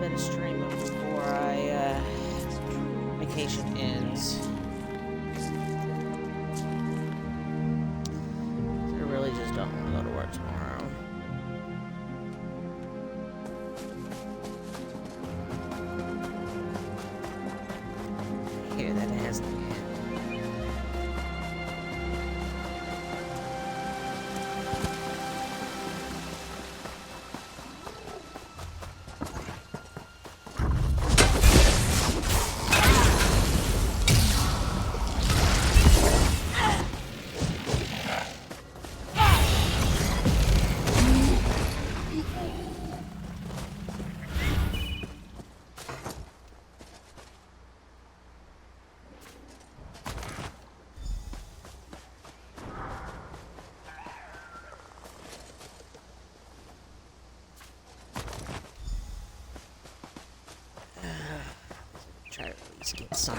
bit of streaming before vacation ends. I really just don't want to go to work tomorrow. Here, that has the end. Try to at least get some.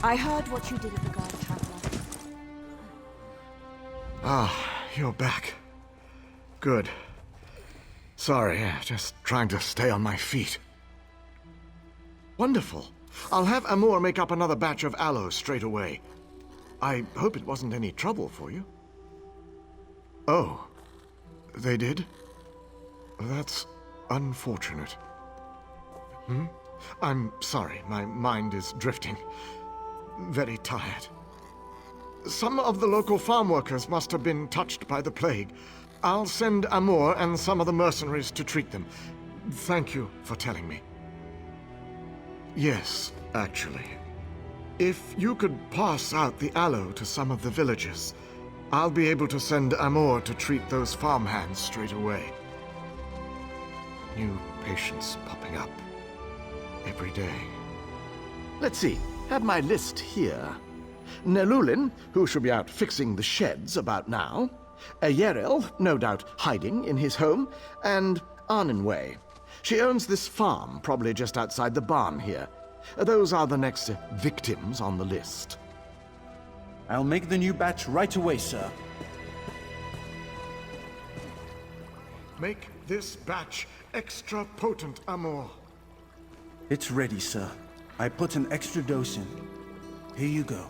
I heard what you did at the guard, Traveler. Ah, you're back. Good. Sorry, just trying to stay on my feet. Wonderful. I'll have Amor make up another batch of aloe straight away. I hope it wasn't any trouble for you. Oh, they did? That's unfortunate. I'm sorry, my mind is drifting. Very tired. Some of the local farm workers must have been touched by the plague. I'll send Amor and some of the mercenaries to treat them. Thank you for telling me. Yes, actually. If you could pass out the aloe to some of the villagers, I'll be able to send Amor to treat those farmhands straight away. New patients popping up every day. Let's see. Have my list here. Nelulin, who should be out fixing the sheds about now. Yeril, no doubt hiding in his home. And Arnenway. She owns this farm, probably just outside the barn here. Those are the next victims on the list. I'll make the new batch right away, sir. Make this batch extra potent, Amor. It's ready, sir. I put an extra dose in. Here you go.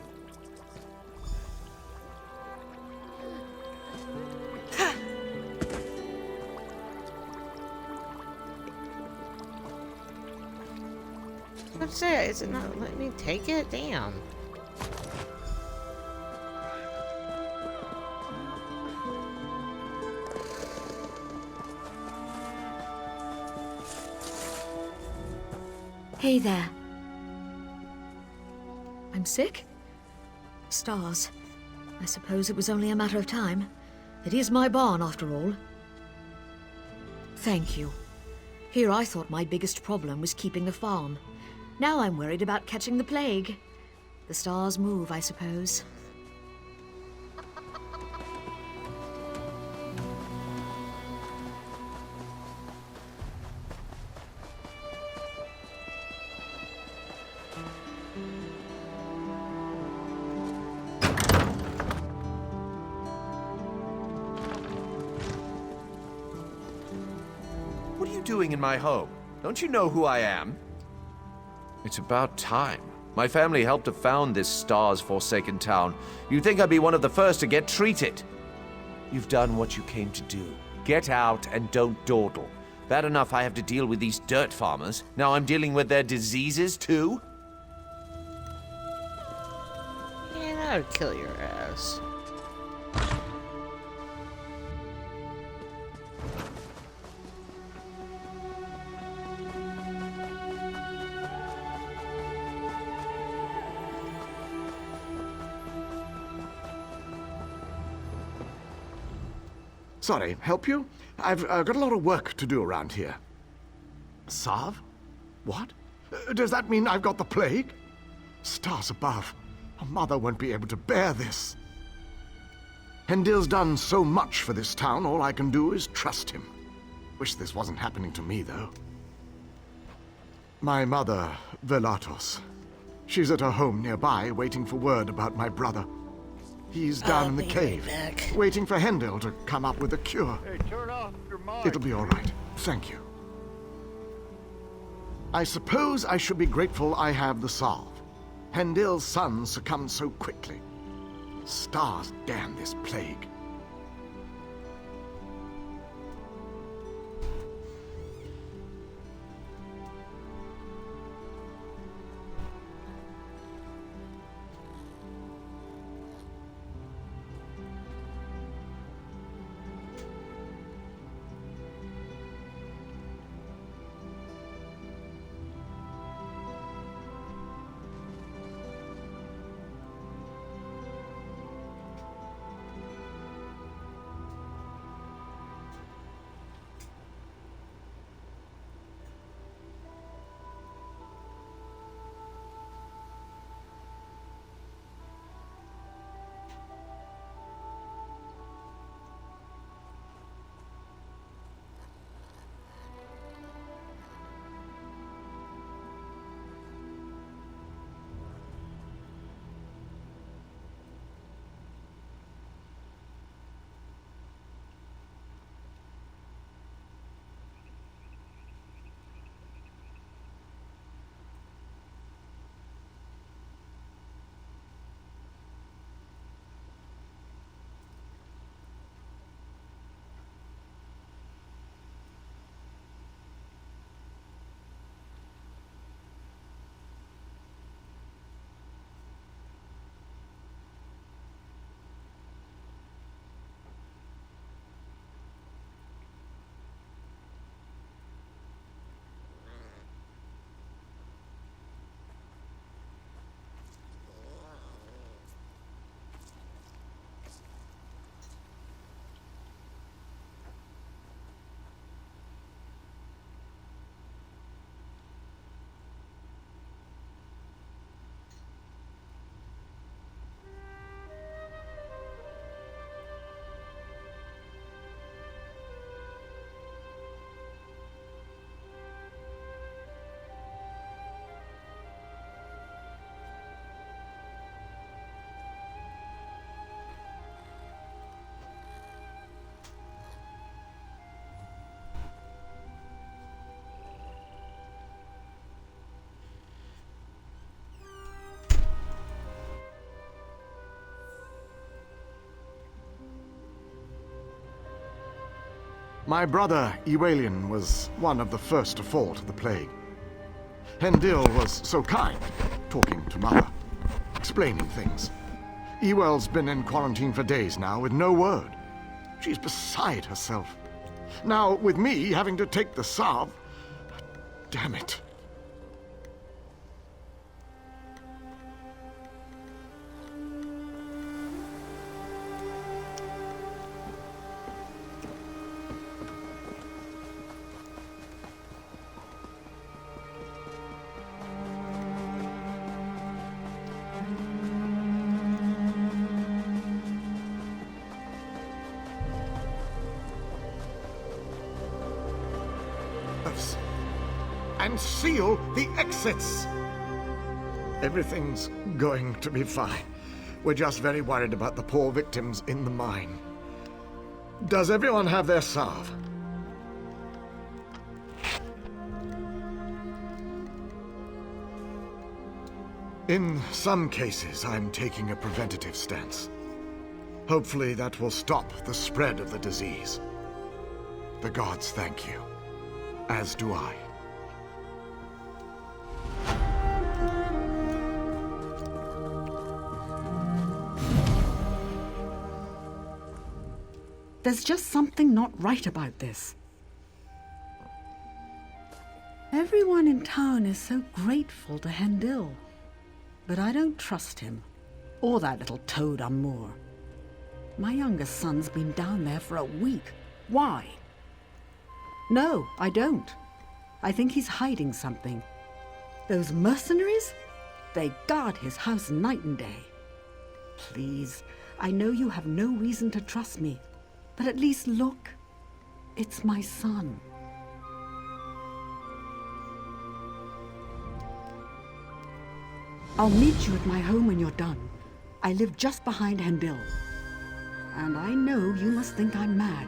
What's that? Is it not letting me take it? Damn. Hey there. I'm sick? Stars. I suppose it was only a matter of time. It is my barn, after all. Thank you. Here I thought my biggest problem was keeping the farm. Now I'm worried about catching the plague. The stars move, I suppose. What are you doing in my home? Don't you know who I am? It's about time. My family helped to found this stars-forsaken town. You'd think I'd be one of the first to get treated. You've done what you came to do. Get out and don't dawdle. Bad enough I have to deal with these dirt farmers. Now I'm dealing with their diseases, too? Yeah, that would kill your ass. Sorry, help you? I've got a lot of work to do around here. Salve? What? Does that mean I've got the plague? Stars above. A mother won't be able to bear this. Hendil's done so much for this town, all I can do is trust him. Wish this wasn't happening to me, though. My mother, Velatos. She's at her home nearby, waiting for word about my brother. He's down in the cave, waiting for Hendil to come up with a cure. Hey, turn off your mic. It'll be all right. Thank you. I suppose I should be grateful I have the salve. Hendil's son succumbed so quickly. Stars damn this plague. My brother, Ewalian, was one of the first to fall to the plague. Hendil was so kind, talking to Mother, explaining things. Ewell's been in quarantine for days now with no word. She's beside herself. Now, with me having to take the salve, damn it. And seal the exits. Everything's going to be fine. We're just very worried about the poor victims in the mine. Does everyone have their salve? In some cases, I'm taking a preventative stance. Hopefully that will stop the spread of the disease. The gods thank you. As do I. There's just something not right about this. Everyone in town is so grateful to Hendil, but I don't trust him, or that little toad Amour. My youngest son's been down there for a week. Why? No, I don't. I think he's hiding something. Those mercenaries? They guard his house night and day. Please, I know you have no reason to trust me, but at least look. It's my son. I'll meet you at my home when you're done. I live just behind Hendil. And I know you must think I'm mad,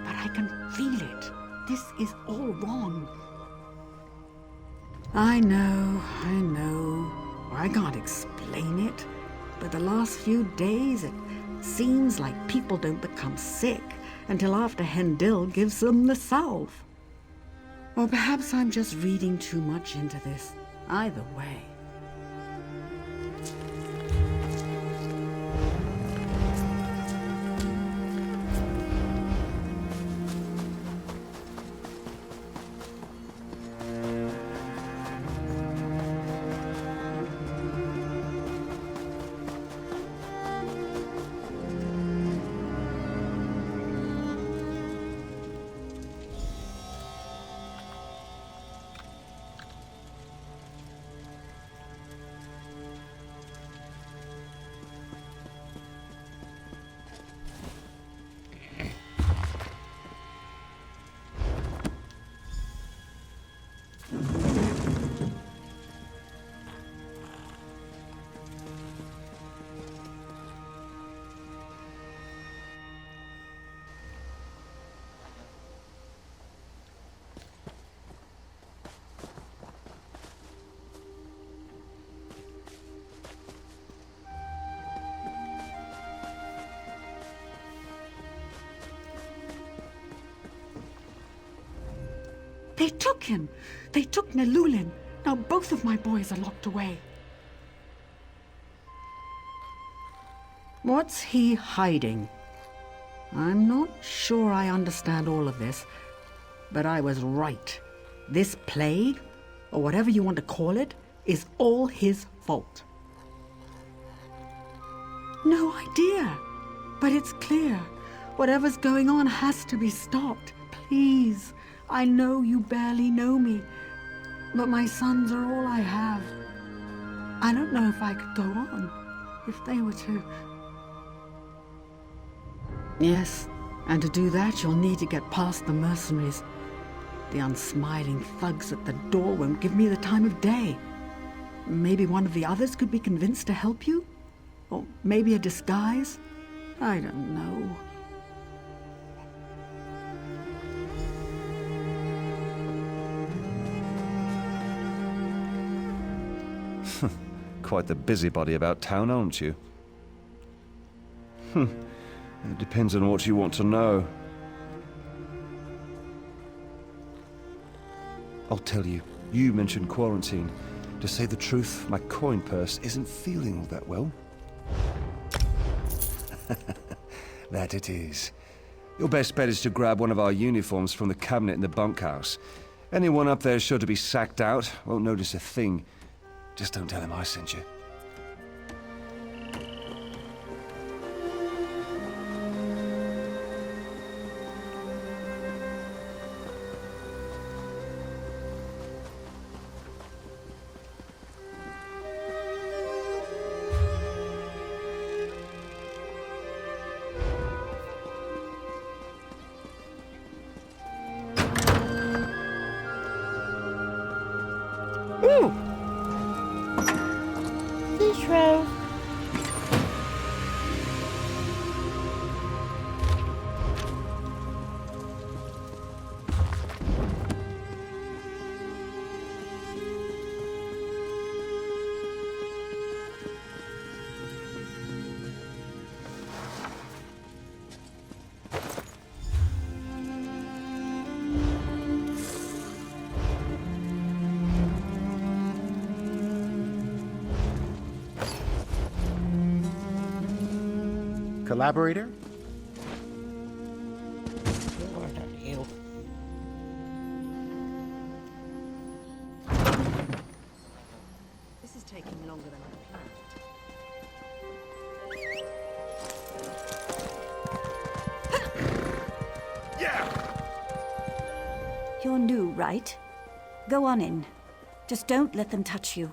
but I can feel it. This is all wrong. I know. I can't explain it, but the last few days it seems like people don't become sick until after Hendil gives them the salve. Or perhaps I'm just reading too much into this. Either way. They took him. They took Nelulin. Now both of my boys are locked away. What's he hiding? I'm not sure I understand all of this, but I was right. This plague, or whatever you want to call it, is all his fault. No idea, but it's clear. Whatever's going on has to be stopped. Please. I know you barely know me, but my sons are all I have. I don't know if I could go on, if they were to. Yes, and to do that you'll need to get past the mercenaries. The unsmiling thugs at the door won't give me the time of day. Maybe one of the others could be convinced to help you? Or maybe a disguise? I don't know. Quite the busybody about town, aren't you? It depends on what you want to know. I'll tell you, you mentioned quarantine. To say the truth, my coin purse isn't feeling all that well. That it is. Your best bet is to grab one of our uniforms from the cabinet in the bunkhouse. Anyone up there sure to be sacked out, won't notice a thing. Just don't tell him I sent you. Ooh! Fish roll. Collaborator? Lord of you. This is taking longer than I planned. You're new, right? Go on in. Just don't let them touch you.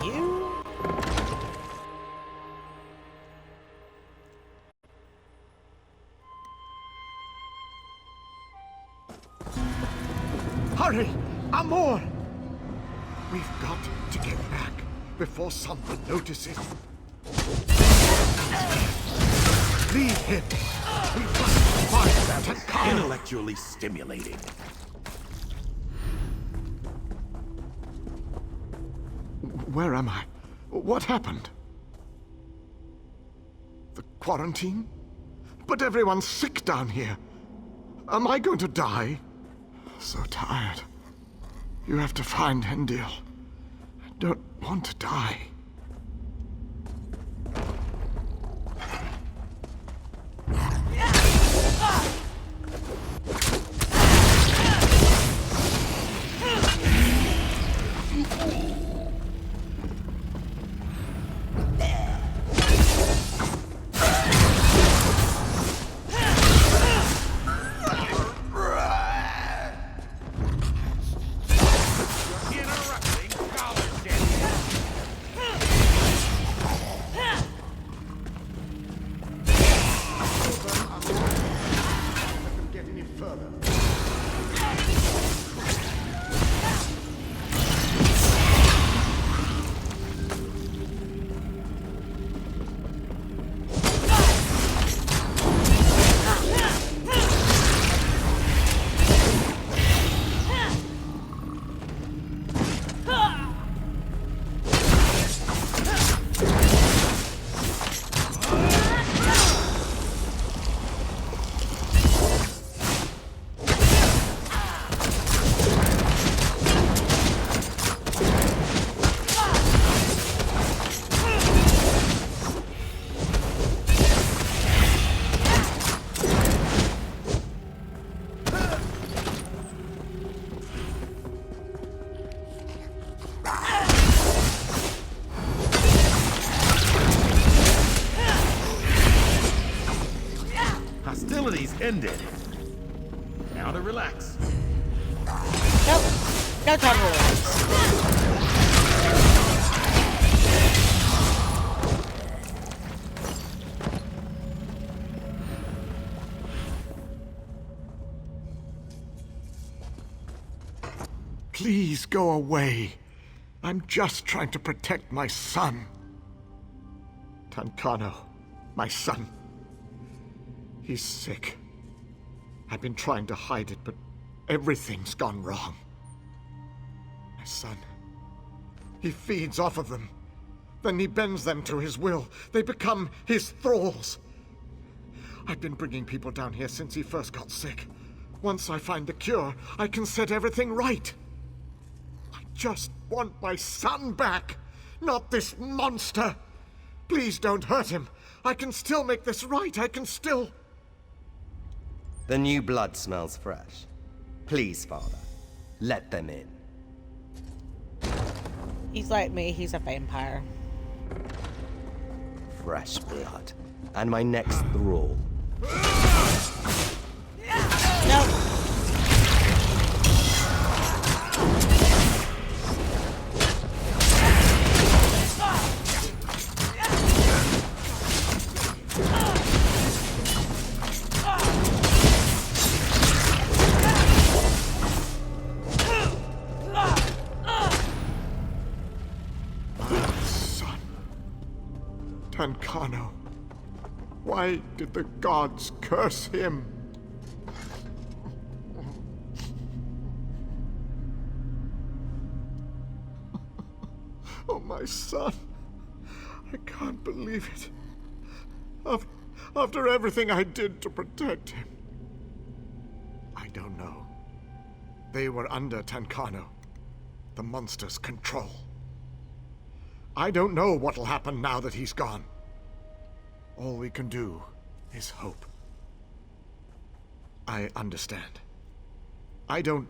You? Hurry! Amor! We've got to get back before someone notices. Leave him! We must find that Tankano! Intellectually stimulating. Where am I? What happened? The quarantine? But everyone's sick down here. Am I going to die? So tired. You have to find Hendil. I don't want to die. Hostilities ended. Now to relax. Nope. No time to relax. Please go away. I'm just trying to protect my son. Tankano, my son. He's sick. I've been trying to hide it, but everything's gone wrong. My son. He feeds off of them. Then he bends them to his will. They become his thralls. I've been bringing people down here since he first got sick. Once I find the cure, I can set everything right. I just want my son back, not this monster. Please don't hurt him. I can still make this right. I can still... The new blood smells fresh. Please, Father, let them in. He's like me, he's a vampire. Fresh blood. And my next thrall. Nope. Tankano. Why did the gods curse him? Oh, my son. I can't believe it. After everything I did to protect him. I don't know. They were under Tankano, the monster's control. I don't know what'll happen now that he's gone. All we can do is hope. I understand. I don't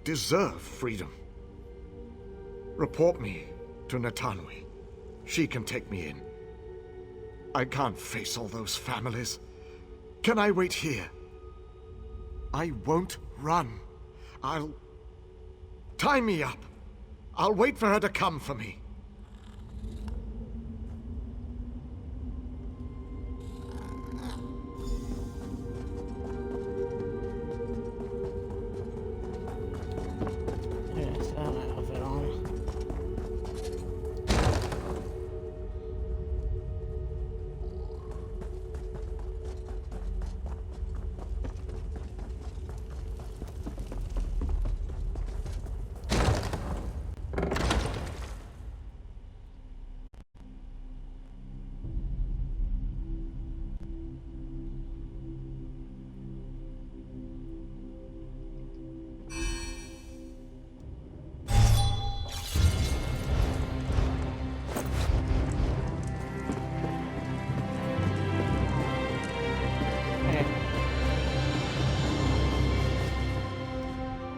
deserve freedom. Report me to Natanwi. She can take me in. I can't face all those families. Can I wait here? I won't run. I'll... Tie me up. I'll wait for her to come for me. Yes, I don't have it on.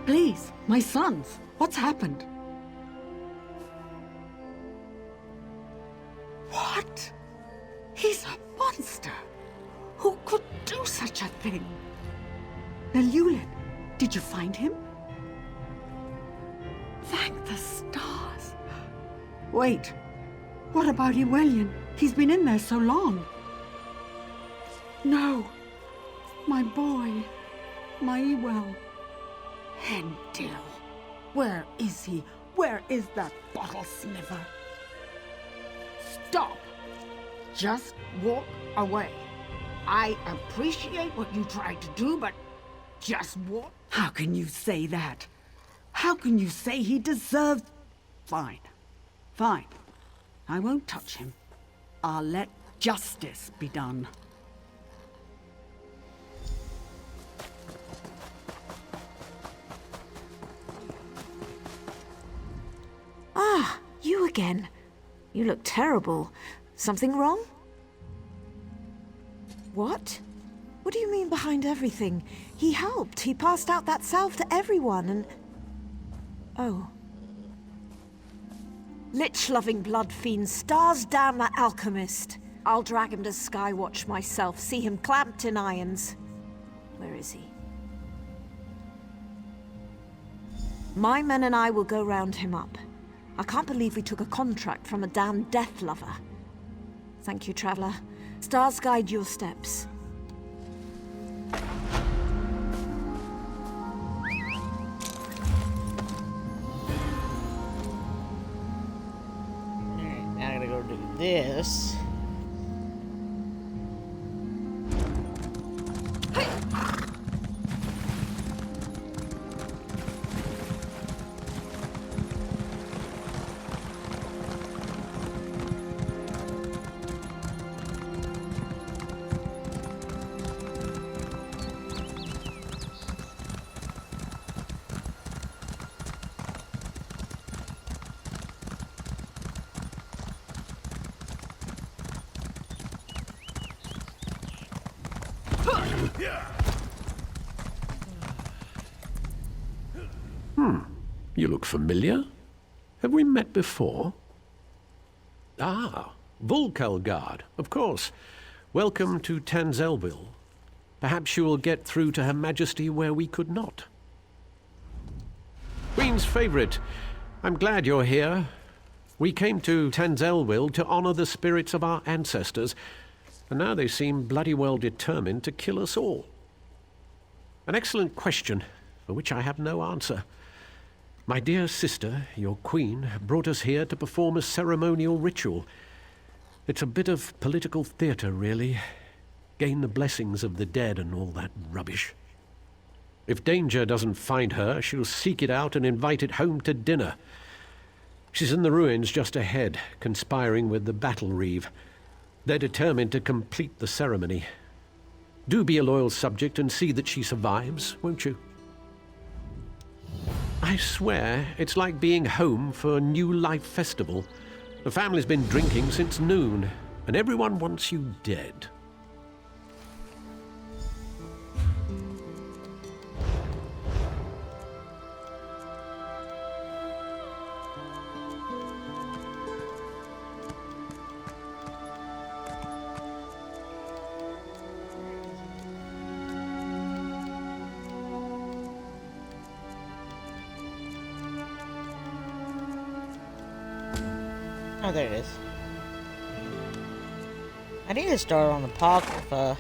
Please, my sons, what's happened? What? He's a monster. Who could do such a thing? Nelulin, did you find him? Thank the stars. Wait, what about Ewelian? He's been in there so long. No, my boy, my Ewell. Hendil, where is he? Where is that bottle sniffer? Stop! Just walk away. I appreciate what you tried to do, but just walk. How can you say that? How can you say he deserves... Fine. Fine. I won't touch him. I'll let justice be done. Ah, you again. You look terrible. Something wrong? What? What do you mean behind everything? He helped. He passed out that salve to everyone and... Oh. Lich-loving blood fiend, stars damn that alchemist. I'll drag him to Skywatch myself, see him clamped in irons. Where is he? My men and I will go round him up. I can't believe we took a contract from a damned death lover. Thank you, Traveler. Stars guide your steps. Alright, now I gotta go do this. You look familiar. Have we met before? Ah, Volkelgard, of course. Welcome to Tanzelville. Perhaps you will get through to Her Majesty where we could not. Queen's favorite, I'm glad you're here. We came to Tanzelville to honor the spirits of our ancestors, and now they seem bloody well determined to kill us all. An excellent question, for which I have no answer. My dear sister, your queen, brought us here to perform a ceremonial ritual. It's a bit of political theater, really. Gain the blessings of the dead and all that rubbish. If danger doesn't find her, she'll seek it out and invite it home to dinner. She's in the ruins just ahead, conspiring with the battle reeve. They're determined to complete the ceremony. Do be a loyal subject and see that she survives, won't you? I swear, it's like being home for a New Life festival. The family's been drinking since noon, and everyone wants you dead. Oh, there it is. I need to start on apocrypha.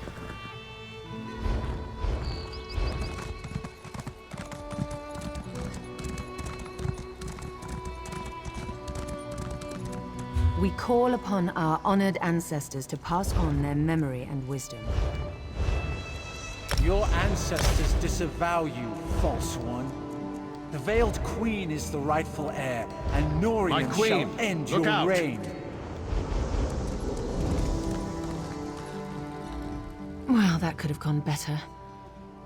We call upon our honored ancestors to pass on their memory and wisdom. Your ancestors disavow you, false one. The Veiled Queen is the rightful heir, and Norian shall end your reign. Well, that could have gone better.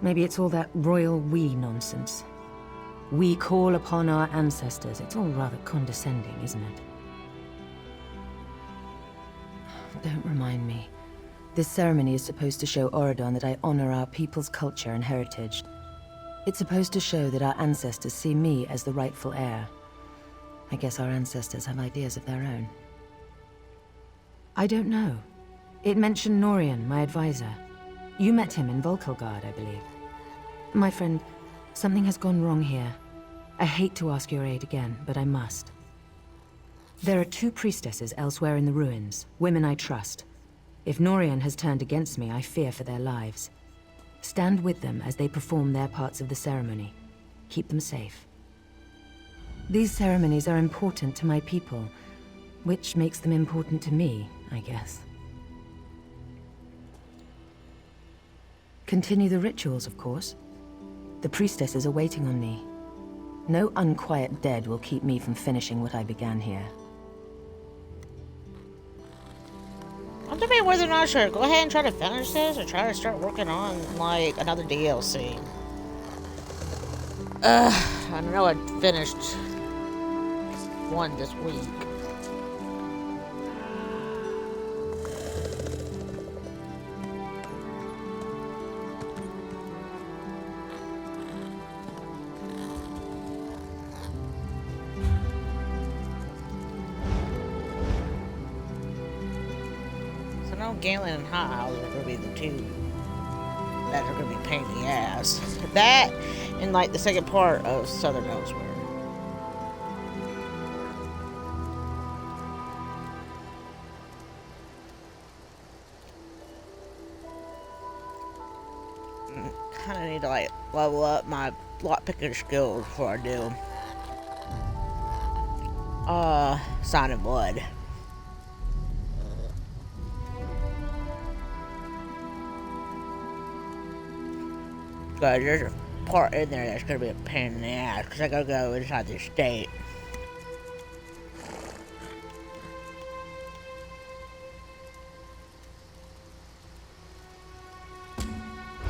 Maybe it's all that royal we nonsense. We call upon our ancestors. It's all rather condescending, isn't it? Don't remind me. This ceremony is supposed to show Oridon that I honor our people's culture and heritage. It's supposed to show that our ancestors see me as the rightful heir. I guess our ancestors have ideas of their own. I don't know. It mentioned Norian, my advisor. You met him in Volkelgard, I believe. My friend, something has gone wrong here. I hate to ask your aid again, but I must. There are 2 priestesses elsewhere in the ruins, women I trust. If Norian has turned against me, I fear for their lives. Stand with them as they perform their parts of the ceremony. Keep them safe. These ceremonies are important to my people, which makes them important to me, I guess. Continue the rituals, of course. The priestesses are waiting on me. No unquiet dead will keep me from finishing what I began here. I'm debating whether or not I should go ahead and try to finish this or try to start working on, like, another DLC. I know I finished one this week. Galen and Hothouse are gonna be the 2 that are gonna be a pain in the ass. That and like the second part of Southern Elsewhere. Kinda need to like level up my lockpicking skills before I do Sign of Blood. There's a part in there that's gonna be a pain in the ass because I gotta go inside the state.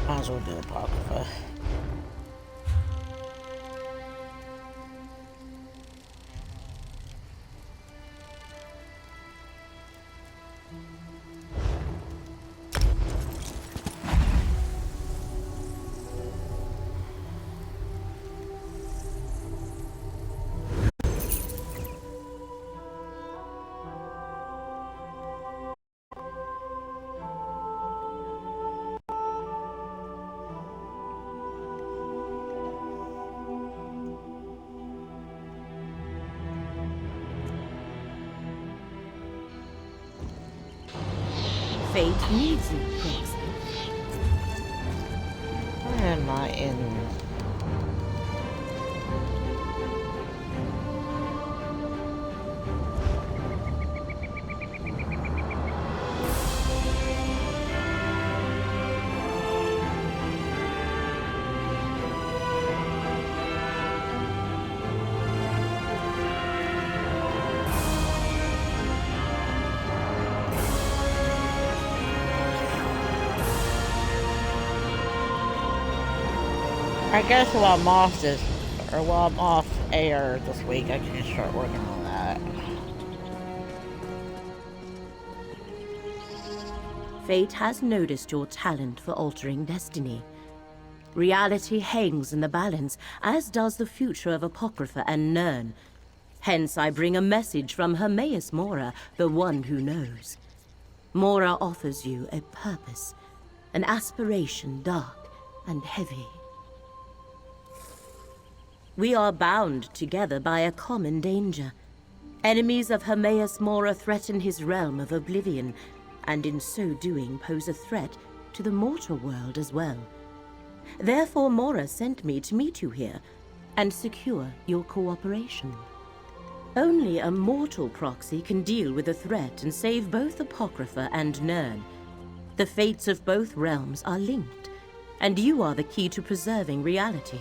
Might as well do Apocrypha. Fate needs you, Prince. Where am I in? I guess while I'm off while I'm off air this week, I can start working on that. Fate has noticed your talent for altering destiny. Reality hangs in the balance, as does the future of Apocrypha and Nirn. Hence I bring a message from Hermaeus Mora, the one who knows. Mora offers you a purpose, an aspiration dark and heavy. We are bound together by a common danger. Enemies of Hermaeus Mora threaten his realm of oblivion, and in so doing pose a threat to the mortal world as well. Therefore Mora sent me to meet you here and secure your cooperation. Only a mortal proxy can deal with the threat and save both Apocrypha and Nern. The fates of both realms are linked, and you are the key to preserving reality.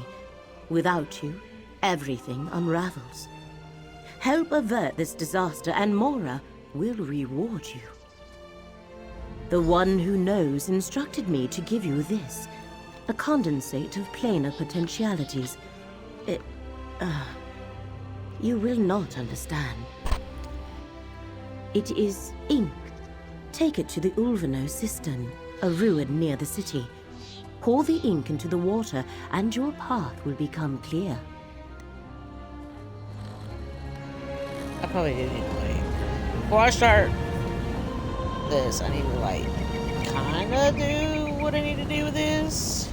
Without you, everything unravels. Help avert this disaster and Mora will reward you. The one who knows instructed me to give you this, a condensate of planar potentialities. You will not understand. It is ink. Take it to the Ulvano cistern, a ruin near the city. Pour the ink into the water and your path will become clear. I probably do need to wait. Before I start this, I need to, like, kinda do what I need to do with this.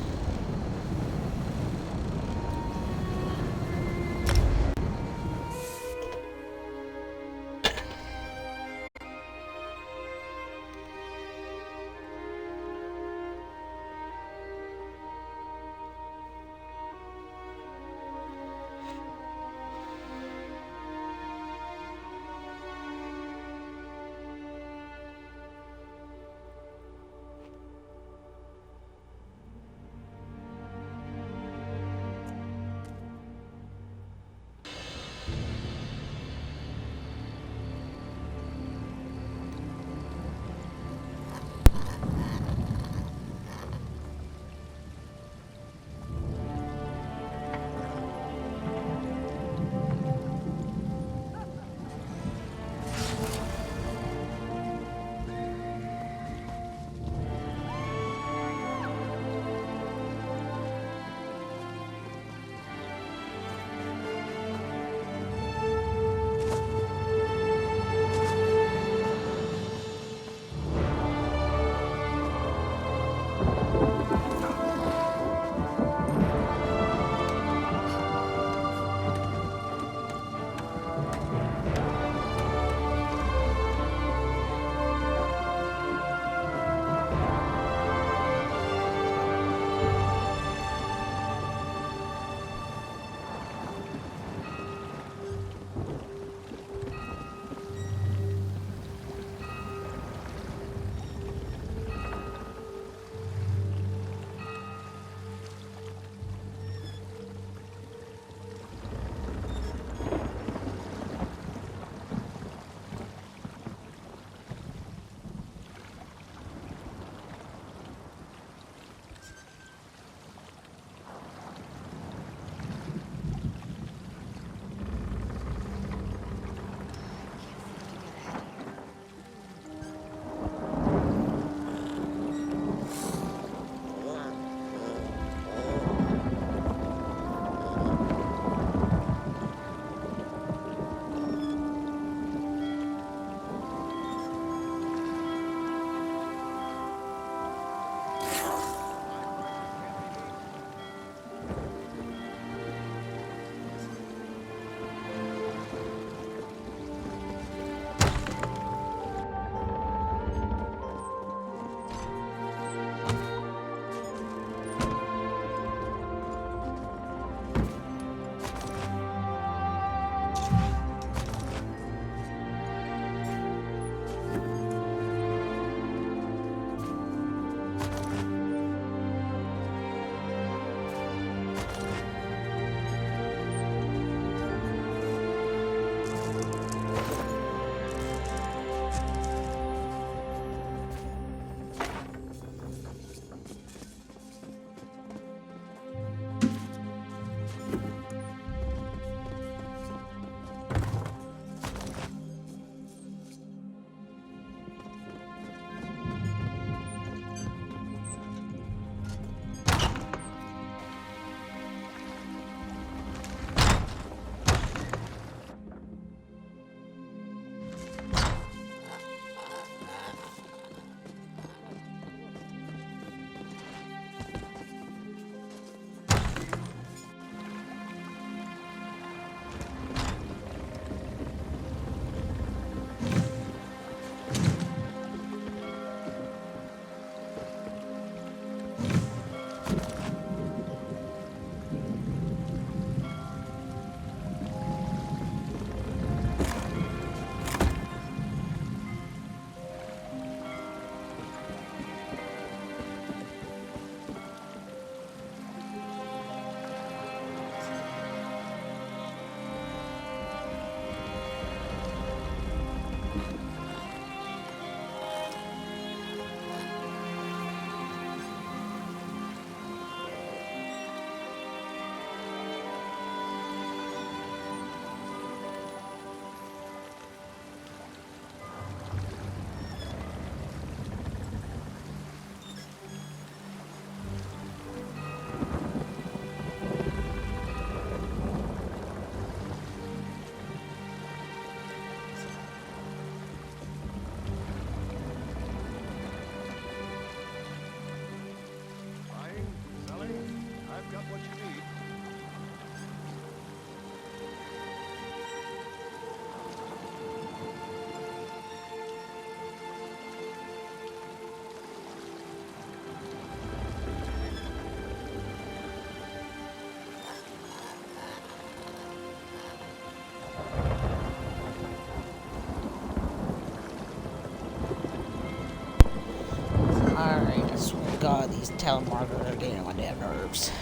God, these telemarketers are getting on my damn nerves.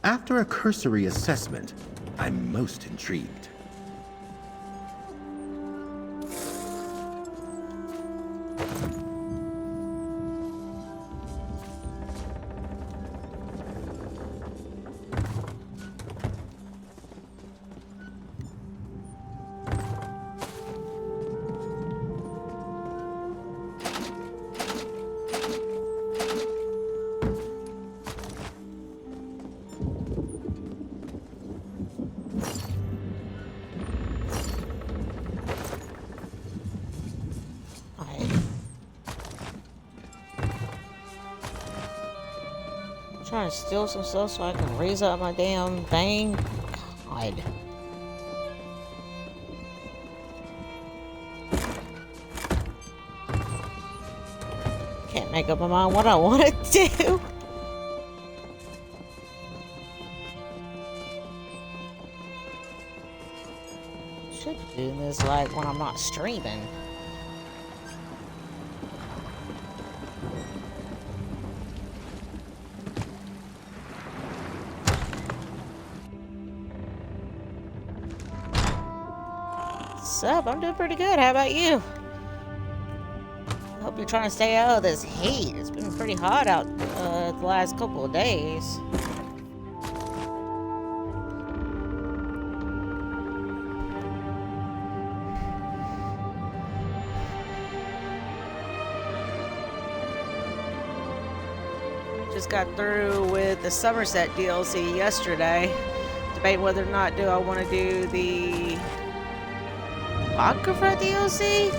After a cursory assessment, I'm most intrigued. Trying to steal some stuff so I can raise up my damn thing. God. Can't make up my mind what I want to do. Should be doing this like when I'm not streaming. What's up? I'm doing pretty good. How about you? Hope you're trying to stay out of this heat. It's been pretty hot out the last couple of days. Just got through with the Somerset DLC yesterday. Debating whether or not do I want to do the apocrypha DLC?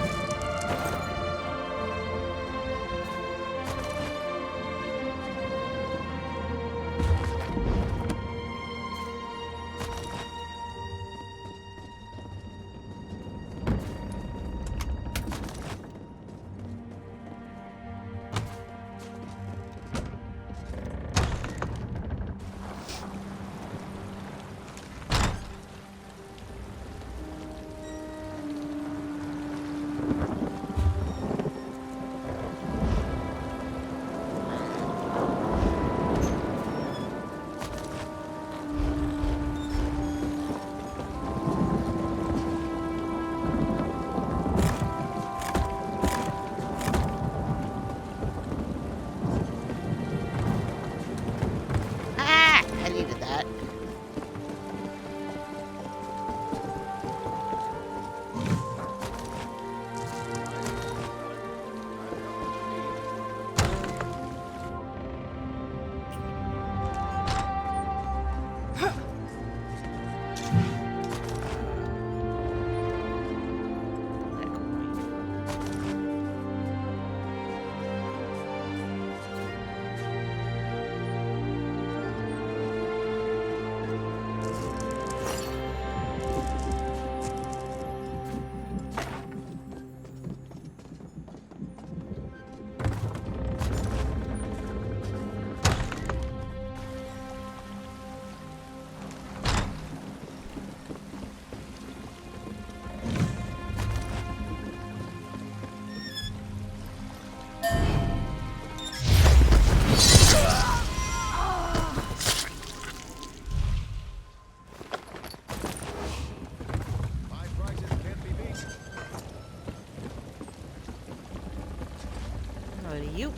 You.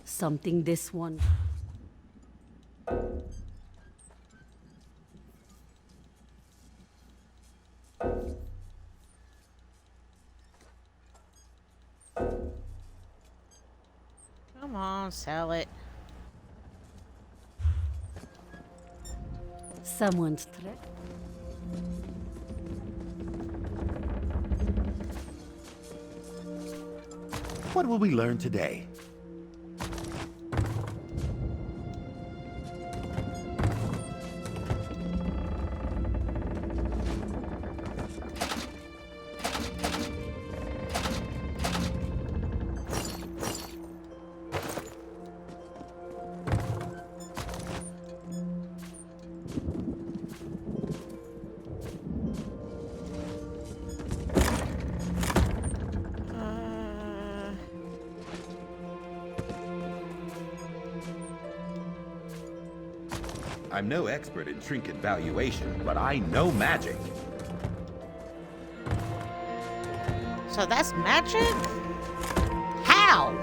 Something this one. Come on, sell it. Someone's threat. What will we learn today? I'm no expert in trinket valuation, but I know magic. So that's magic? How?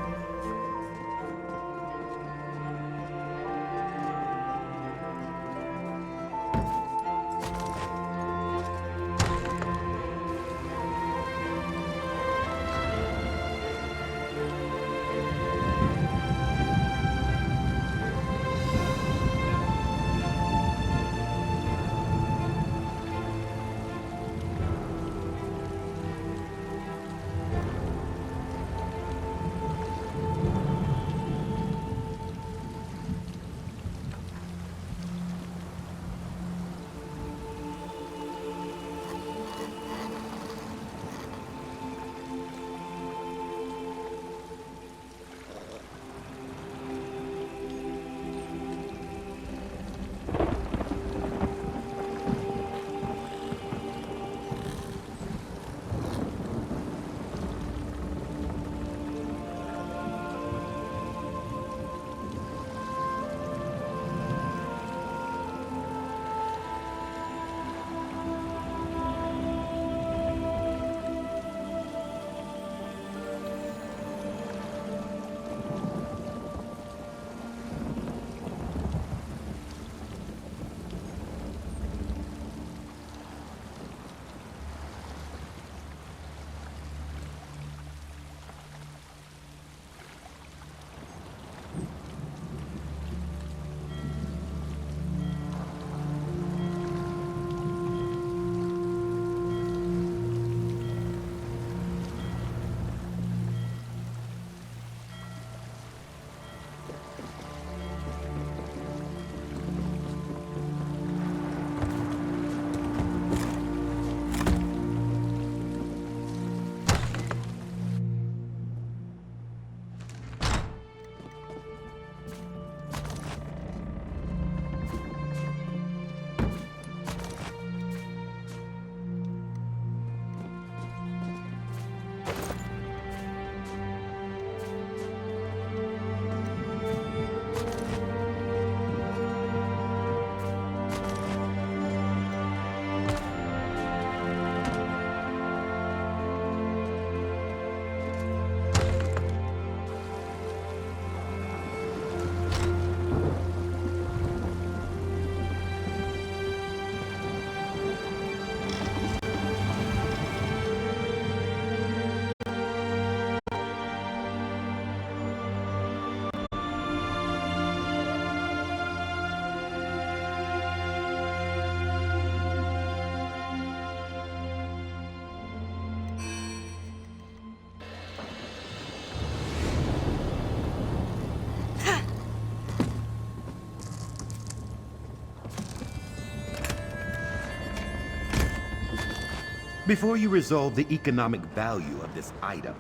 Before you resolve the economic value of this item,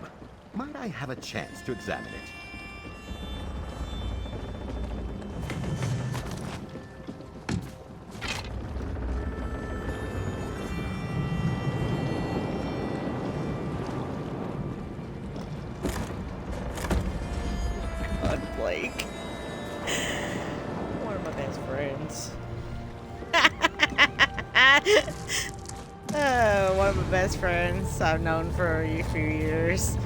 might I have a chance to examine it? God, Blake. One of my best friends. One of my best friends I've known for a few years.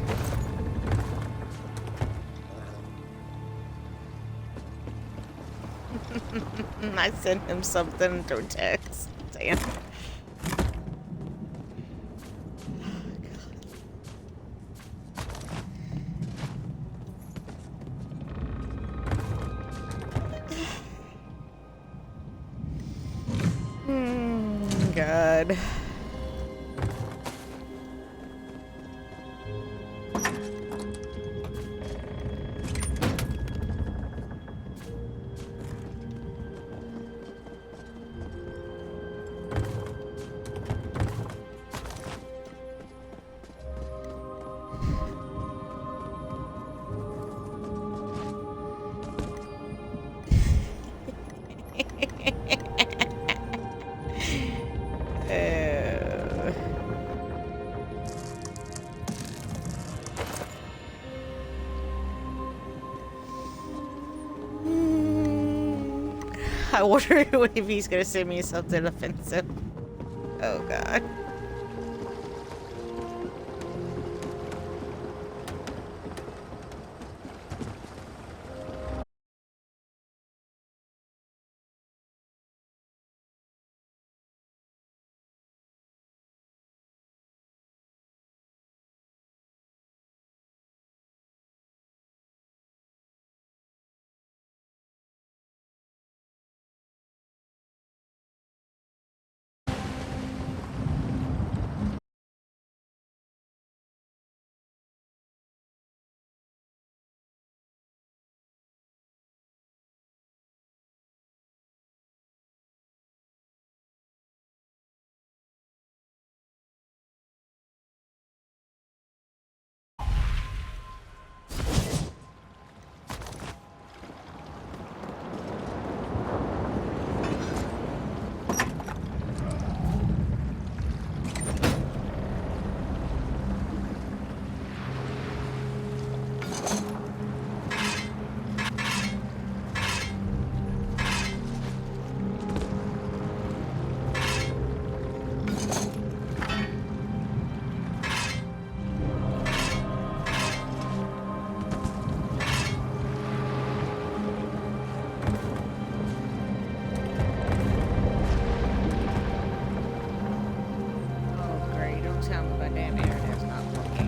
I sent him something through text. Damn. God. I wonder if he's gonna send me something offensive. Oh god. Tell me my damn internet's not working.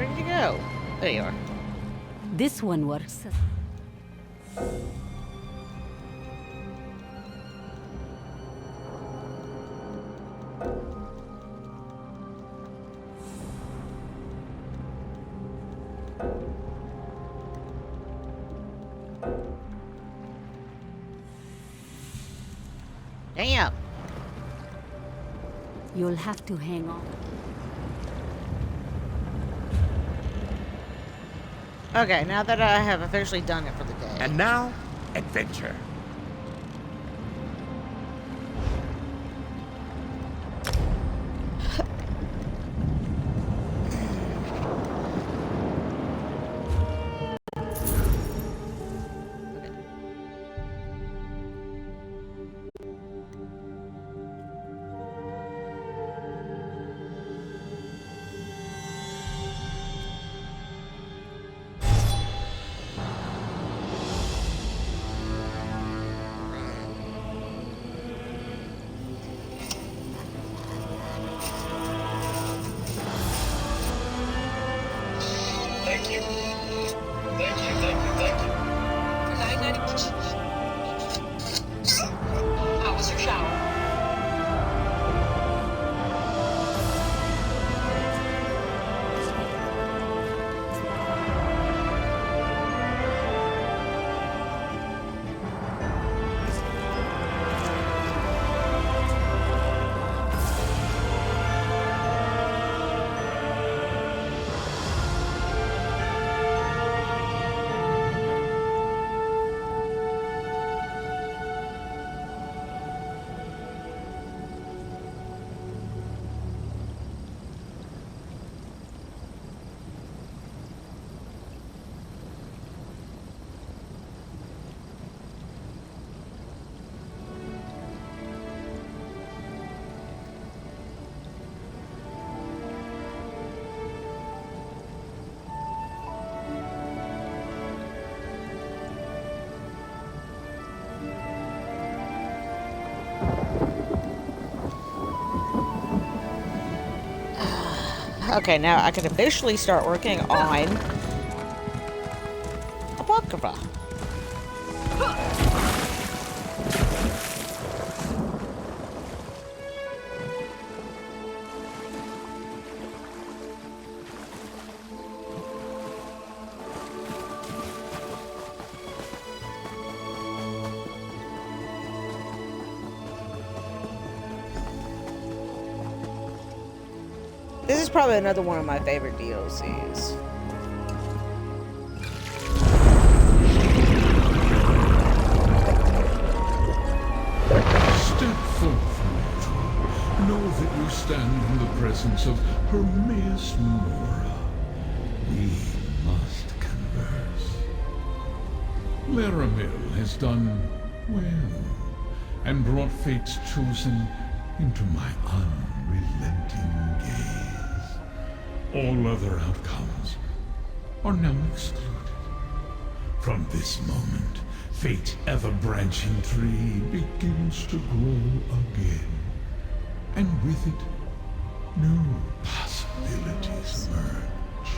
Where did you go? There you are. This one works. Damn. You'll have to hang on. Okay, now that I have officially done it for the day. And now, adventure. Okay, now I can officially start working on apocrypha. This is probably another one of my favorite DLCs. Step forth, mortal. Know that you stand in the presence of Hermaeus Mora. We must converse. Laramil has done well, and brought fate's chosen into my unrelenting gaze. All other outcomes are now excluded. From this moment, fate's ever-branching tree begins to grow again. And with it, new possibilities emerge.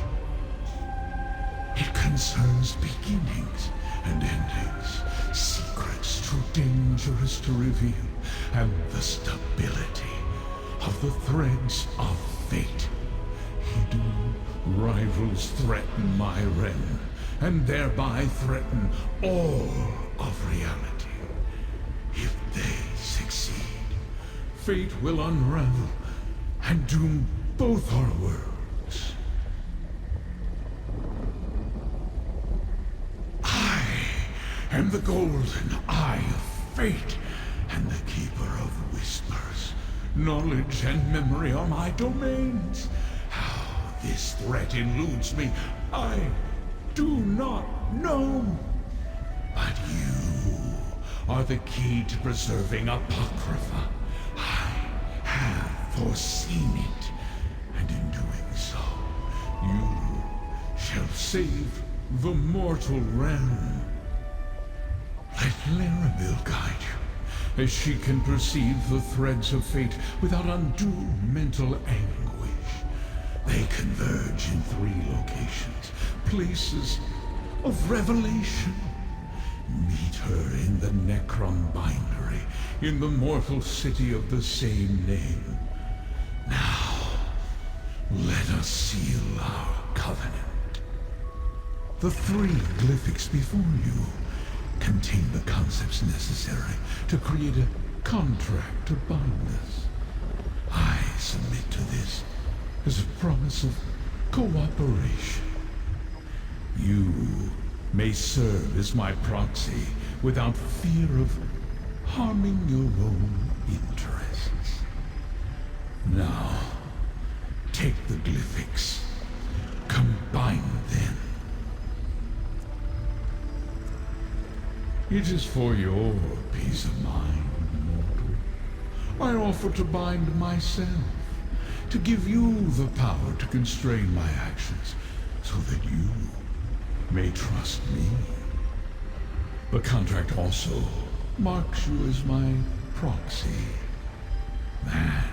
It concerns beginnings and endings, secrets too dangerous to reveal, and the stability of the threads of fate. Hidden rivals threaten my realm, and thereby threaten all of reality. If they succeed, fate will unravel and doom both our worlds. I am the golden eye of fate, and the keeper of whispers. Knowledge and memory are my domains. How this threat eludes me, I do not know. But you are the key to preserving apocrypha. I have foreseen it, and in doing so, you shall save the mortal realm. Let Laramil guide you, as she can perceive the threads of fate without undue mental anguish. They converge in 3 locations, places of revelation. Meet her in the Necron Bindery, in the mortal city of the same name. Now, let us seal our covenant. The 3 glyphics before you contain the concepts necessary to create a contract to bind us. I submit to this as a promise of cooperation. You may serve as my proxy without fear of harming your own interests. Now, take the glyphics, combine them. It is for your peace of mind, mortal. I offer to bind myself, to give you the power to constrain my actions, so that you may trust me. The contract also marks you as my proxy. That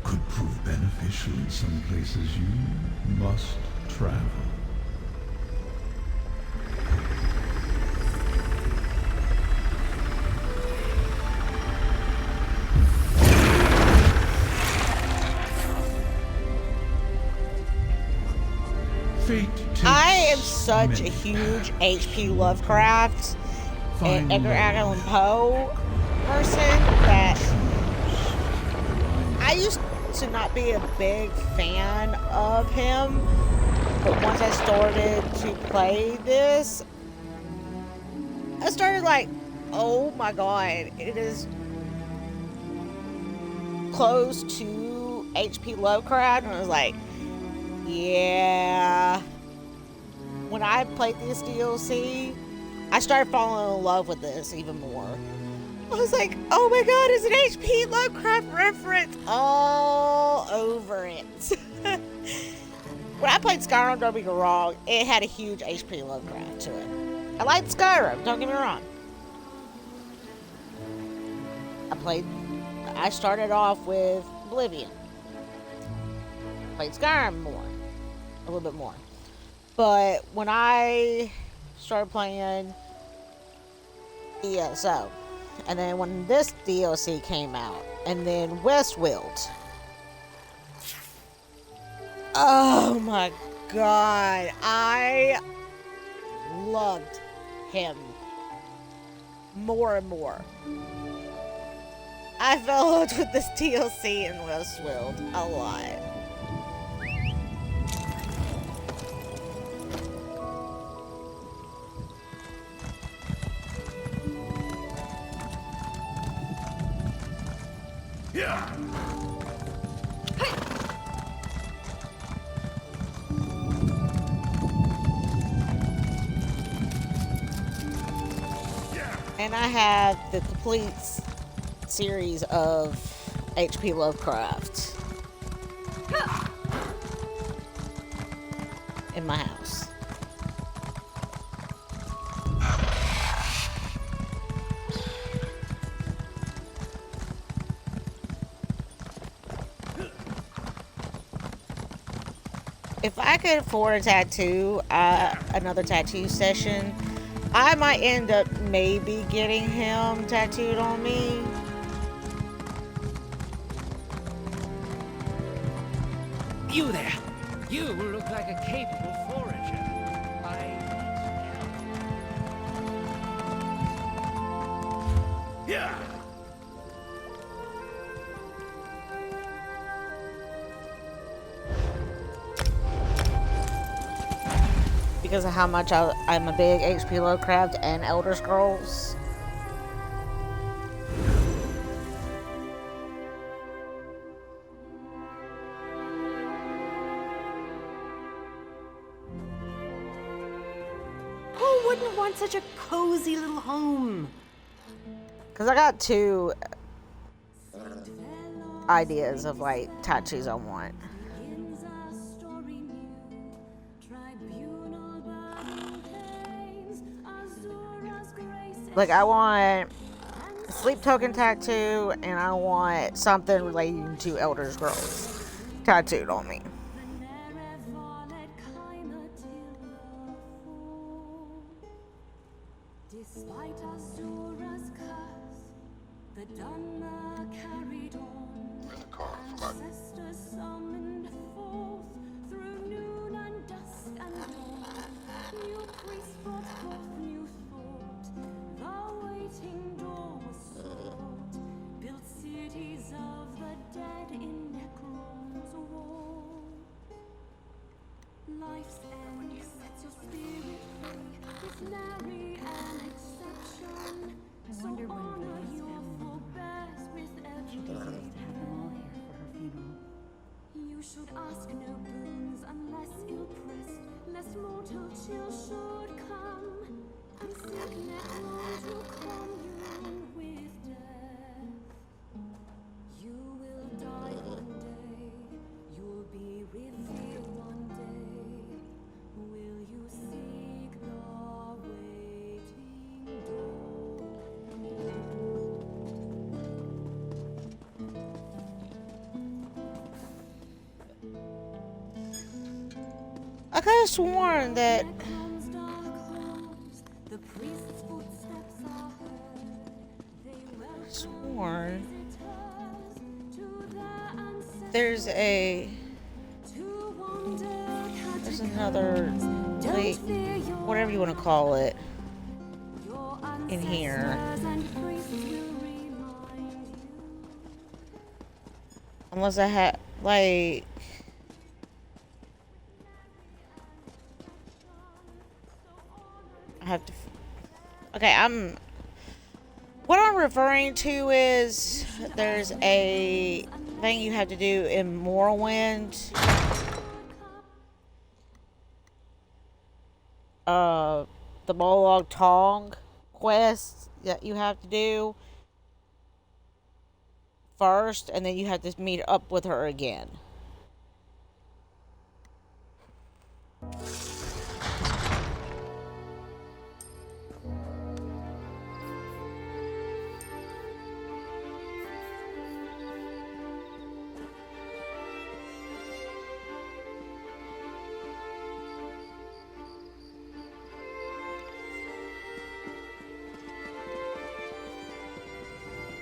could prove beneficial in some places you must travel. I am such a huge H.P. Lovecraft and Edgar Allan Poe person that I used to not be a big fan of him, but once I started to play this, I started like, oh my god, it is close to H.P. Lovecraft, and I was like, yeah. When I played this DLC, I started falling in love with this even more. I was like, oh my god, it's an H.P. Lovecraft reference all over it. When I played Skyrim, don't be wrong, it had a huge H.P. Lovecraft to it. I liked Skyrim, don't get me wrong. I started off with Oblivion. played Skyrim more, a little bit more. But when I started playing ESO, and then when this DLC came out, and then Westwild, oh my god, I loved him more and more. I fell in love with this DLC in Westwild a lot. Yeah. And I have the complete series of H.P. Lovecraft in my house. If I could afford a tattoo, another tattoo session, I might end up maybe getting him tattooed on me. You there! You look like a capable forager. Yeah. Because of how much I'm a big H.P. Lovecraft and Elder Scrolls. Who wouldn't want such a cozy little home? Because I got two ideas of like tattoos I want. Like, I want a sleep token tattoo, and I want something relating to Elder Scrolls tattooed on me. Despite Azura's curse, the Dhamma carried on. Ancestors summoned forth through noon and dusk and dawn. New priest brought forth new thought. The waiting door was sought. Built cities of the dead in Necron's wall. Life's end sets your spirit free. With nary an exception. So honor your forebears with every You should ask no boons unless ill-pressed, lest mortal chill should come, and seek Necron to commune with death. You will die one day, you'll be revealed one day. Will you seek the waiting door? I could have sworn that there's another, like, whatever you want to call it, in here. Unless I had, like, I have to. Okay, what I'm referring to is there's a thing you have to do in Morrowind. The Molag Tong quest that you have to do first, and then you have to meet up with her again.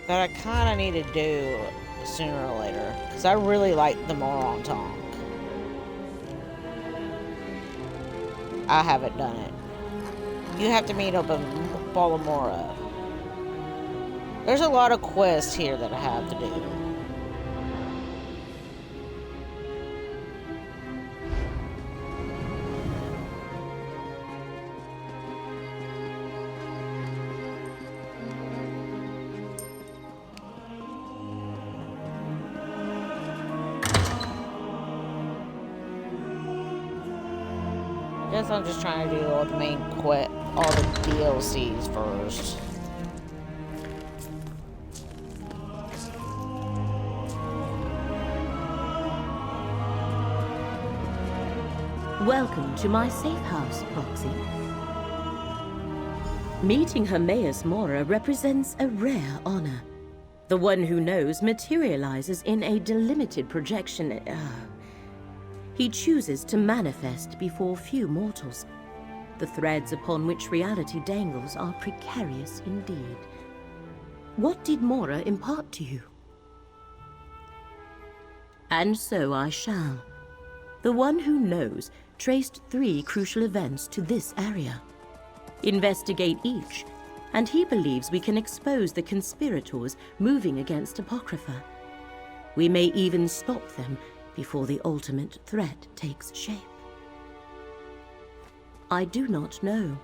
that I kind of need to do sooner or later, because I really like the Moron Tonk. I haven't done it. You have to meet up in Ballamora. There's a lot of quests here that I have to do. I guess I'm just trying to do all the main all the DLCs first. Welcome to my safe house, Proxy. Meeting Hermaeus Mora represents a rare honor. The one who knows materializes in a delimited projection. He chooses to manifest before few mortals. The threads upon which reality dangles are precarious indeed. What did Mora impart to you? And so I shall. The one who knows traced 3 crucial events to this area. Investigate each, and he believes we can expose the conspirators moving against Apocrypha. We may even stop them before the ultimate threat takes shape. I do not know.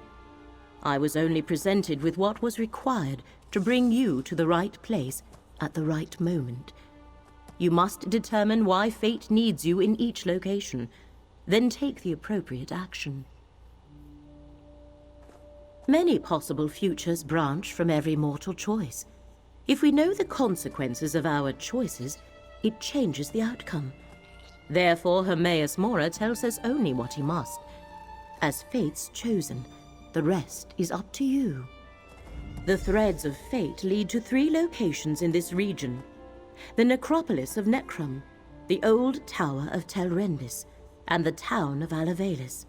I was only presented with what was required to bring you to the right place at the right moment. You must determine why fate needs you in each location, then take the appropriate action. Many possible futures branch from every mortal choice. If we know the consequences of our choices, it changes the outcome. Therefore, Hermaeus Mora tells us only what he must. As fate's chosen, the rest is up to you. The threads of fate lead to 3 locations in this region. The necropolis of Necrum, the old tower of Telrendis, and the town of Alavelis.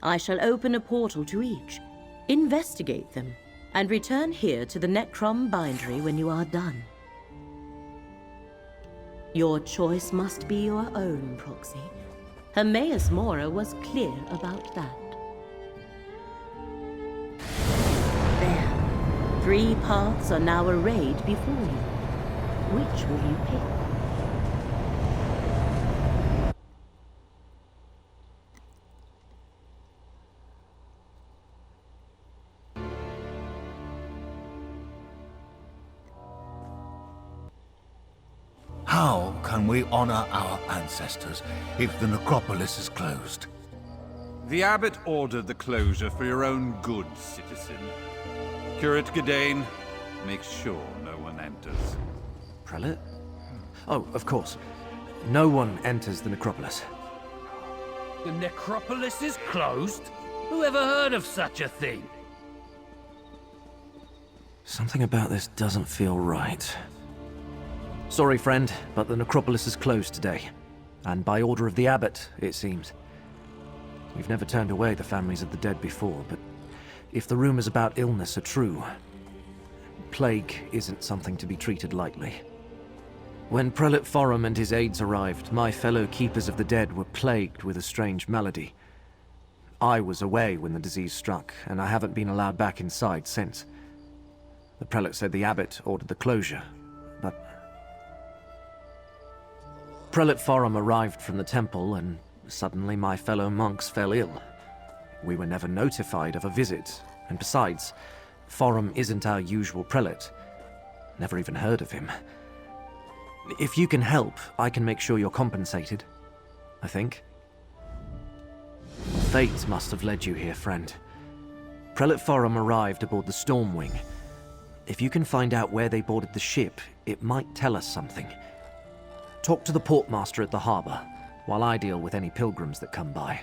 I shall open a portal to each, investigate them, and return here to the Necrom bindery when you are done. Your choice must be your own, Proxy. Hermaeus Mora was clear about that. There. 3 paths are now arrayed before you. Which will you pick? How can we honor our ancestors if the necropolis is closed? The abbot ordered the closure for your own good, citizen. Curate Gadain, make sure no one enters. Prelate? Oh, of course. No one enters the necropolis. The necropolis is closed? Who ever heard of such a thing? Something about this doesn't feel right. Sorry, friend, but the necropolis is closed today. And by order of the abbot, it seems. We've never turned away the families of the dead before, but if the rumors about illness are true, plague isn't something to be treated lightly. When Prelate Forum and his aides arrived, my fellow keepers of the dead were plagued with a strange malady. I was away when the disease struck, and I haven't been allowed back inside since. The prelate said the abbot ordered the closure, but Prelate Forum arrived from the temple, and suddenly my fellow monks fell ill. We were never notified of a visit, and besides, Forum isn't our usual prelate. Never even heard of him. If you can help, I can make sure you're compensated, I think. Fate must have led you here, friend. Prelate Forum arrived aboard the Stormwing. If you can find out where they boarded the ship, it might tell us something. Talk to the portmaster at the harbor, while I deal with any pilgrims that come by.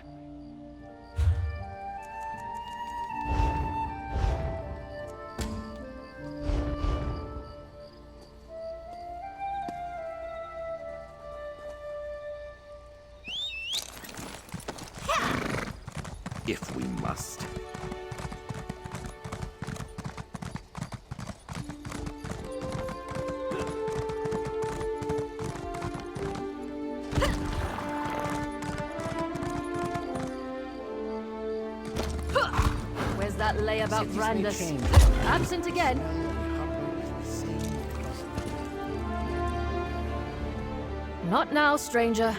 If we must. relay about Cities may Brandis. change. Absent again. Not now, stranger.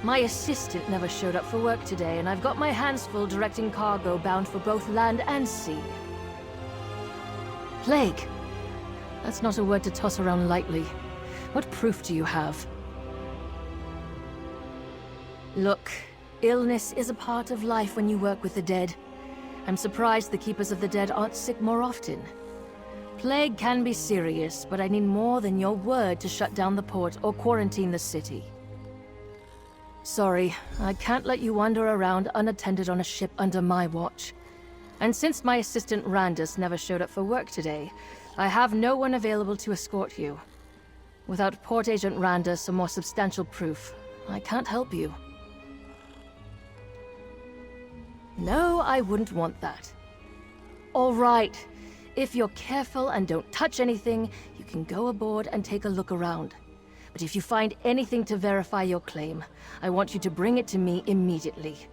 My assistant never showed up for work today, and I've got my hands full directing cargo bound for both land and sea. Plague. That's not a word to toss around lightly. What proof do you have? Look, illness is a part of life when you work with the dead. I'm surprised the Keepers of the Dead aren't sick more often. Plague can be serious, but I need more than your word to shut down the port or quarantine the city. Sorry, I can't let you wander around unattended on a ship under my watch. And since my assistant Randus never showed up for work today, I have no one available to escort you. Without Port Agent Randus or more substantial proof, I can't help you. No, I wouldn't want that. All right. If you're careful and don't touch anything, you can go aboard and take a look around. But if you find anything to verify your claim, I want you to bring it to me immediately.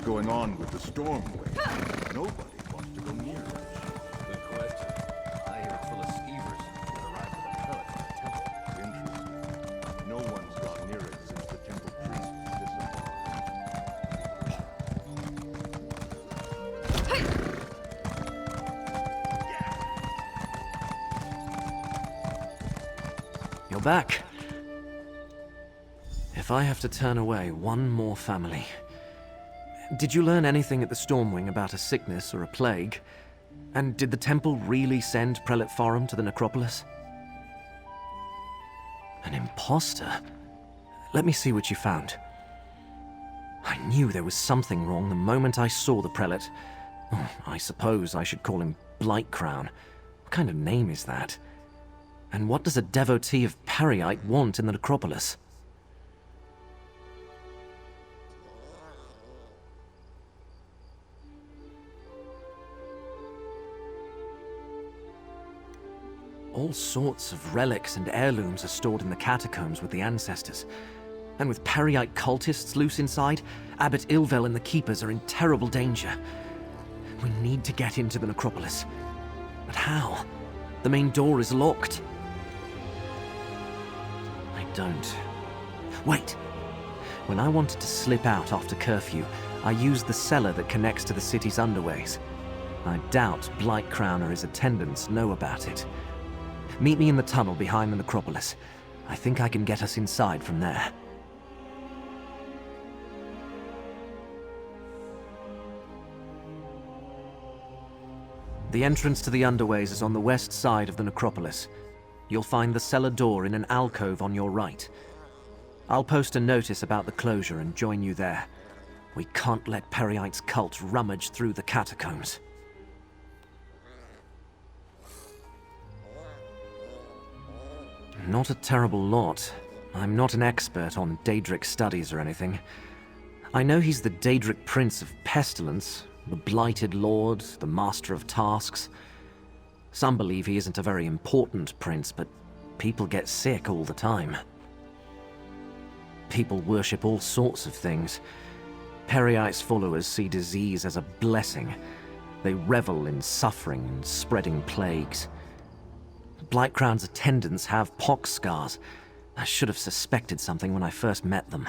going on with the Stormwing? Nobody wants to go near it. Good question. I hear it's full of skeevers that arrived with a pellet from the temple. Interesting. No one's gone near it since the temple priest disembarked. You're back. If I have to turn away one more family... Did you learn anything at the Stormwing about a sickness or a plague? And did the temple really send Prelate Forum to the necropolis? An imposter? Let me see what you found. I knew there was something wrong the moment I saw the prelate. Oh, I suppose I should call him Blightcrown. What kind of name is that? And what does a devotee of Periite want in the necropolis? All sorts of relics and heirlooms are stored in the catacombs with the ancestors. And with Periite cultists loose inside, Abbot Ilvel and the Keepers are in terrible danger. We need to get into the necropolis. But how? The main door is locked. I don't. Wait! When I wanted to slip out after curfew, I used the cellar that connects to the city's underways. I doubt Blightcrown or his attendants know about it. Meet me in the tunnel behind the necropolis. I think I can get us inside from there. The entrance to the underways is on the west side of the necropolis. You'll find the cellar door in an alcove on your right. I'll post a notice about the closure and join you there. We can't let Periite's cult rummage through the catacombs. Not a terrible lot. I'm not an expert on Daedric studies or anything. I know he's the Daedric Prince of Pestilence, the Blighted Lord, the Master of Tasks. Some believe he isn't a very important prince, but people get sick all the time. People worship all sorts of things. Periite's followers see disease as a blessing. They revel in suffering and spreading plagues. Blightcrown's attendants have pox scars. I should have suspected something when I first met them.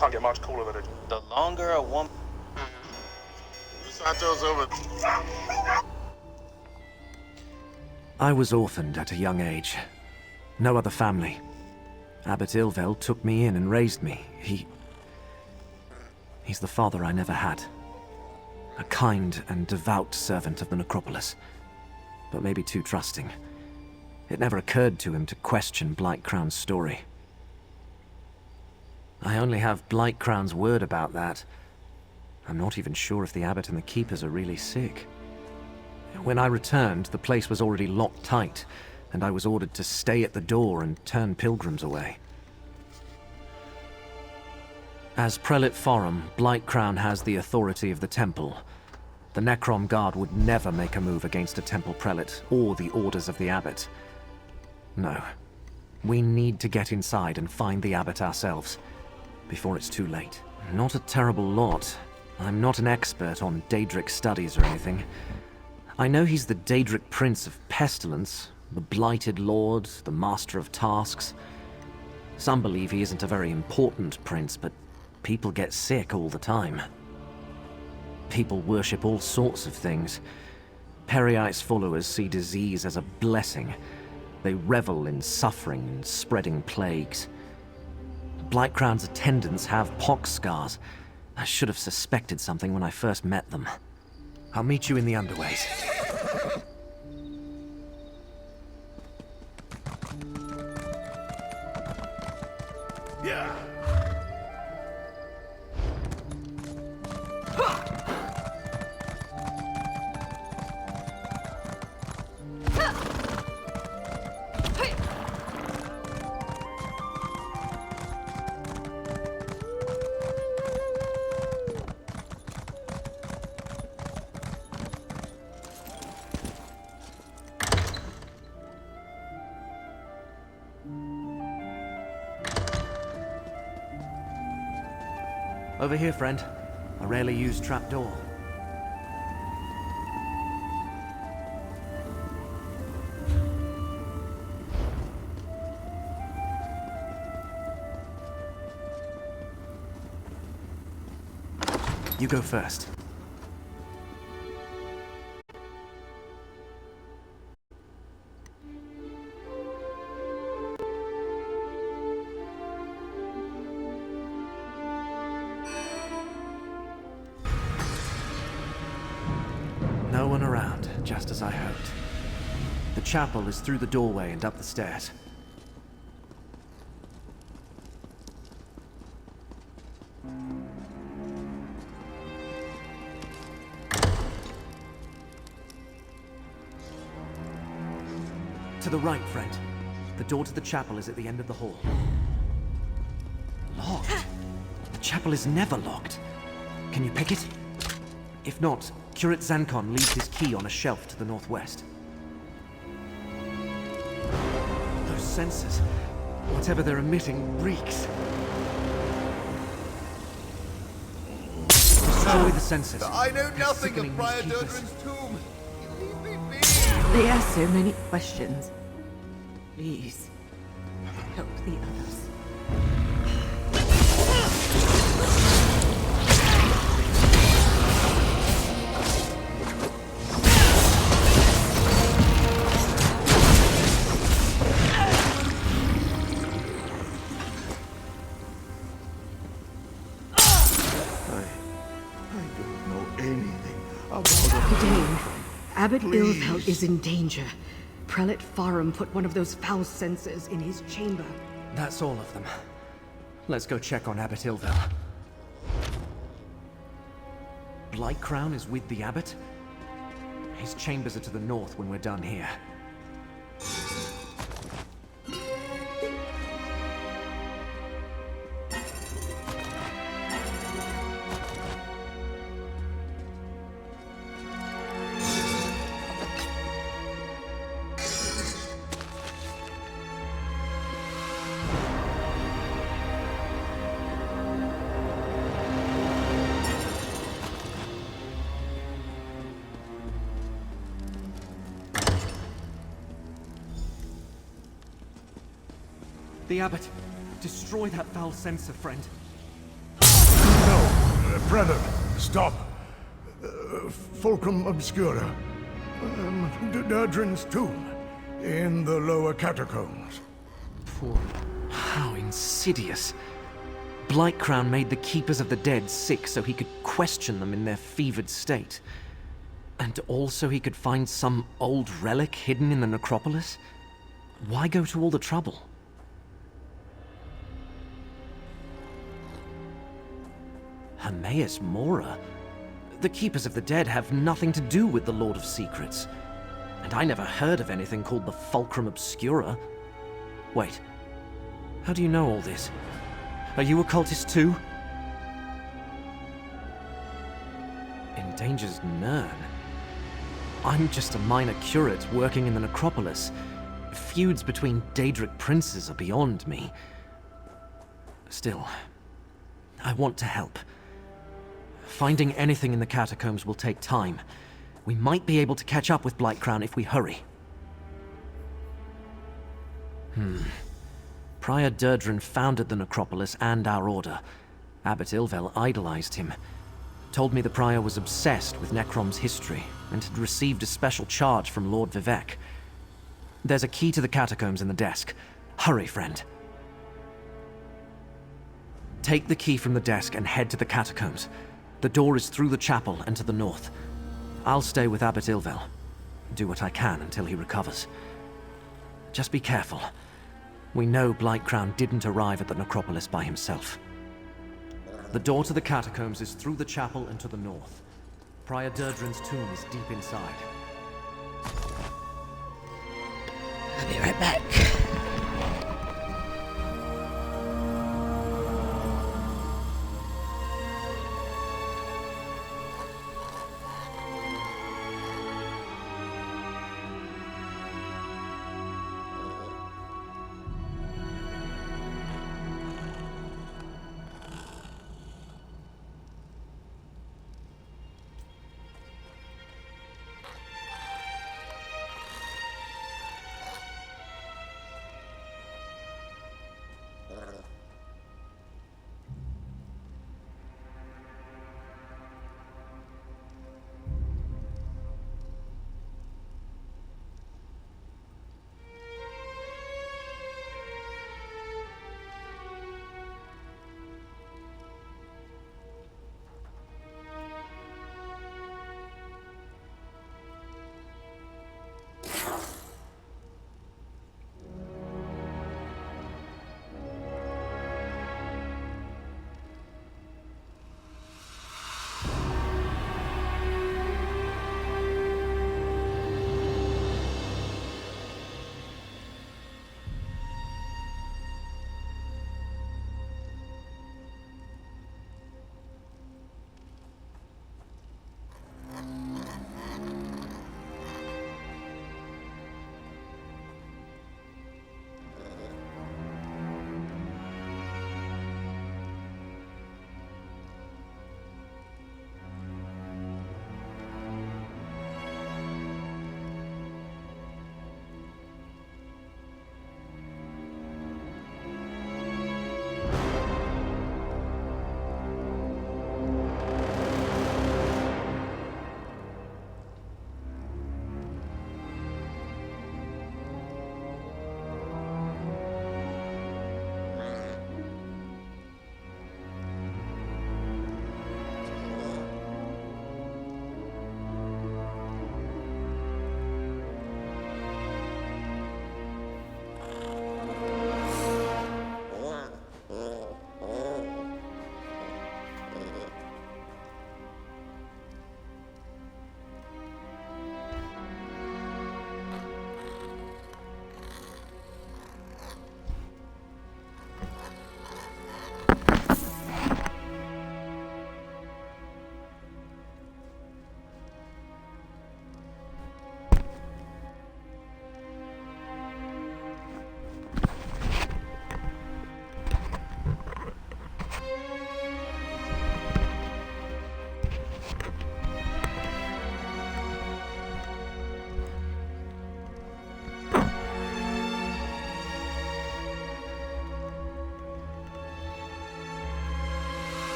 Can't get much cooler than the longer a woman. Santos over. I was orphaned at a young age. No other family. Abbot Ilvel took me in and raised me. He's the father I never had. A kind and devout servant of the necropolis, but maybe too trusting. It never occurred to him to question Blightcrown's story. I only have Blightcrown's word about that. I'm not even sure if the abbot and the keepers are really sick. When I returned, the place was already locked tight, and I was ordered to stay at the door and turn pilgrims away. As Prelate Forum, Blightcrown has the authority of the temple. The Necrom Guard would never make a move against a temple prelate or the orders of the abbot. No. We need to get inside and find the abbot ourselves, before it's too late. Not a terrible lot. I'm not an expert on Daedric studies or anything. I know he's the Daedric Prince of Pestilence, the Blighted Lord, the Master of Tasks. Some believe he isn't a very important prince, but people get sick all the time. People worship all sorts of things. Periite's followers see disease as a blessing. They revel in suffering and spreading plagues. Blightcrown's attendants have pox scars. I should have suspected something when I first met them. I'll meet you in the underways. Yeah. Over here, friend. A rarely used trapdoor. You go first. No one around, just as I hoped. The chapel is through the doorway and up the stairs. To the right, friend. The door to the chapel is at the end of the hall. Locked? The chapel is never locked. Can you pick it? If not, Curate Zancon leaves his key on a shelf to the northwest. Those sensors, whatever they're emitting, reeks. Destroy the sensors. I know They're nothing sickening of Friar these keepers. Durdren's tomb. They ask so many questions. Please, help the others. Abbot Ilvel is in danger. Prelate Farum put one of those foul censers in his chamber. That's all of them. Let's go check on Abbot Ilvel. Blightcrown is with the abbot? His chambers are to the north when we're done here. The abbot! Destroy that foul censer, friend. Prelate, stop. Fulcrum Obscura. Durdrin's tomb. In the lower catacombs. How insidious. Blightcrown made the Keepers of the Dead sick so he could question them in their fevered state. And also he could find some old relic hidden in the necropolis? Why go to all the trouble? Hermaeus Mora? The Keepers of the Dead have nothing to do with the Lord of Secrets. And I never heard of anything called the Fulcrum Obscura. Wait, how do you know all this? Are you a cultist too? Endangers Nirn? I'm just a minor curate working in the necropolis. Feuds between Daedric princes are beyond me. Still, I want to help. Finding anything in the catacombs will take time. We might be able to catch up with Blightcrown if we hurry. Prior Durdrin founded the necropolis and our order. Abbot Ilvel idolized him. Told me the prior was obsessed with Necrom's history and had received a special charge from Lord Vivec. There's a key to the catacombs in the desk. Hurry, friend. Take the key from the desk and head to the catacombs. The door is through the chapel and to the north. I'll stay with Abbot Ilvel. Do what I can until he recovers. Just be careful. We know Blightcrown didn't arrive at the necropolis by himself. The door to the catacombs is through the chapel and to the north. Prior Durdrin's tomb is deep inside. I'll be right back.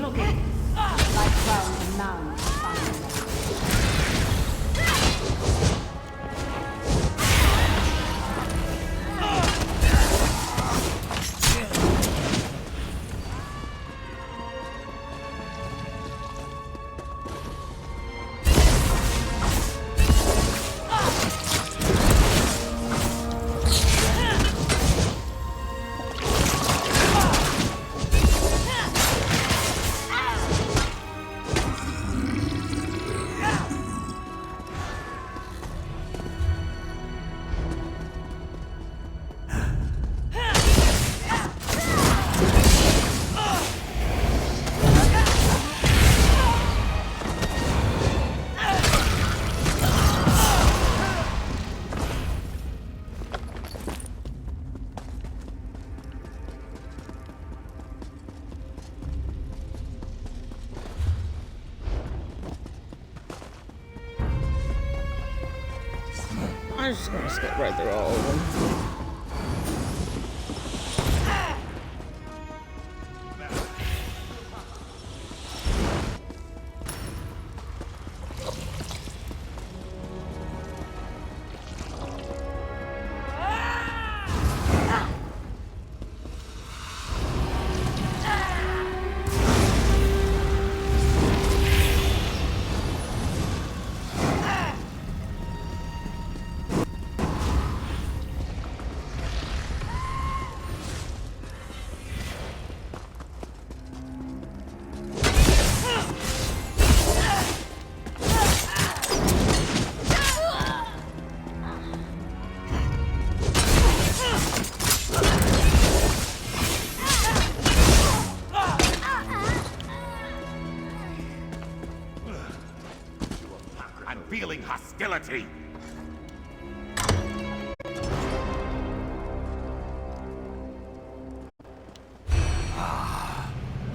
looking. Like crowns and mounds finding them. I'm just gonna skip right through all of them. I'm feeling hostility.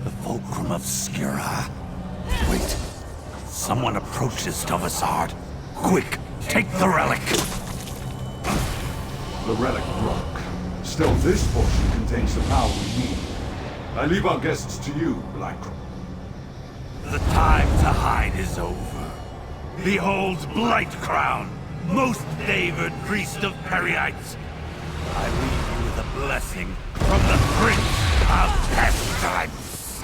The fulcrum of Skira. Wait. Someone approaches Tovasard. Quick, take the relic. The relic broke. Still, this portion contains the power we need. I leave our guests to you, Blackcrow. The time to hide is over. Behold Blightcrown, most favored priest of Perryites. I leave you with a blessing from the Prince of Pestilence.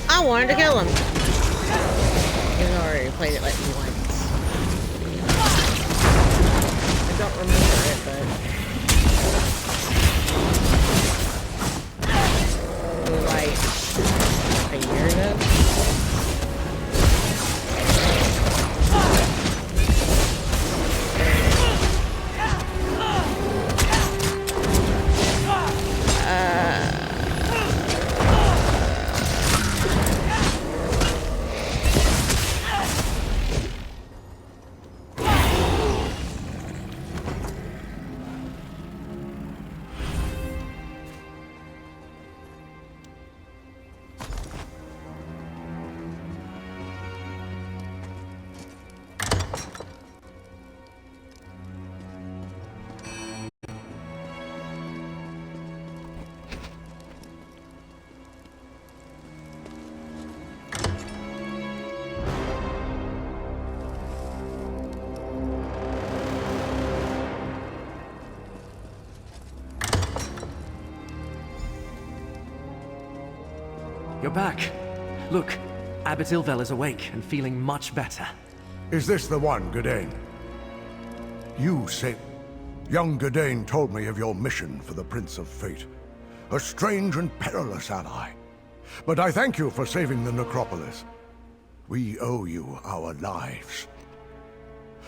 I wanted to kill him. I've already played it like once. I don't remember it, but like a year ago. You're back. Look, Abbot Ilvel is awake and feeling much better. Is this the one, Gadain? You say... Young Gadain told me of your mission for the Prince of Fate. A strange and perilous ally. But I thank you for saving the necropolis. We owe you our lives.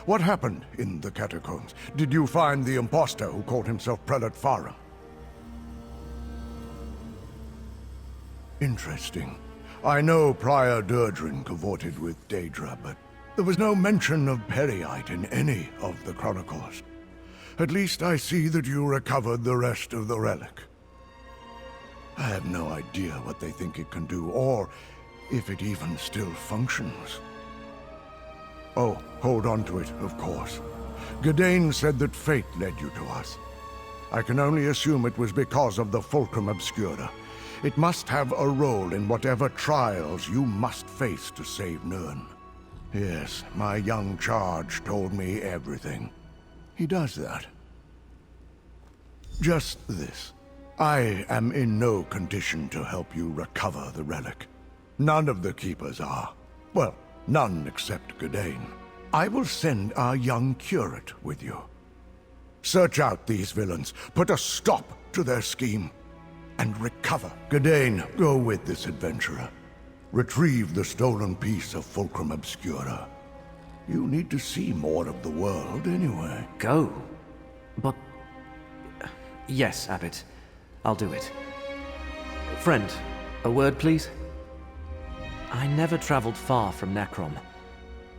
What happened in the catacombs? Did you find the impostor who called himself Prelate Farum? Interesting. I know Prior Durdrin cavorted with Daedra, but there was no mention of Perryites in any of the chronicles. At least I see that you recovered the rest of the relic. I have no idea what they think it can do, or if it even still functions. Oh, hold on to it, of course. Gadain said that fate led you to us. I can only assume it was because of the Fulcrum Obscura. It must have a role in whatever trials you must face to save Nirn. Yes, my young charge told me everything. He does that. Just this. I am in no condition to help you recover the relic. None of the Keepers are. Well, none except Gadain. I will send our young curate with you. Search out these villains, put a stop to their scheme, and recover. Gadain, go with this adventurer. Retrieve the stolen piece of Fulcrum Obscura. You need to see more of the world anyway. Go? But... Yes, Abbot. I'll do it. Friend, a word, please? I never traveled far from Necrom.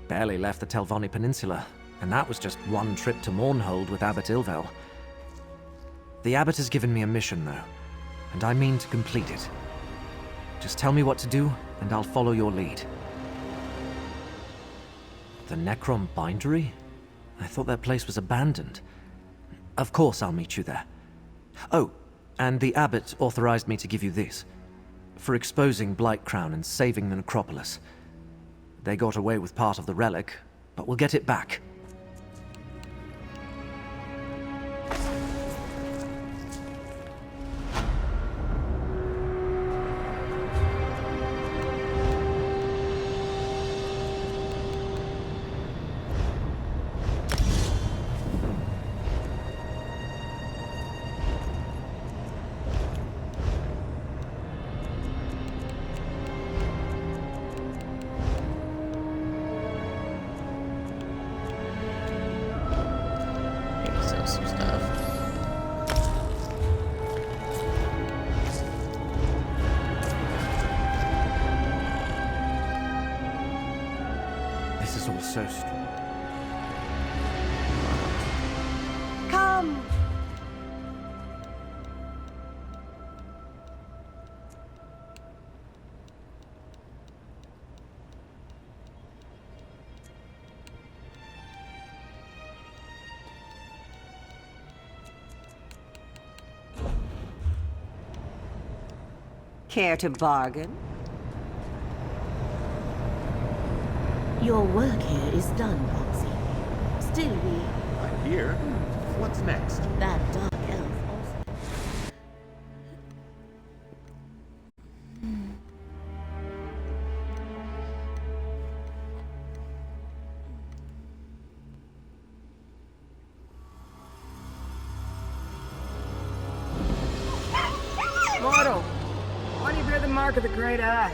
Barely left the Telvanni Peninsula, and that was just one trip to Mournhold with Abbot Ilvel. The Abbot has given me a mission, though, and I mean to complete it. Just tell me what to do, and I'll follow your lead. The Necrom Bindery? I thought that place was abandoned. Of course I'll meet you there. Oh, and the Abbot authorized me to give you this, for exposing Blightcrown and saving the Necropolis. They got away with part of the relic, but we'll get it back. Some stuff. This is all so strong. Come! Care to bargain? Your work here is done, Poxy. Still, I'm here. What's next? that dark elf also. Mortal, why do you bear the mark of the Great Eye?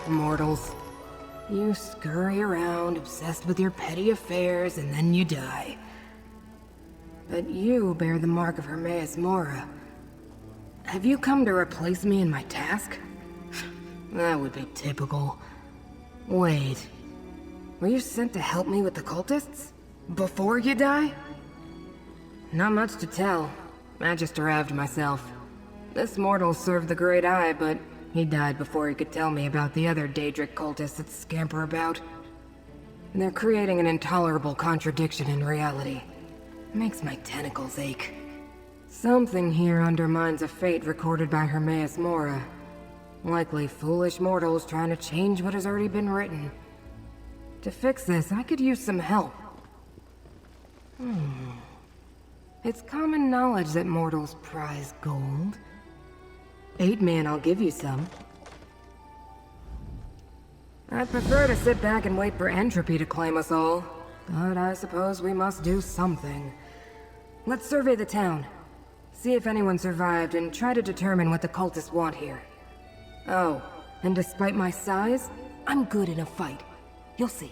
Mortals. You scurry around, obsessed with your petty affairs, and then you die. But you bear the mark of Hermaeus Mora. Have you come to replace me in my task? That would be typical. Wait. Were you sent to help me with the cultists? Before you die? Not much to tell. I just arrived myself. This mortal served the Great Eye, but he died before he could tell me about the other Daedric cultists that scamper about. They're creating an intolerable contradiction in reality. Makes my tentacles ache. Something here undermines a fate recorded by Hermaeus Mora. Likely foolish mortals trying to change what has already been written. To fix this, I could use some help. It's common knowledge that mortals prize gold. 8 man, I'll give you some. I'd prefer to sit back and wait for entropy to claim us all, but I suppose we must do something. Let's survey the town. See if anyone survived and try to determine what the cultists want here. Oh, and despite my size, I'm good in a fight. You'll see.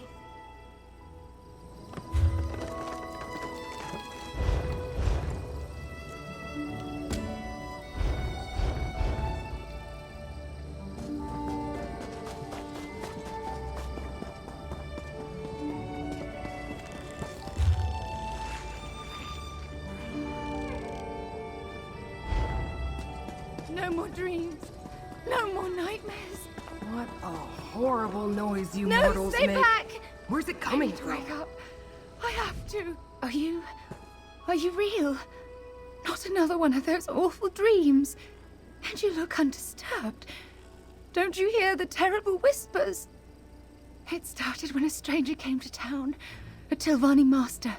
No more dreams. No more nightmares. What a horrible noise you No, mortals stay make. back! Where's it coming from? Wake up. I have to. Are you real? Not another one of those awful dreams. And you look undisturbed. Don't you hear the terrible whispers? It started when a stranger came to town. A Tilvani master.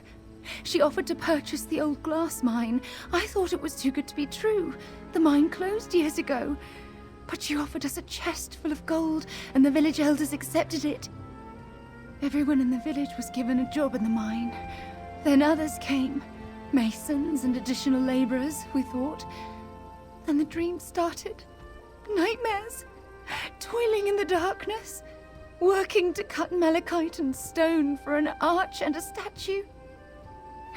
She offered to purchase the old glass mine. I thought it was too good to be true. The mine closed years ago. But she offered us a chest full of gold, and the village elders accepted it. Everyone in the village was given a job in the mine. Then others came. Masons and additional laborers, we thought. Then the dream started. Nightmares. Toiling in the darkness. Working to cut malachite and stone for an arch and a statue.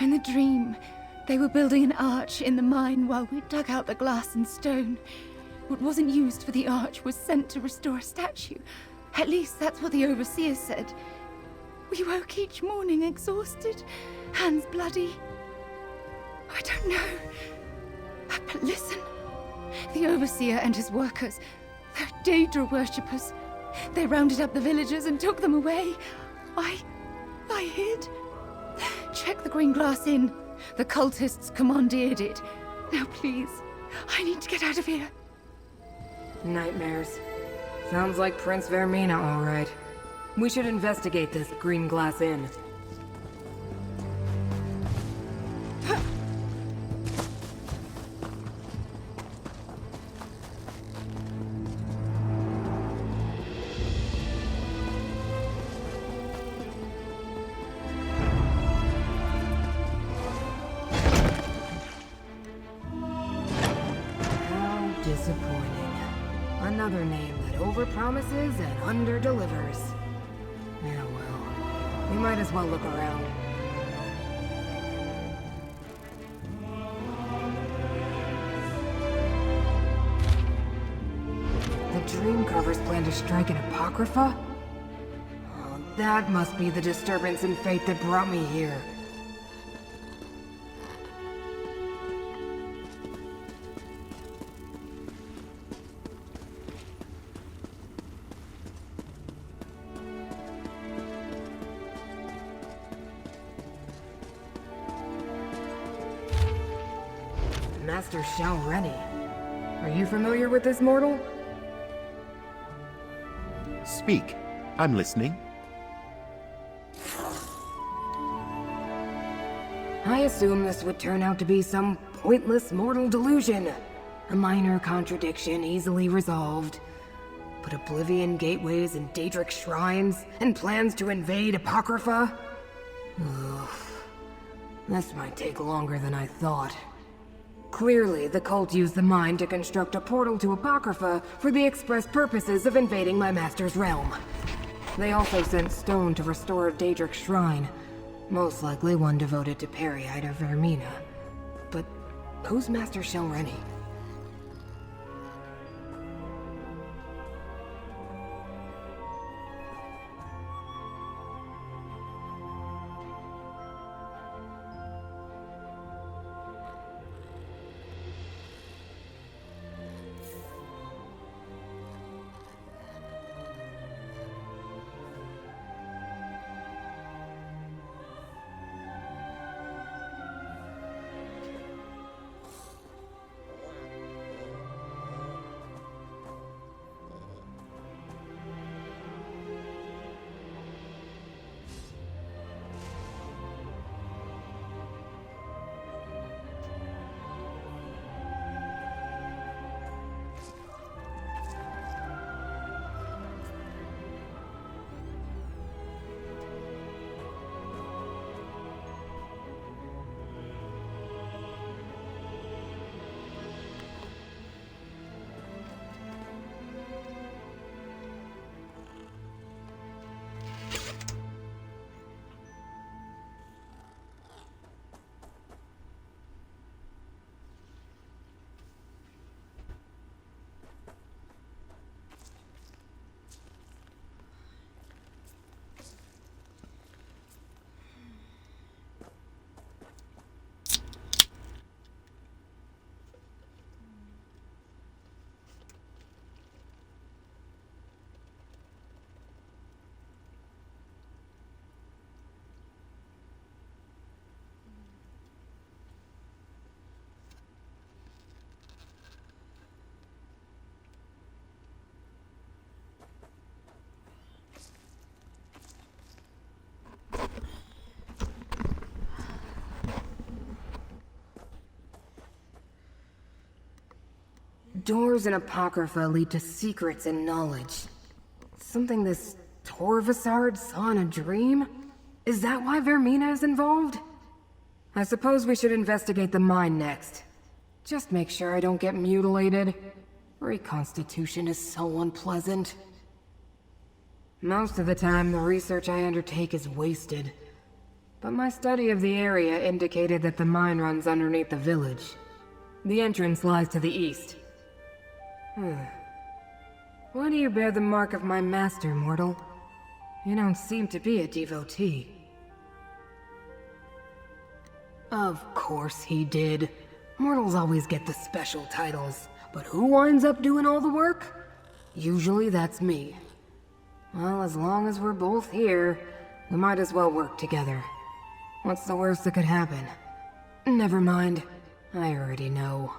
In the dream, they were building an arch in the mine while we dug out the glass and stone. What wasn't used for the arch was sent to restore a statue. At least that's what the overseer said. We woke each morning exhausted, hands bloody. I don't know. But listen. The overseer and his workers, they're Daedra worshippers. They rounded up the villagers and took them away. I hid. Check the green glass inn. The cultists commandeered it. Now please, I need to get out of here. Nightmares. Sounds like Prince Vermina, all right. We should investigate this green glass inn. How disappointing. Another name that overpromises and underdelivers. Yeah, well, we might as well look around. The Dreamcarvers plan to strike an apocrypha? Oh, that must be the disturbance in fate that brought me here. Master Shao Reni. Are you familiar with this mortal? Speak. I'm listening. I assume this would turn out to be some pointless mortal delusion. A minor contradiction easily resolved. But Oblivion gateways and Daedric shrines, and plans to invade Apocrypha? Ugh. This might take longer than I thought. Clearly, the cult used the mine to construct a portal to Apocrypha for the express purposes of invading my master's realm. They also sent stone to restore Daedric's shrine, most likely one devoted to Periite or Vermina. But who's Master Shelreni? Doors in Apocrypha lead to secrets and knowledge. Something this Torvasard saw in a dream? Is that why Vermina is involved? I suppose we should investigate the mine next. Just make sure I don't get mutilated. Reconstitution is so unpleasant. Most of the time, the research I undertake is wasted. But my study of the area indicated that the mine runs underneath the village. The entrance lies to the east. Why do you bear the mark of my master, mortal? You don't seem to be a devotee. Of course he did. Mortals always get the special titles, but who winds up doing all the work? Usually that's me. Well, as long as we're both here, we might as well work together. What's the worst that could happen? Never mind. I already know.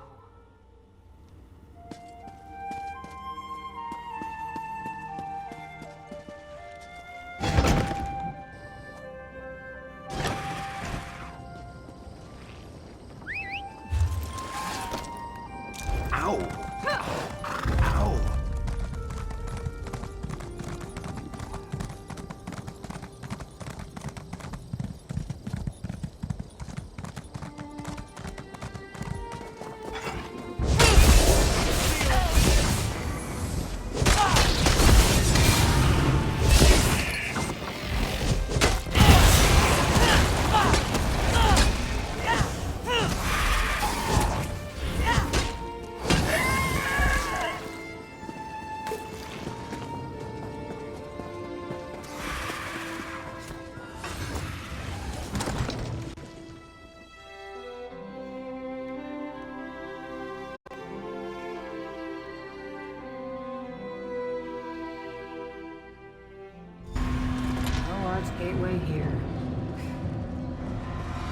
Gateway here.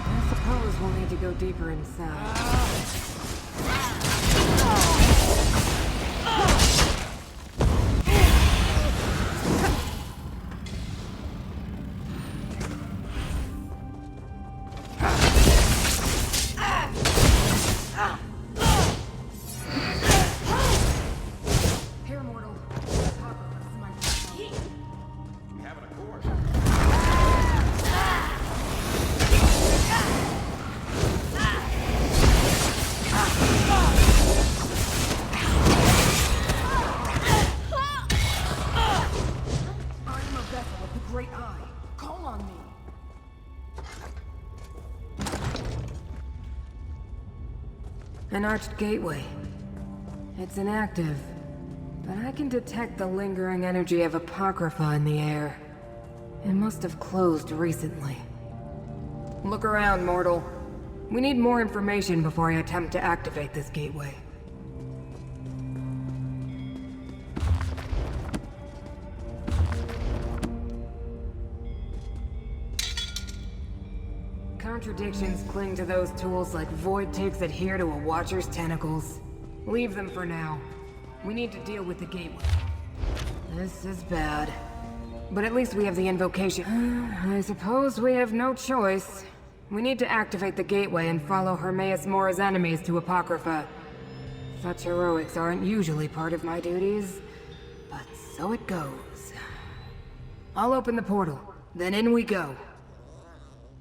I suppose we'll need to go deeper inside. An arched gateway. It's inactive, but I can detect the lingering energy of apocrypha in the air. It must have closed recently. Look around, mortal. We need more information before I attempt to activate this gateway. Contradictions cling to those tools like void ticks adhere to a watcher's tentacles. Leave them for now. We need to deal with the gateway. This is bad. But at least we have the invocation. I suppose we have no choice. We need to activate the gateway and follow Hermaeus Mora's enemies to Apocrypha. Such heroics aren't usually part of my duties, but so it goes. I'll open the portal, then in we go.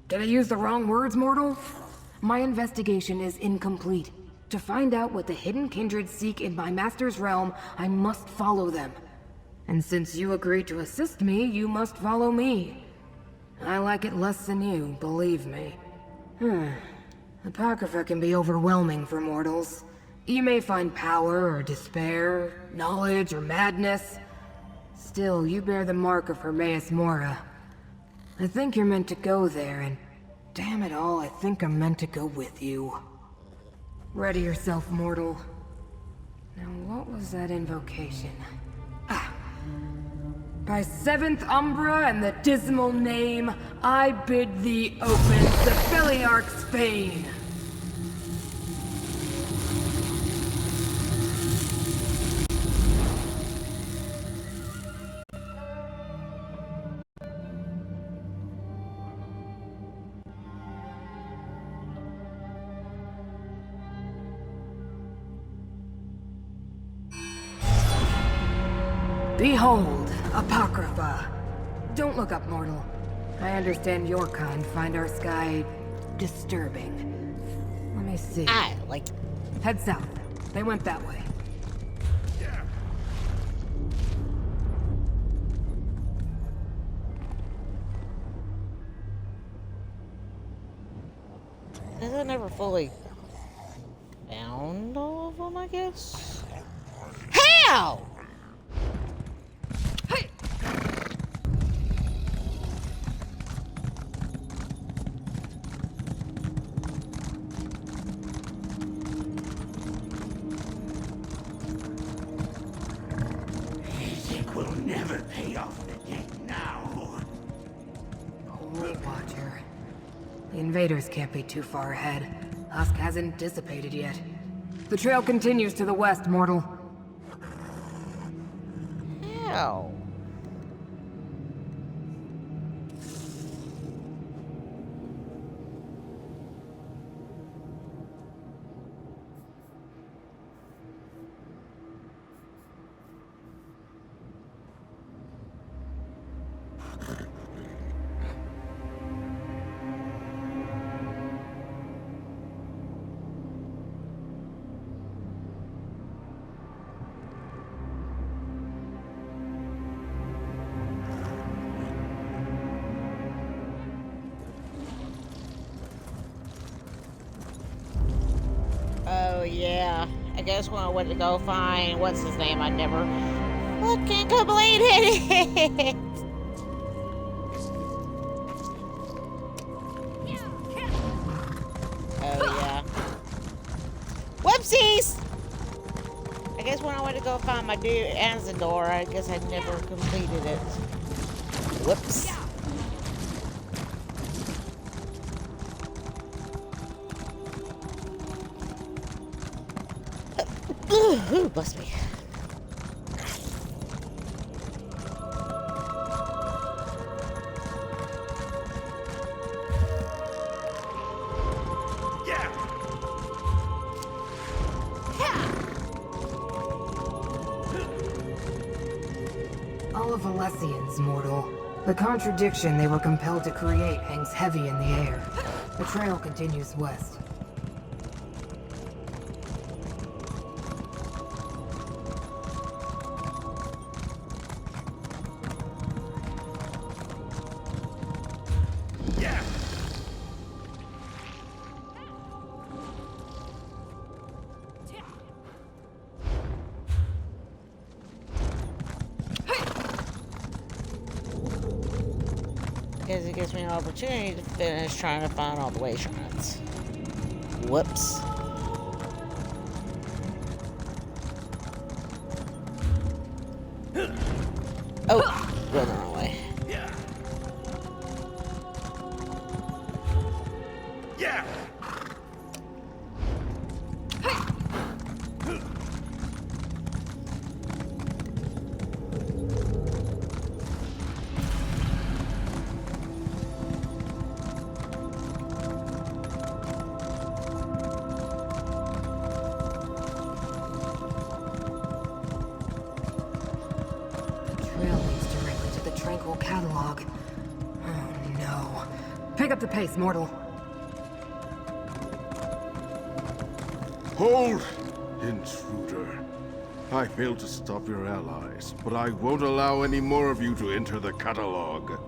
Did I use the wrong words, mortal? My investigation is incomplete. To find out what the hidden kindred seek in my master's realm, I must follow them. And since you agreed to assist me, you must follow me. I like it less than you, believe me. Apocrypha can be overwhelming for mortals. You may find power or despair, knowledge or madness. Still, you bear the mark of Hermaeus Mora. I think you're meant to go there, and damn it all, I think I'm meant to go with you. Ready yourself, mortal. Now what was that invocation? By seventh Umbra and the dismal name, I bid thee open the Philiarch's fane. Behold, Apocrypha. Don't look up, mortal. I understand your kind find our sky disturbing. Let me see. Head south. They went that way. I never fully found all of them, I guess. How? Will never pay off the debt now. Poor Watcher. The invaders can't be too far ahead. Husk hasn't dissipated yet. The trail continues to the west, mortal. How? Oh yeah, I guess when I went to go find what's his name, I never fucking completed it. Oh yeah. Whoopsies! I guess when I went to go find my dude Anzador, I guess I never completed it. Whoops. Ooh, bless me. All of Alessians, mortal. The contradiction they were compelled to create hangs heavy in the air. The trail continues west. Because it gives me an opportunity to finish trying to find all the way shrines. Whoops. Oh, going the wrong way. Yeah. Catalog. Oh no. Pick up the pace, mortal. Hold, intruder. I failed to stop your allies, but I won't allow any more of you to enter the catalog.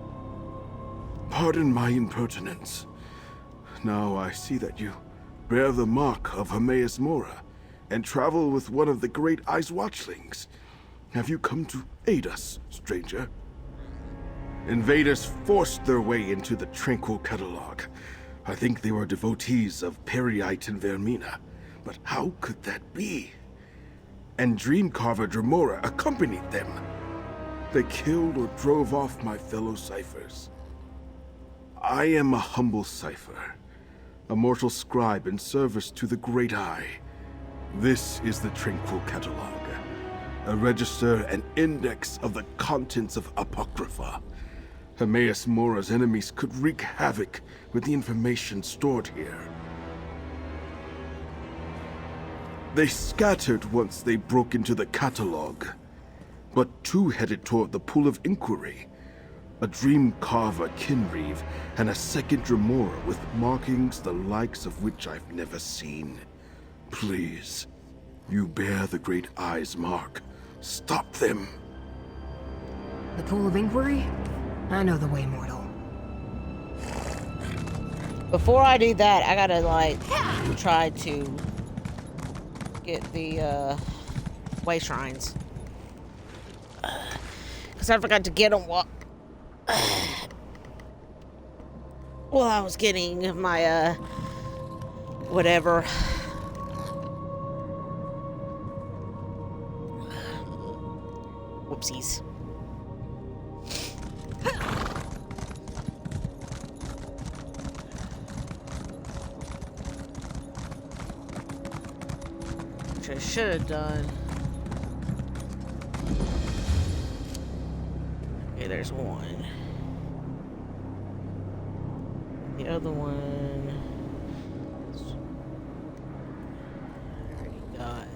Pardon my impertinence. Now I see that you bear the mark of Hermaeus Mora and travel with one of the great Ice Watchlings. Have you come to aid us, stranger? Invaders forced their way into the Tranquil Catalog. I think they were devotees of Periite and Vermina. But how could that be? And Dreamcarver Dremora accompanied them. They killed or drove off my fellow ciphers. I am a humble cipher, a mortal scribe in service to the Great Eye. This is the Tranquil Catalog, a register and index of the contents of apocrypha. Hermaeus Mora's enemies could wreak havoc with the information stored here. They scattered once they broke into the catalog, but two headed toward the Pool of Inquiry, a Dreamcarver Kinreeve and a second Dremora with markings the likes of which I've never seen. Please, you bear the Great Eye's mark. Stop them. The Pool of Inquiry? I know the way, mortal. Before I do that, I gotta, like, try to get the, way shrines. Because I forgot to get them while I was getting my, whatever. Whoopsies. Which I should have done. Okay, there's one. The other one. I already got.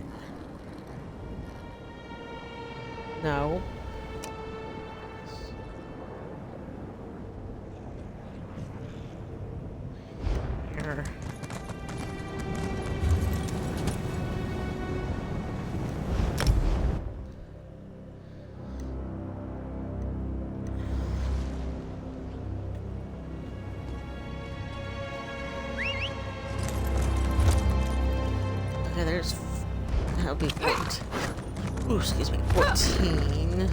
No. Here. Okay, there's. That'll be 14. Ooh, excuse me, 14.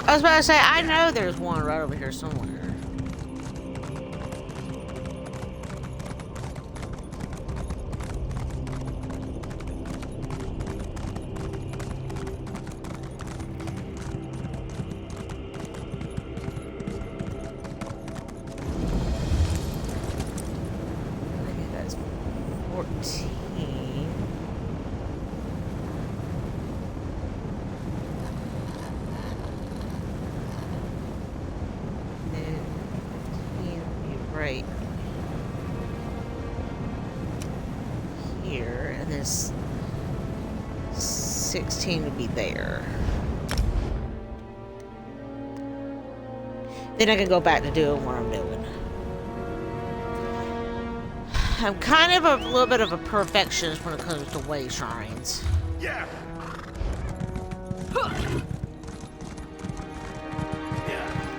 I was about to say, I know there's one right over here somewhere. 14. Then 15 would be right here, and this 16 would be there. Then I can go back to doing what I'm doing. I'm kind of a little bit of a perfectionist when it comes to way shrines. Yeah.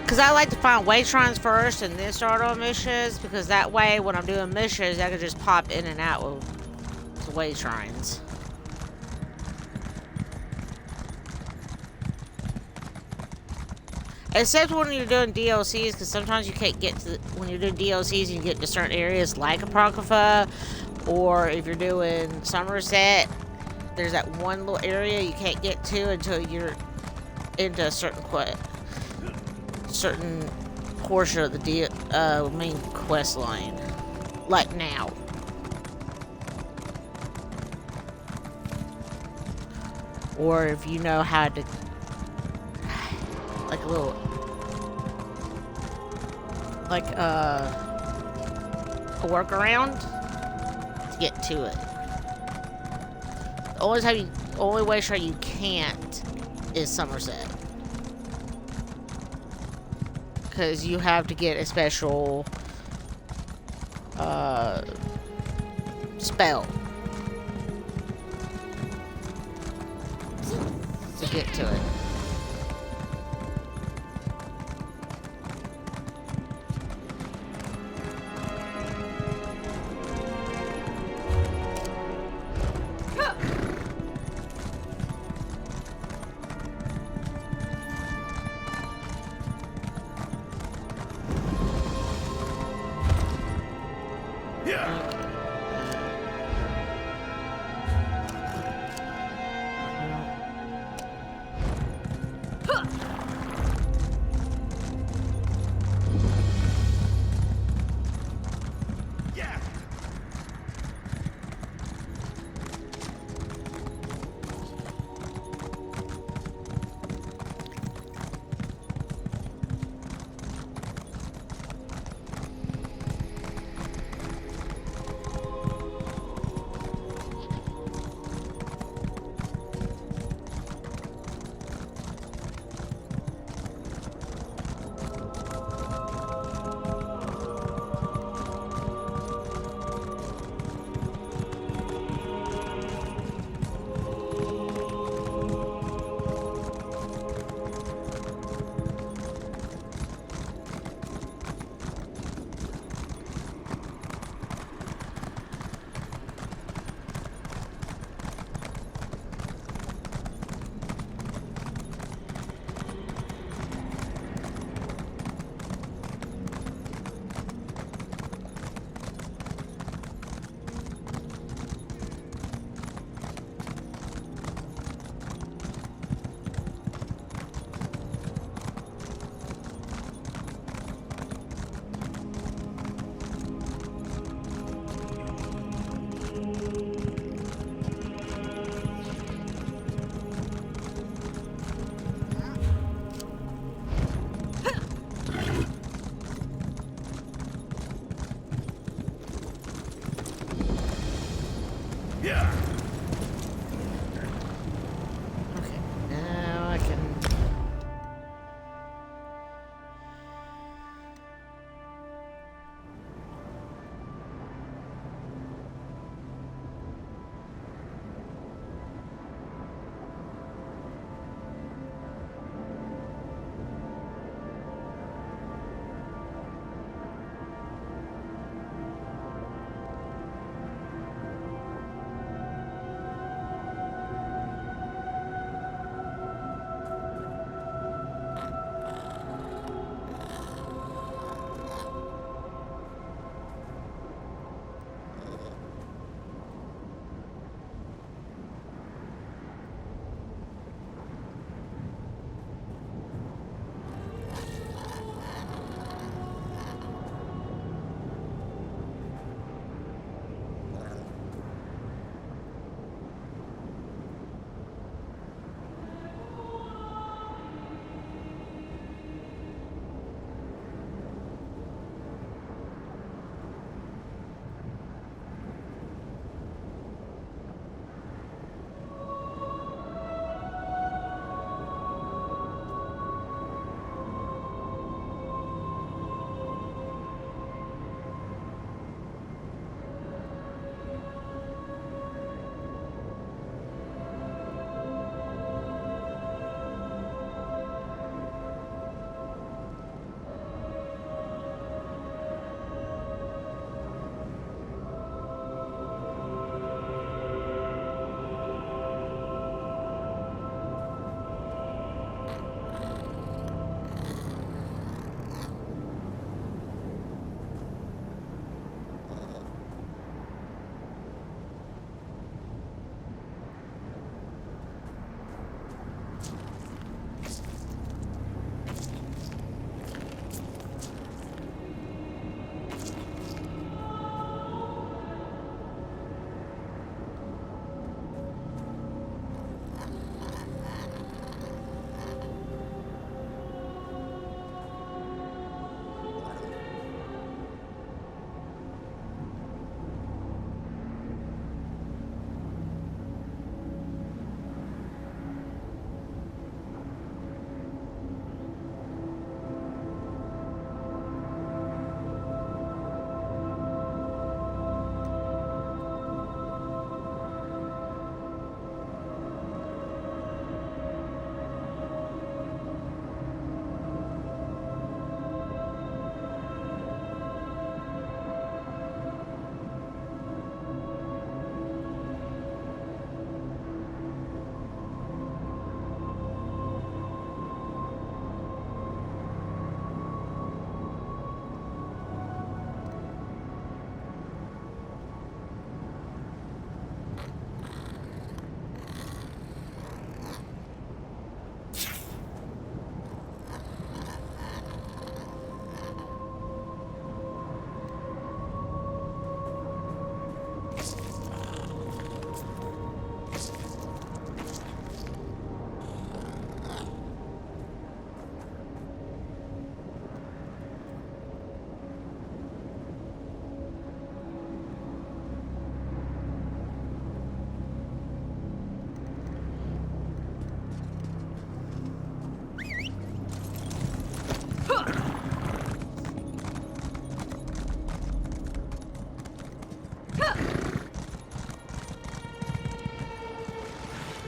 Because I like to find way shrines first and then start on missions, because that way when I'm doing missions I can just pop in and out with the way shrines. Except when you're doing DLCs, because sometimes you can't get to when you're doing DLCs, you get to certain areas like apocrypha, or if you're doing Somerset, there's that one little area you can't get to until you're into a certain portion of the main quest line, like now. Or if you know how to, like a little, like a workaround to get to it. The only way sure you can't is Somerset, because you have to get a special spell to get to it.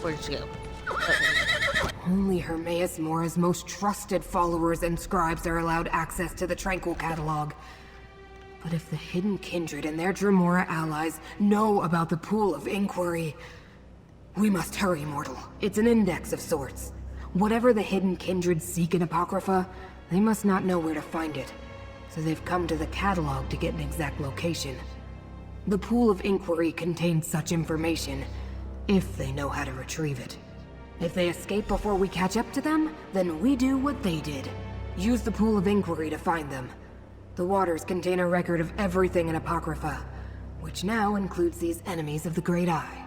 Where'd she go? Only Hermaeus Mora's most trusted followers and scribes are allowed access to the Tranquil Catalog. But if the Hidden Kindred and their Dremora allies know about the Pool of Inquiry, we must hurry, mortal. It's an index of sorts. Whatever the Hidden Kindred seek in Apocrypha, they must not know where to find it. So they've come to the catalog to get an exact location. The Pool of Inquiry contains such information, if they know how to retrieve it. If they escape before we catch up to them, then we do what they did. Use the Pool of Inquiry to find them. The waters contain a record of everything in Apocrypha, which now includes these enemies of the Great Eye.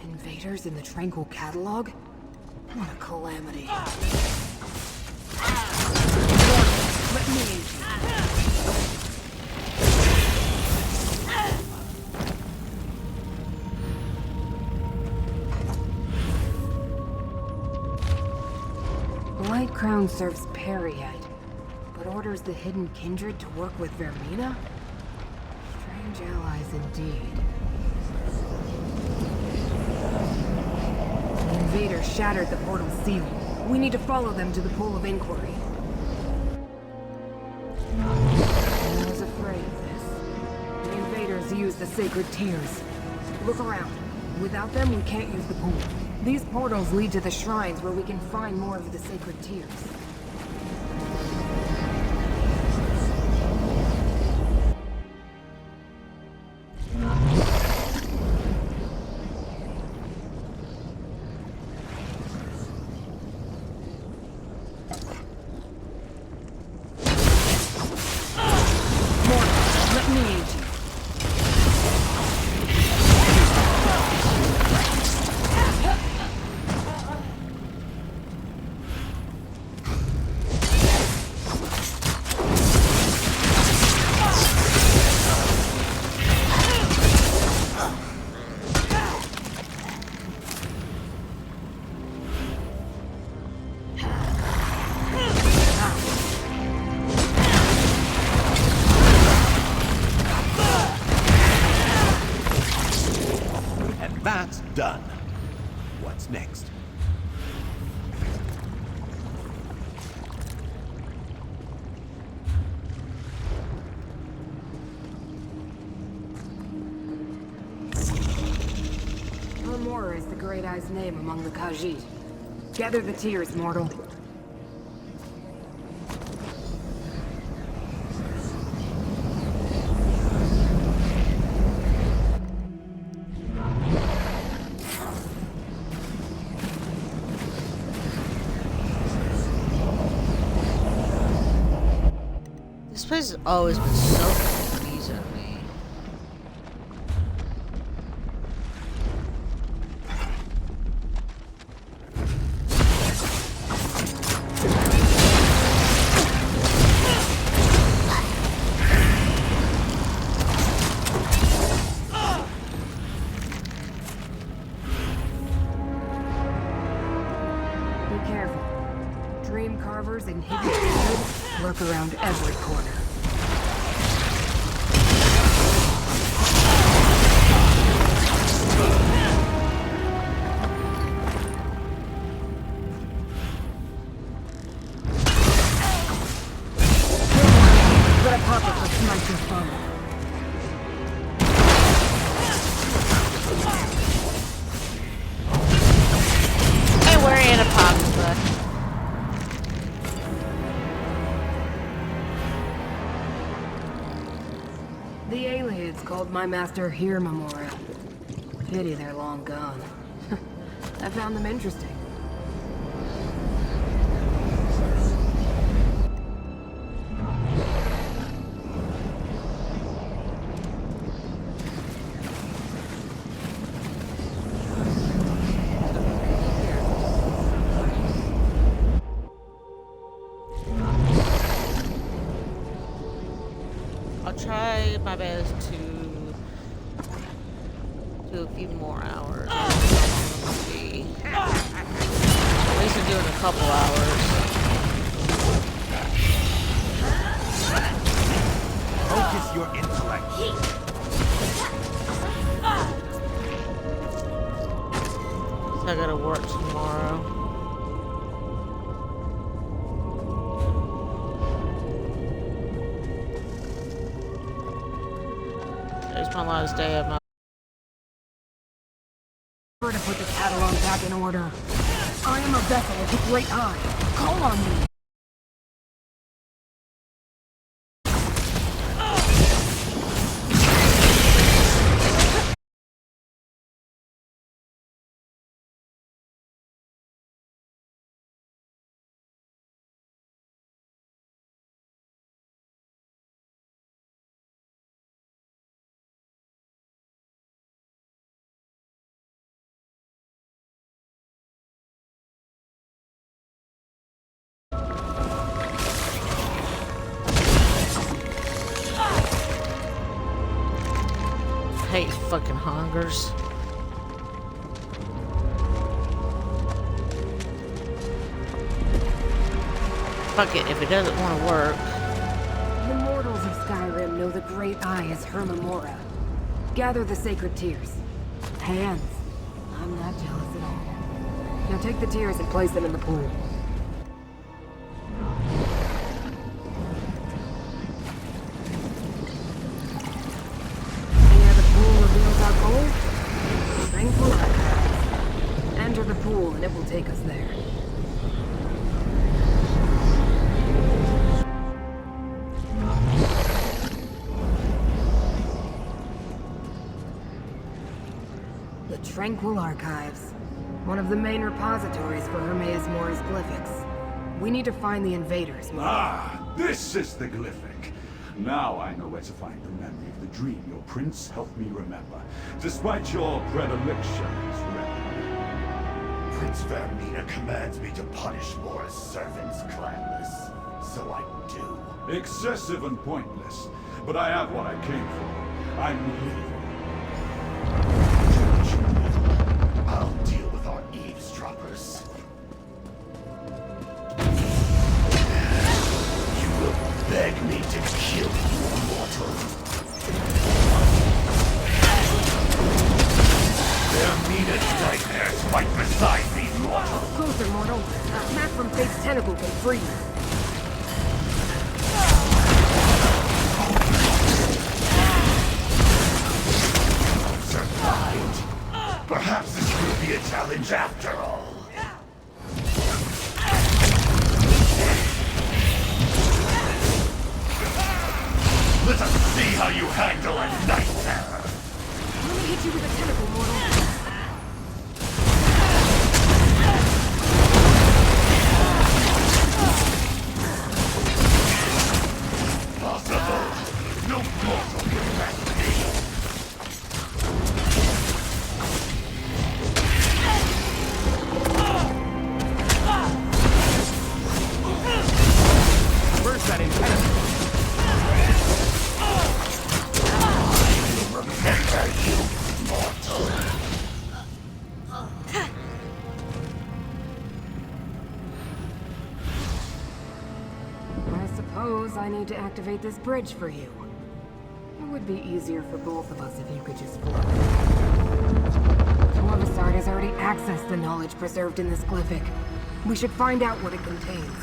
Invaders in the Tranquil Catalog? What a calamity. Let me aid you. Light Crown serves Periite, but orders the Hidden Kindred to work with Vermina? Strange allies indeed. The invaders shattered the portal's ceiling. We need to follow them to the Pool of Inquiry. I was afraid of this. The invaders use the sacred tears. Look around. Without them, we can't use the pool. These portals lead to the shrines where we can find more of the sacred tears. That's done. What's next? Hermora is the Great Eye's name among the Khajiit. Gather the tears, mortal. This place has always been so confusing to me. Be careful. Dream carvers and hidden secrets lurk around every corner. Let Apocrypha smite your foe. Hey, we're in Apocrypha. The aliens called my master here Memorial. Pity they're long gone. I found them interesting. try my best to do a few more hours. At least I'm doing a couple hours. Focus your intellect. So I gotta work tomorrow. It's my last day of my. To put the catalog back in order. I am a vessel of the Great Eye. Call on me. Hate fucking hungers. Fuck it, if it doesn't want to work. The mortals of Skyrim know the Great Eye as Hermamora. Gather the sacred tears. Hands. I'm not jealous at all. Now take the tears and place them in the pool. Tranquil Archives. Enter the pool and it will take us there. The Tranquil Archives. One of the main repositories for Hermaeus Mora's glyphics. We need to find the invaders. Ah, this is the glyphic. Now I know where to find the memory of the dream your prince helped me remember, despite your predilections, Prince Vermina commands me to punish Mora's servants, clanless. So I do. Excessive and pointless, but I have what I came for. I'm leaving. I'll deal with our eavesdroppers. You will beg me to kill you, mortal. Vermina's nightmares fight beside these mortals. Closer, mortal. A smack from Fate's tentacle can free you. Survived. Perhaps this will be a challenge after all. Let us see how you handle a night terror. Let me hit you with a tentacle, mortal. Possible. No mortal can match me. Where's that impediment? Remember you, mortal. I suppose I need to activate this bridge for you. It would be easier for both of us if you could just float. Torvasard has already accessed the knowledge preserved in this glyphic. We should find out what it contains.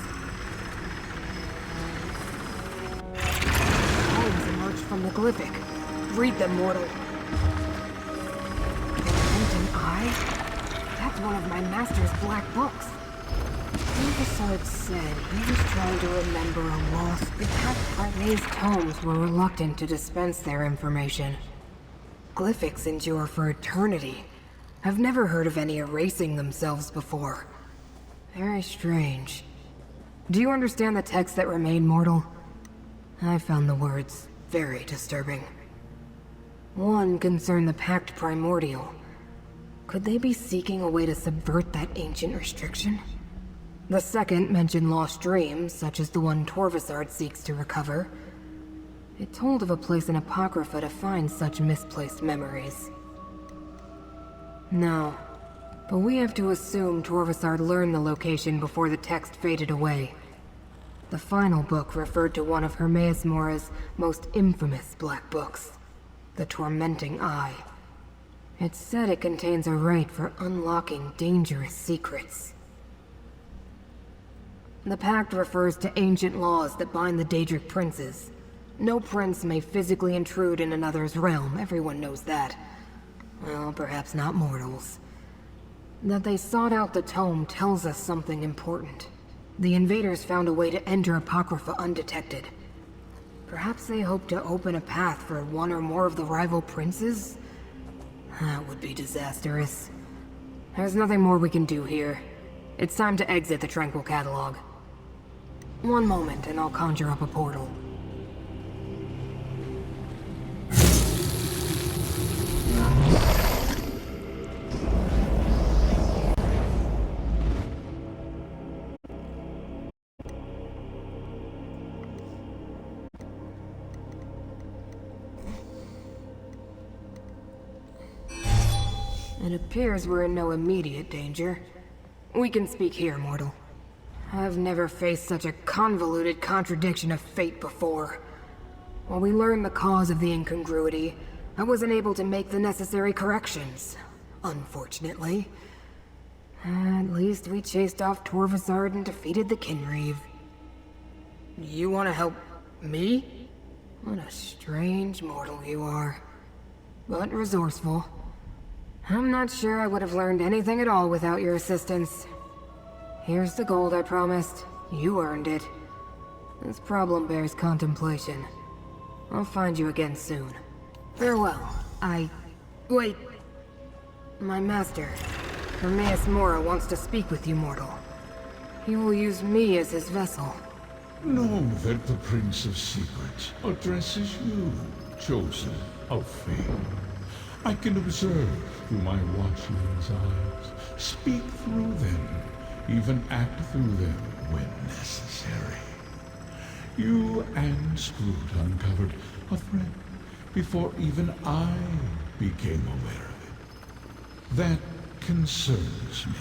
Poems emerged from the glyphic. Read them, mortal. Crimson Eye? That's one of my master's black books. Torvasard said he was trying to remember a lost... The Path's tomes were reluctant to dispense their information. Glyphics endure for eternity. I've never heard of any erasing themselves before. Very strange. Do you understand the text that remain, mortal? I found the words very disturbing. One concerned the Pact Primordial. Could they be seeking a way to subvert that ancient restriction? The second mentioned lost dreams, such as the one Torvasard seeks to recover. It told of a place in Apocrypha to find such misplaced memories. No, but we have to assume Torvasard learned the location before the text faded away. The final book referred to one of Hermaeus Mora's most infamous black books, The Tormenting Eye. It said it contains a rite for unlocking dangerous secrets. The pact refers to ancient laws that bind the Daedric princes. No prince may physically intrude in another's realm, everyone knows that. Well, perhaps not mortals. That they sought out the tome tells us something important. The invaders found a way to enter Apocrypha undetected. Perhaps they hoped to open a path for one or more of the rival princes? That would be disastrous. There's nothing more we can do here. It's time to exit the Tranquil Catalog. One moment and I'll conjure up a portal. It appears we're in no immediate danger. We can speak here, mortal. I've never faced such a convoluted contradiction of fate before. While we learned the cause of the incongruity, I wasn't able to make the necessary corrections. Unfortunately. At least we chased off Torvasard and defeated the Kinreeve. You want to help me? What a strange mortal you are. But resourceful. I'm not sure I would have learned anything at all without your assistance. Here's the gold I promised. You earned it. This problem bears contemplation. I'll find you again soon. Farewell. Wait. My master, Hermaeus Mora, wants to speak with you, mortal. He will use me as his vessel. Know that the Prince of Secrets addresses you, chosen of fate. I can observe through my watchman's eyes, speak through them, even act through them when necessary. You and Scroot uncovered a threat before even I became aware of it. That concerns me.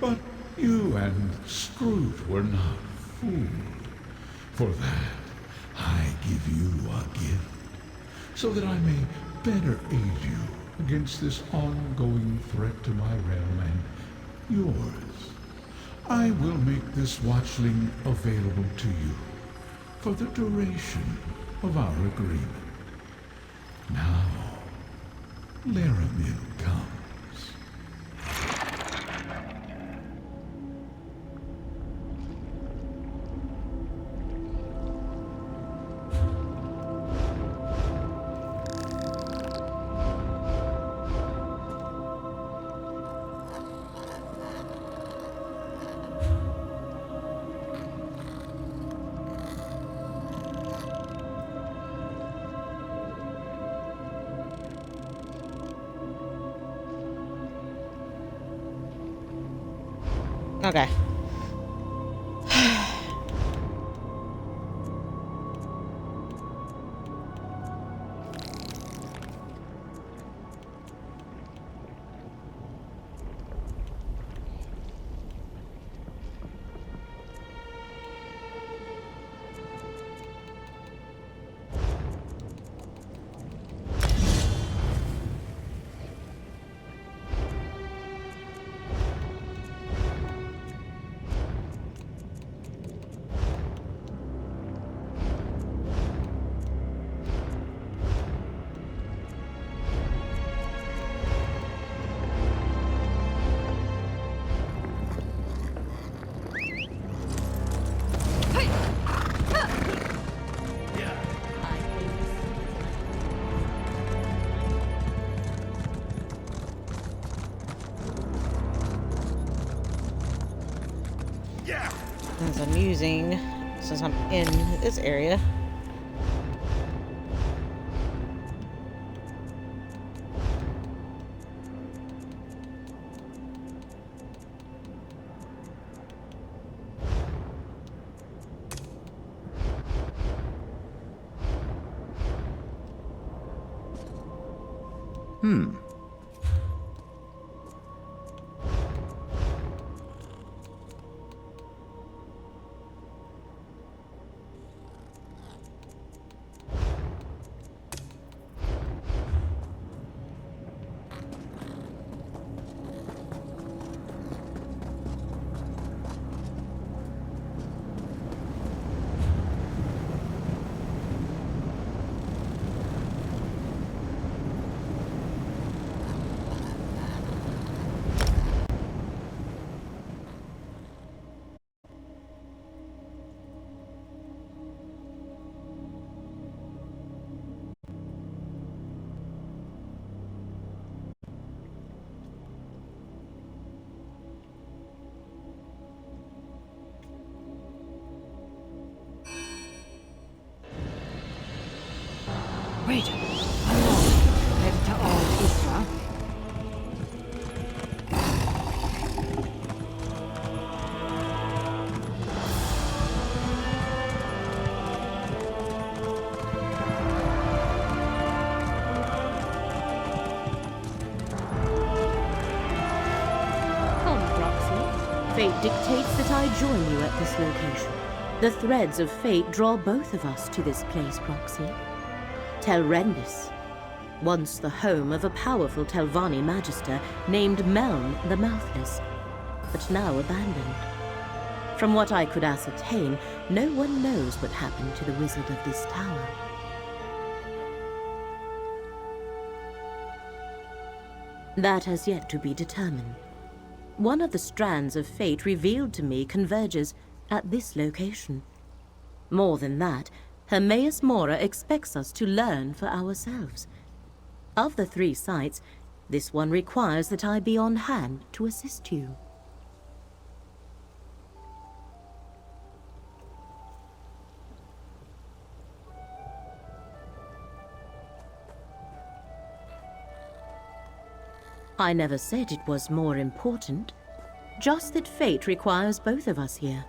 But you and Scroot were not fooled. For that, I give you a gift, so that I may better aid you against this ongoing threat to my realm and yours. I will make this watchling available to you for the duration of our agreement. Now, Laramil comes. Okay. As I'm using, since I'm in this area. Wait, I'm lost. Headed to Isra. Come, Roxy. Fate dictates that I join you at this location. The threads of fate draw both of us to this place, Proxy. Telrendis, once the home of a powerful Telvanni magister named Meln the Mouthless, but now abandoned. From what I could ascertain, no one knows what happened to the wizard of this tower. That has yet to be determined. One of the strands of fate revealed to me converges at this location. More than that, Hermaeus Mora expects us to learn for ourselves. Of the 3 sites, this one requires that I be on hand to assist you. I never said it was more important, just that fate requires both of us here.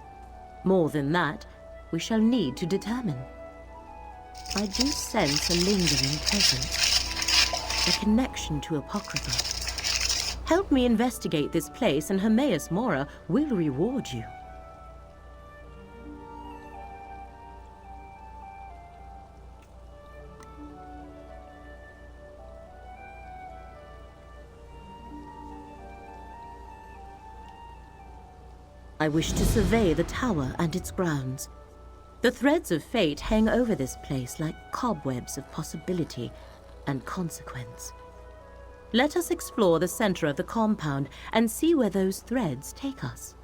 More than that, we shall need to determine. I do sense a lingering presence, a connection to apocrypha. Help me investigate this place and Hermaeus Mora will reward you. I wish to survey the tower and its grounds. The threads of fate hang over this place like cobwebs of possibility and consequence. Let us explore the center of the compound and see where those threads take us.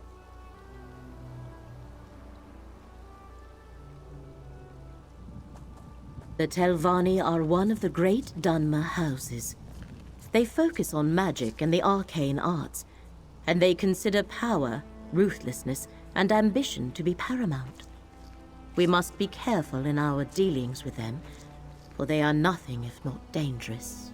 The Telvanni are one of the great Dunmer houses. They focus on magic and the arcane arts, and they consider power, ruthlessness, and ambition to be paramount. We must be careful in our dealings with them, for they are nothing if not dangerous.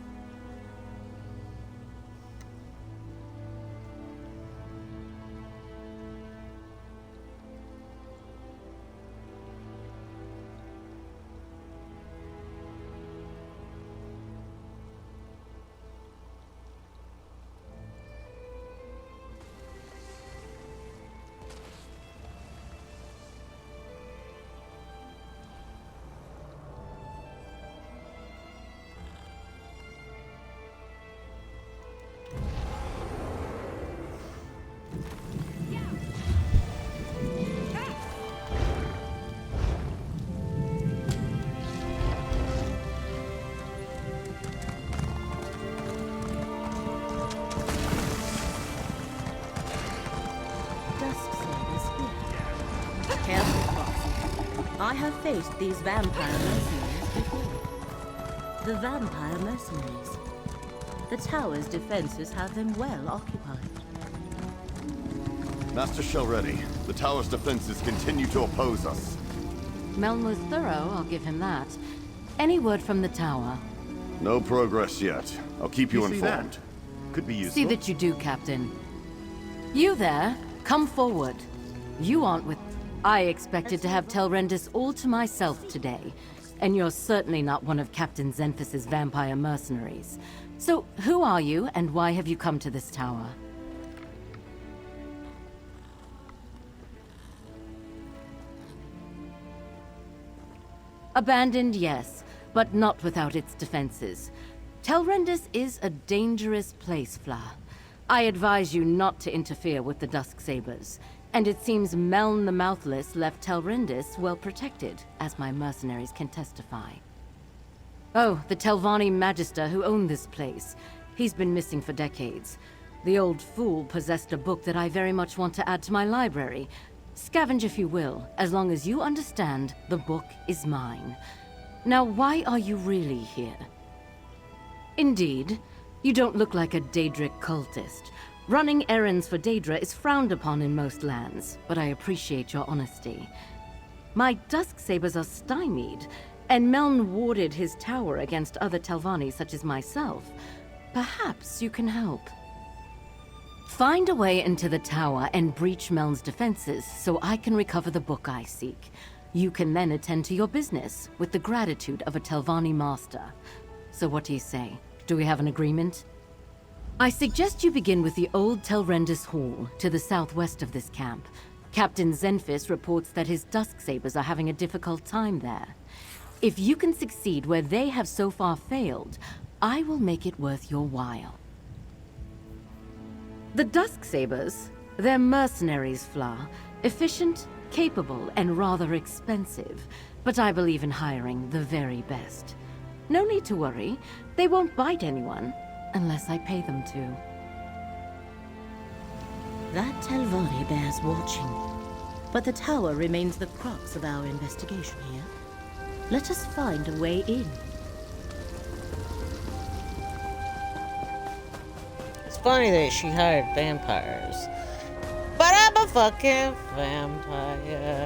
I have faced these vampire mercenaries before. The vampire mercenaries. The tower's defenses have them well occupied. Master Shelready, the tower's defenses continue to oppose us. Meln was thorough, I'll give him that. Any word from the tower? No progress yet. I'll keep you informed. Could be useful. See that you do, Captain. You there, come forward. You aren't with... I expected to have Telrendis all to myself today. and you're certainly not one of Captain Zenfis's vampire mercenaries. So, who are you, and why have you come to this tower? Abandoned, yes, but not without its defenses. Telrendis is a dangerous place, Fla. I advise you not to interfere with the Dusksabers, and it seems Meln the Mouthless left Telrendis well protected, as my mercenaries can testify. Oh, the Telvanni Magister who owned this place. He's been missing for decades. The old fool possessed a book that I very much want to add to my library. Scavenge if you will, as long as you understand the book is mine. Now, why are you really here? Indeed, you don't look like a Daedric cultist. Running errands for Daedra is frowned upon in most lands, but I appreciate your honesty. My Dusksabers are stymied, and Meln warded his tower against other Telvanni such as myself. Perhaps you can help. Find a way into the tower and breach Meln's defenses so I can recover the book I seek. You can then attend to your business with the gratitude of a Telvanni master. So what do you say? Do we have an agreement? I suggest you begin with the old Telrendis Hall to the southwest of this camp. Captain Zenfis reports that his Dusksabers are having a difficult time there. If you can succeed where they have so far failed, I will make it worth your while. The Dusksabers, they're mercenaries, Fla. Efficient, capable, and rather expensive. But I believe in hiring the very best. No need to worry. They won't bite anyone, unless I pay them to. That Telvanni bears watching. But the tower remains the crux of our investigation here. Let us find a way in. It's funny that she hired vampires. But I'm a fucking vampire.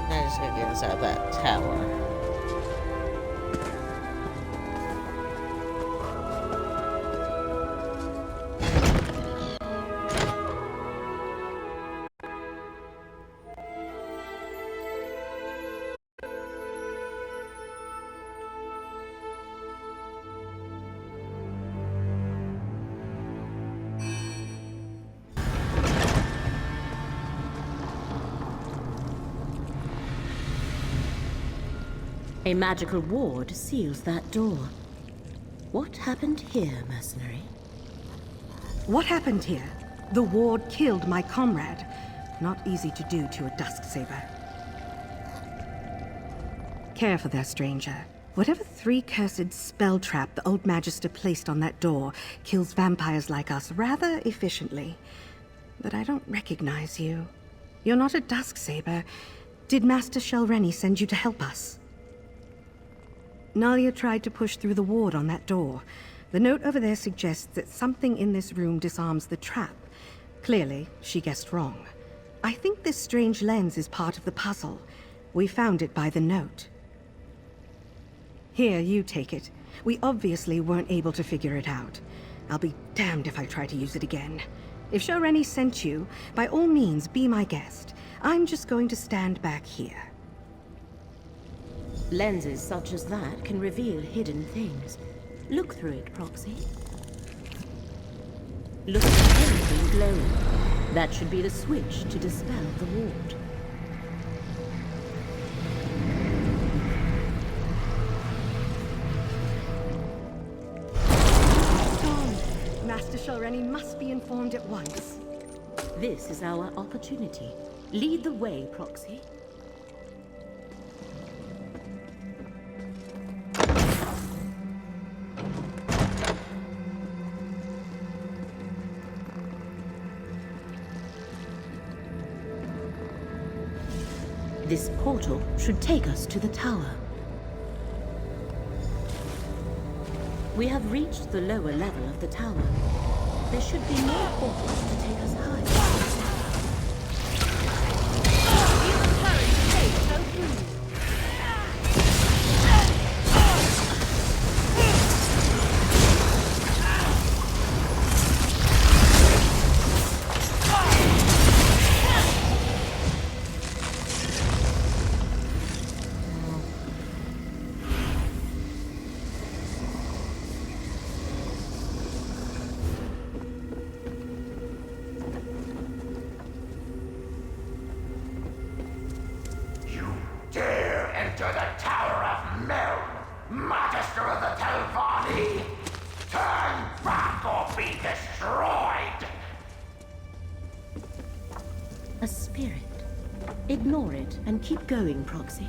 I'm just gonna get inside that tower. A magical ward seals that door. What happened here, mercenary? What happened here? The ward killed my comrade. Not easy to do to a Dusksaber. Care for their stranger. Whatever three-cursed spell trap the old Magister placed on that door kills vampires like us rather efficiently. But I don't recognize you. You're not a Dusksaber. Did Master Shelreni send you to help us? Nalia tried to push through the ward on that door. The note over there suggests that something in this room disarms the trap. Clearly, she guessed wrong. I think this strange lens is part of the puzzle. We found it by the note. Here, you take it. We obviously weren't able to figure it out. I'll be damned if I try to use it again. If Shelreni sent you, by all means, be my guest. I'm just going to stand back here. Lenses such as that can reveal hidden things. Look through it, Proxy. Look at anything glowing. That should be the switch to dispel the ward. Master Shelreni must be informed at once. This is our opportunity. Lead the way, Proxy. This portal should take us to the tower. We have reached the lower level of the tower. There should be more portals to take us higher. enter the Tower of Meln, Magister of the Telvanni. Turn back or be destroyed! A spirit. Ignore it and keep going, Proxy.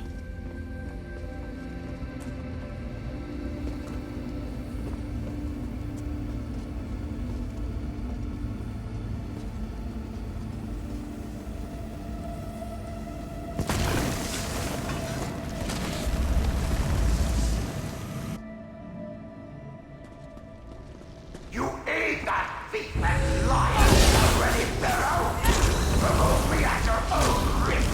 You aid that thief and liar, already Barrow! Remove me at your own risk!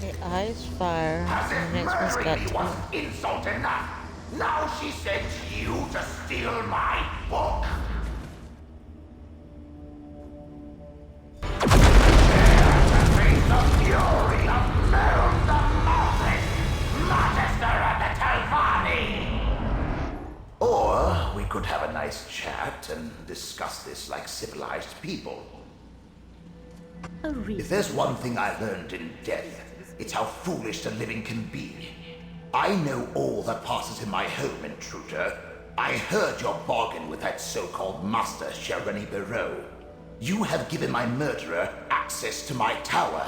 The eyes fire. And the next one's got Wasn't insult enough. Now she sends you to steal my book. The fury of Meln the Mouthless, Magister of the Telvanni! Or we could have a nice chat and discuss this like civilized people. If there's one thing I learned in death, it's how foolish the living can be. I know all that passes in my home, intruder. I heard your bargain with that so-called Master Shareni Barrow. You have given my murderer access to my tower.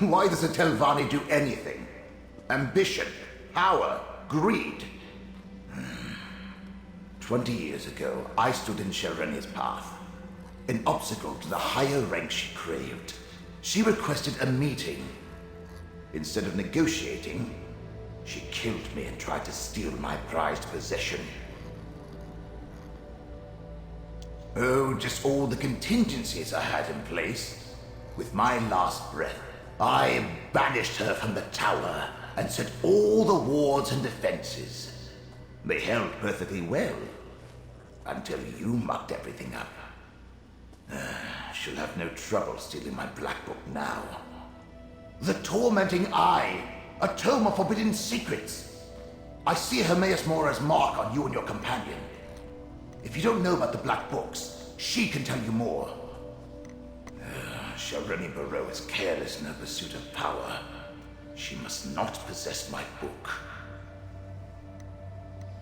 Why does the Telvanni do anything? Ambition, power, greed. 20 years ago, I stood in Shareni's path. An obstacle to the higher rank she craved. She requested a meeting. Instead of negotiating, she killed me and tried to steal my prized possession. Oh, just all the contingencies I had in place. With my last breath, I banished her from the tower and set all the wards and defenses. They held perfectly well, until you mucked everything up. She'll have no trouble stealing my black book now. The Tormenting Eye, a tome of forbidden secrets. I see Hermaeus Mora's mark on you and your companion. If you don't know about the black books, she can tell you more. Shareni Barrow is careless in her pursuit of power. She must not possess my book.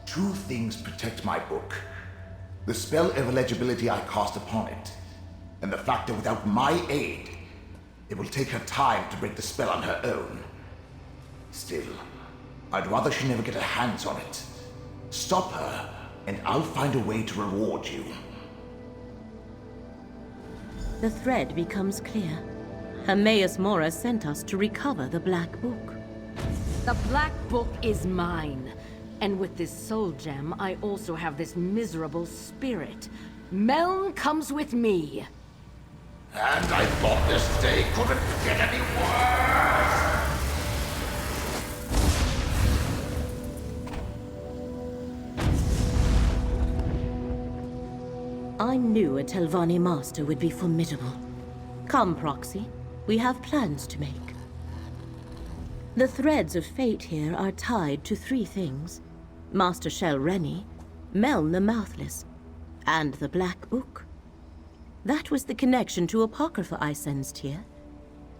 Two things protect my book. The spell of illegibility I cast upon it, and the fact that without my aid, it will take her time to break the spell on her own. Still, I'd rather she never get her hands on it. Stop her, and I'll find a way to reward you. The thread becomes clear. Hermaeus Mora sent us to recover the Black Book. The Black Book is mine. And with this soul gem, I also have this miserable spirit. Meln comes with me. And I thought this day couldn't get any worse! I knew a Telvanni master would be formidable. Come, Proxy. We have plans to make. The threads of fate here are tied to three things. Master Shareni, Meln the Mouthless, and the Black Book. That was the connection to apocrypha I sensed here.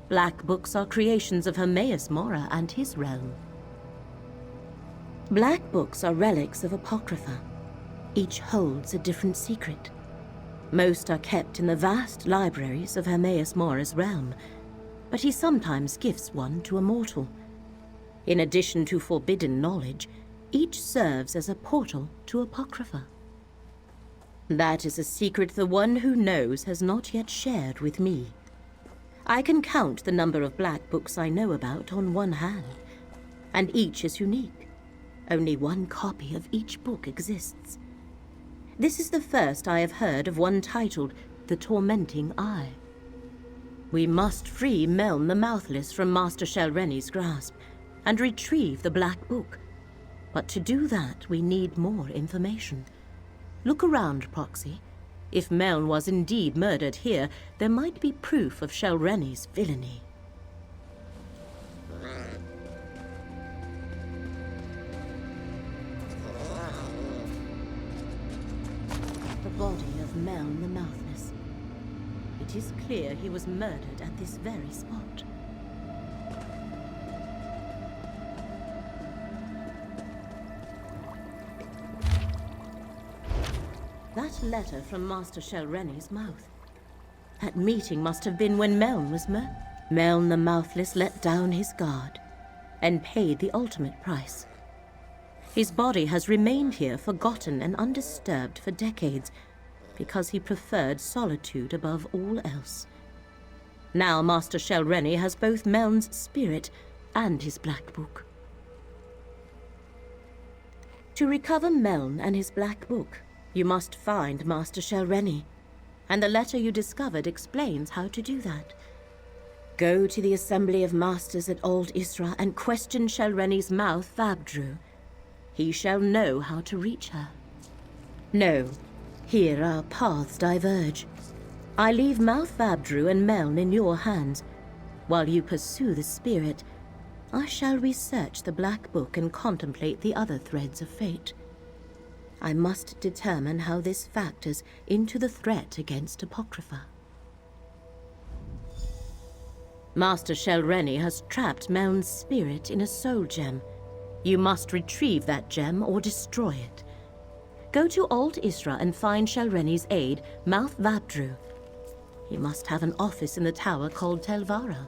Black books are creations of Hermaeus Mora and his realm. Black books are relics of apocrypha. Each holds a different secret. Most are kept in the vast libraries of Hermaeus Mora's realm, but he sometimes gifts one to a mortal. In addition to forbidden knowledge, each serves as a portal to apocrypha. That is a secret the one who knows has not yet shared with me. I can count the number of black books I know about on one hand, and each is unique. Only one copy of each book exists. This is the first I have heard of one titled The Tormenting Eye. We must free Meln the Mouthless from Master Shareni's grasp and retrieve the Black Book. But to do that, we need more information. Look around, Proxy. If Meln was indeed murdered here, there might be proof of Shareni's villainy. body of Meln the Mouthless. It is clear he was murdered at this very spot. That letter from Master Shelreni's mouth. That meeting must have been when Meln was murdered. Meln the Mouthless let down his guard and paid the ultimate price. His body has remained here forgotten and undisturbed for decades because he preferred solitude above all else. Now Master Shelreni has both Meln's spirit and his Black Book. To recover Meln and his Black Book, you must find Master Shelreni, and the letter you discovered explains how to do that. Go to the Assembly of Masters at Old Isra and question Shelreni's mouth, Vabdru. He shall know how to reach her. No, here our paths diverge. I leave Mouth Vabdru and Meln in your hands. While you pursue the spirit, I shall research the Black Book and contemplate the other threads of fate. I must determine how this factors into the threat against Apocrypha. Master Shelreni has trapped Meln's spirit in a soul gem. You must retrieve that gem or destroy it. Go to Old Isra and find Shelreni's aide, Mouth Vabdru. He must have an office in the tower called Telvara.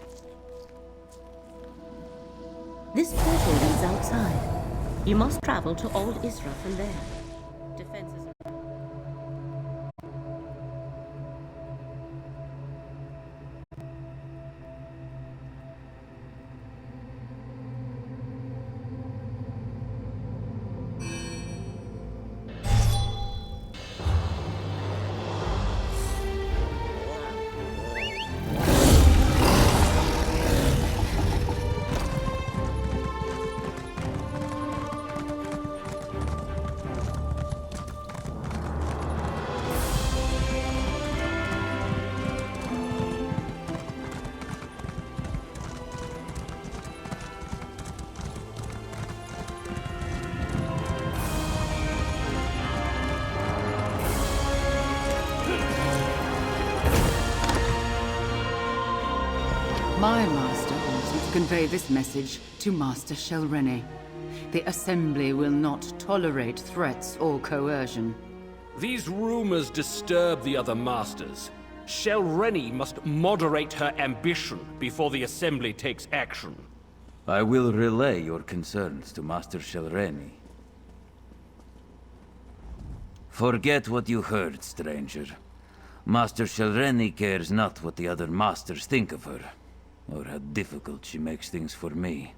This portal leads outside. You must travel to Old Isra from there. Defenses. My master wants me to convey this message to Master Shelreni. The Assembly will not tolerate threats or coercion. These rumors disturb the other masters. Shelreni must moderate her ambition before the Assembly takes action. I will relay your concerns to Master Shelreni. Forget what you heard, stranger. Master Shelreni cares not what the other masters think of her, or how difficult she makes things for me.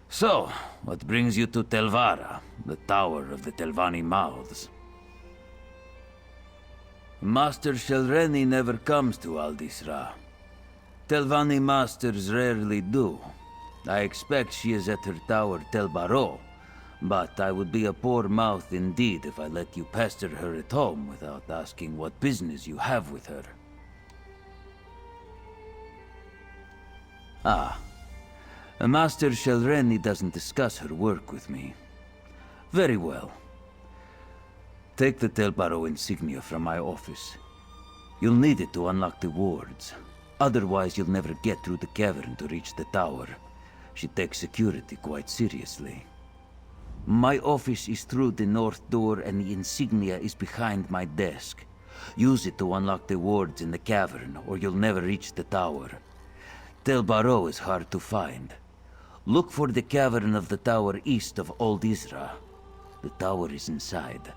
So, what brings you to Telvara, the Tower of the Telvanni Mouths? Master Shelreni never comes to Al Isra. Telvanni masters rarely do. I expect she is at her tower Tel Baro, but I would be a poor mouth indeed if I let you pester her at home without asking what business you have with her. Ah, Master Shelreni doesn't discuss her work with me. Very well. Take the Tel Baro insignia from my office. You'll need it to unlock the wards. Otherwise, you'll never get through the cavern to reach the tower. She takes security quite seriously. My office is through the north door and the insignia is behind my desk. Use it to unlock the wards in the cavern, or you'll never reach the tower. Tel Baro is hard to find. Look for the cavern of the tower east of Old Isra. The tower is inside.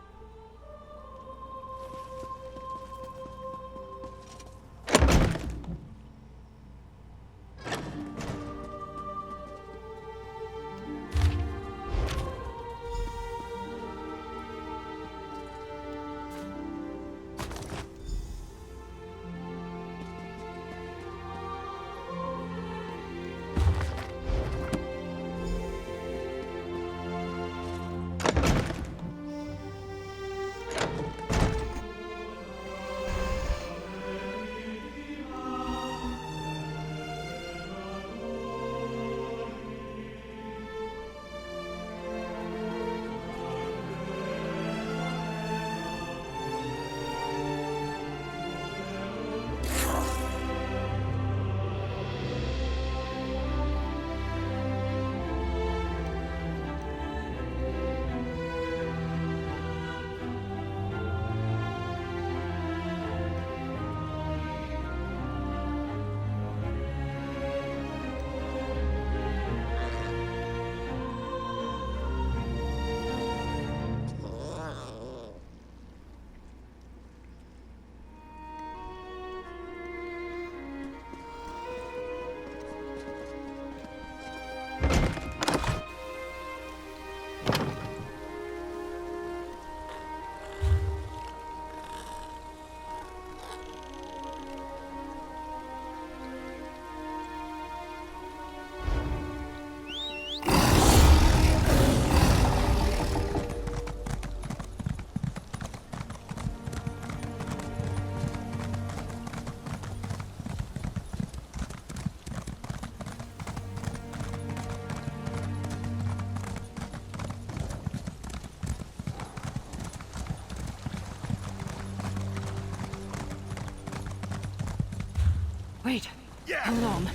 Wait. Hold on.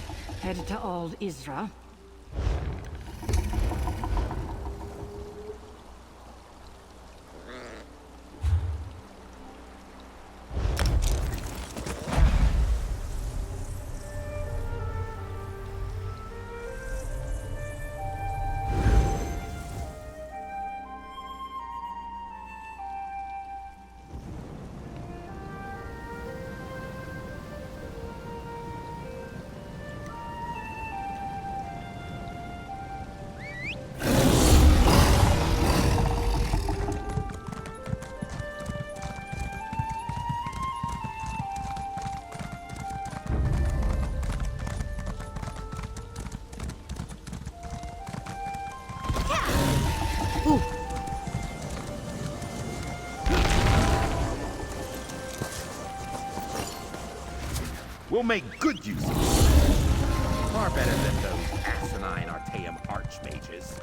Headed to Old Isra. We'll make good use of it. Far better than those asinine Artaeum archmages.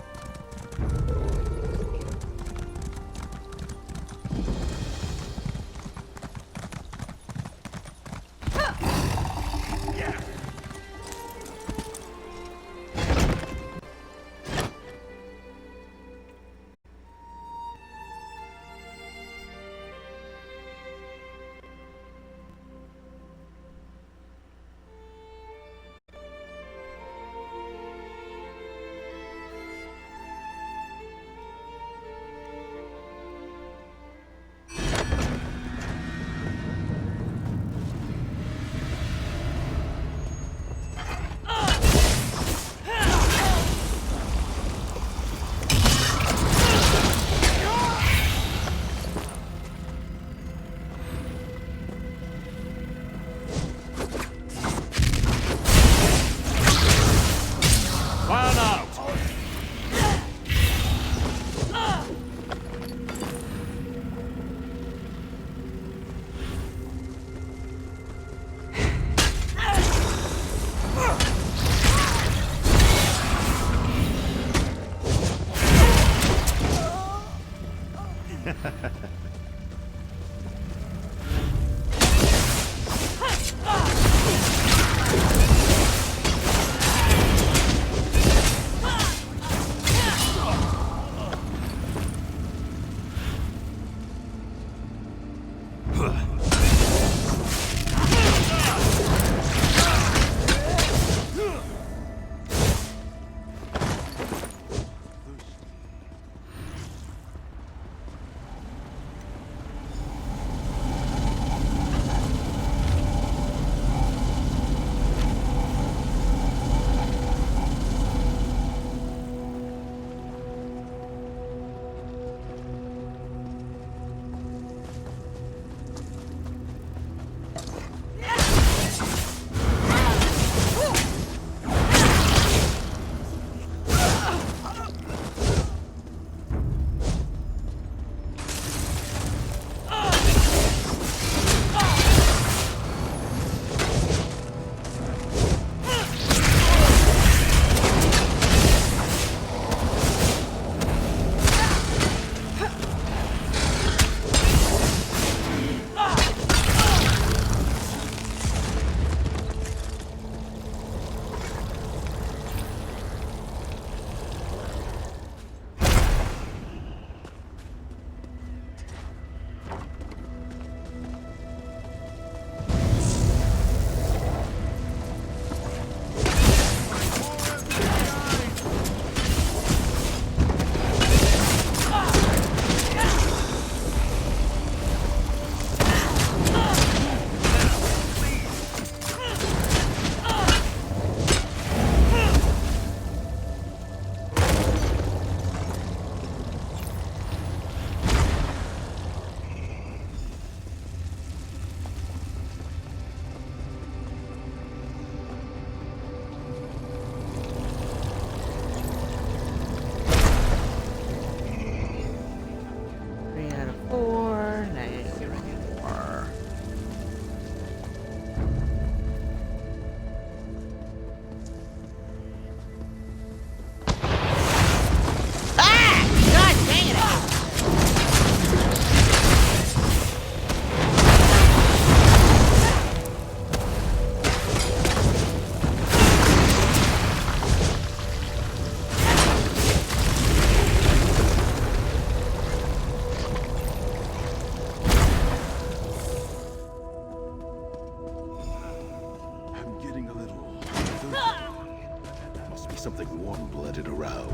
something warm-blooded around.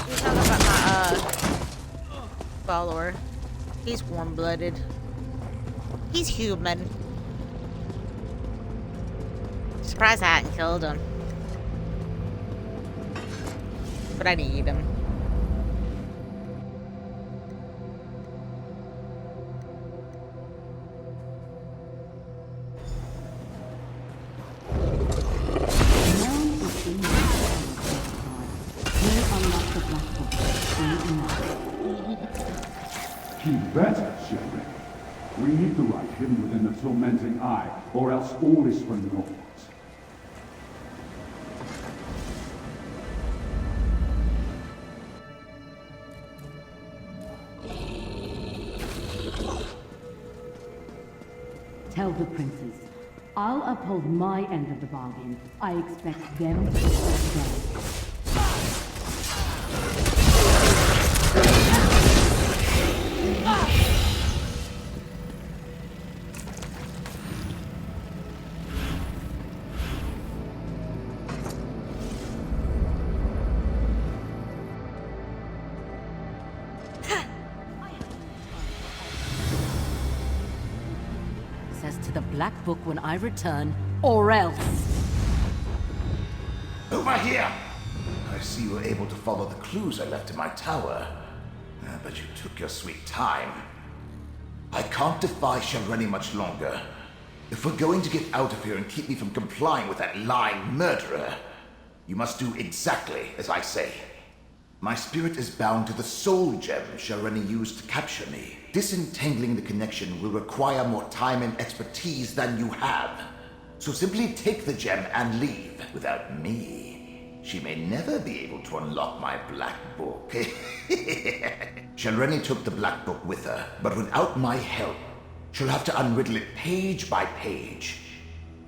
You're talking about my follower. He's warm-blooded. He's human. Surprised I hadn't killed him. But I need him. Keep better, children. We need the right hidden within the tormenting eye, or else all is for naught. Tell the princes, I'll uphold my end of the bargain. I expect them to do theirs. Says to the Black Book when I return, or else. Over here! I see you were able to follow the clues I left in my tower. But you took your sweet time. I can't defy Shelreni much longer. If we're going to get out of here and keep me from complying with that lying murderer, you must do exactly as I say. My spirit is bound to the soul gem Shelreni used to capture me. Disentangling the connection will require more time and expertise than you have. So simply take the gem and leave. Without me, she may never be able to unlock my Black Book. Shelreni took the Black Book with her, but without my help, she'll have to unriddle it page by page.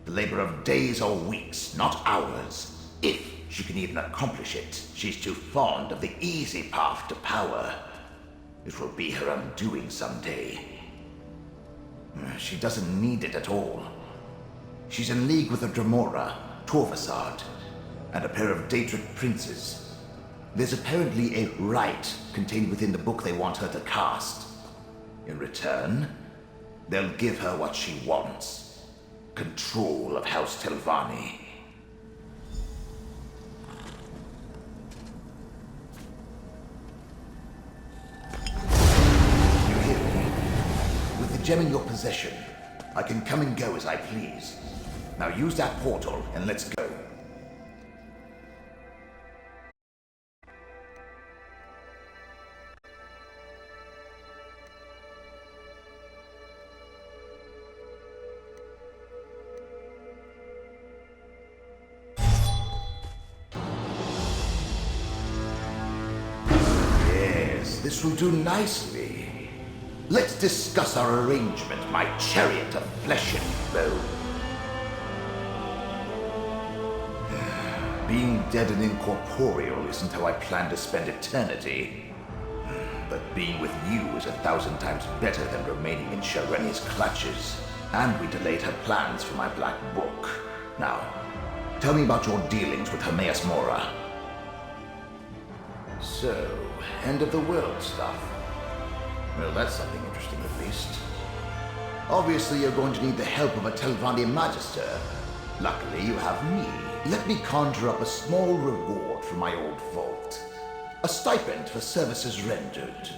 The labor of days or weeks, not hours. If she can even accomplish it, she's too fond of the easy path to power. It will be her undoing someday. She doesn't need it at all. She's in league with a Dremora, Torvasard, and a pair of Daedric princes. There's apparently a rite contained within the book they want her to cast. In return, they'll give her what she wants. Control of House Telvanni. You hear me? With the gem in your possession, I can come and go as I please. Now use that portal and let's go. This will do nicely. Let's discuss our arrangement, my chariot of flesh and bone. Being dead and incorporeal isn't how I plan to spend eternity. But being with you is 1,000 times better than remaining in Shelreni's clutches. And we delayed her plans for my Black Book. Now, tell me about your dealings with Hermaeus Mora. So, end of the world stuff. Well, that's something interesting at least. Obviously, you're going to need the help of a Telvanni Magister. Luckily, you have me. Let me conjure up a small reward for my old vault. A stipend for services rendered.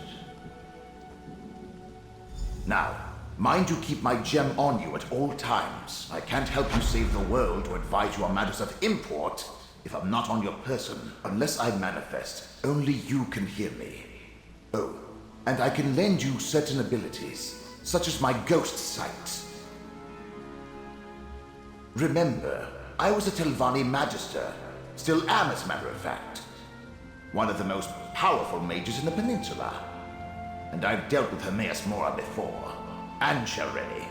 Now, mind you keep my gem on you at all times. I can't help you save the world or advise you on matters of import if I'm not on your person. Unless I manifest, only you can hear me. Oh, and I can lend you certain abilities, such as my ghost sight. Remember, I was a Telvanni Magister, still am as a matter of fact. One of the most powerful mages in the peninsula. And I've dealt with Hermaeus Mora before, and Shelreni.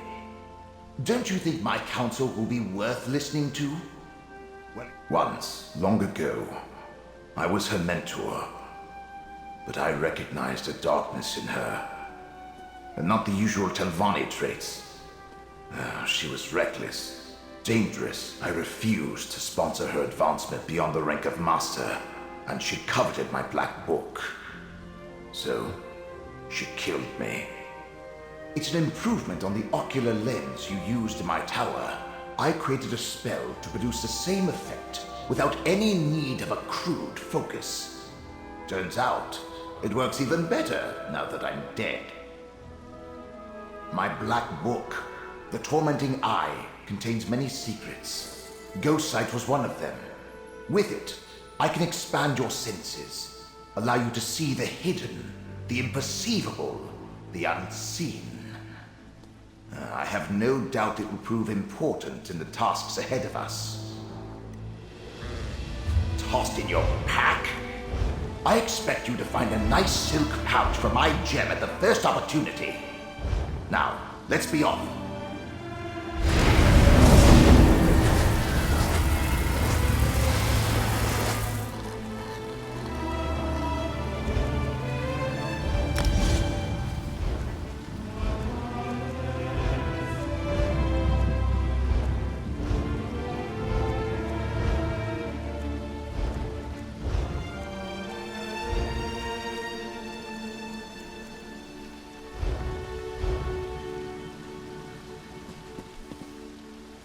Don't you think my counsel will be worth listening to? Well, once, long ago, I was her mentor. But I recognized a darkness in her. And not the usual Telvanni traits. She was reckless, Dangerous, I refused to sponsor her advancement beyond the rank of master, and she coveted my black book. So, she killed me. It's an improvement on the ocular lens you used in my tower. I created a spell to produce the same effect without any need of a crude focus. Turns out, it works even better now that I'm dead. My black book, The Tormenting Eye, contains many secrets. Ghost Sight was one of them. With it, I can expand your senses, allow you to see the hidden, the imperceivable, the unseen. I have no doubt it will prove important in the tasks ahead of us. Tossed in your pack? I expect you to find a nice silk pouch for my gem at the first opportunity. Now, let's be off.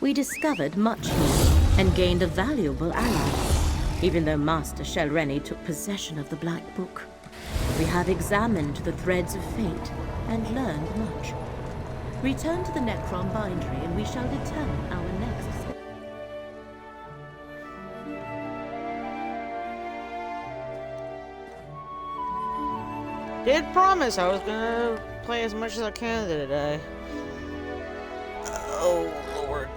We discovered much here and gained a valuable ally. Even though Master Shelreni took possession of the Black Book, we have examined the threads of fate and learned much. Return to the Necron Bindery and we shall determine our next step. Did promise I was gonna play as much as I can today. Oh, Lord.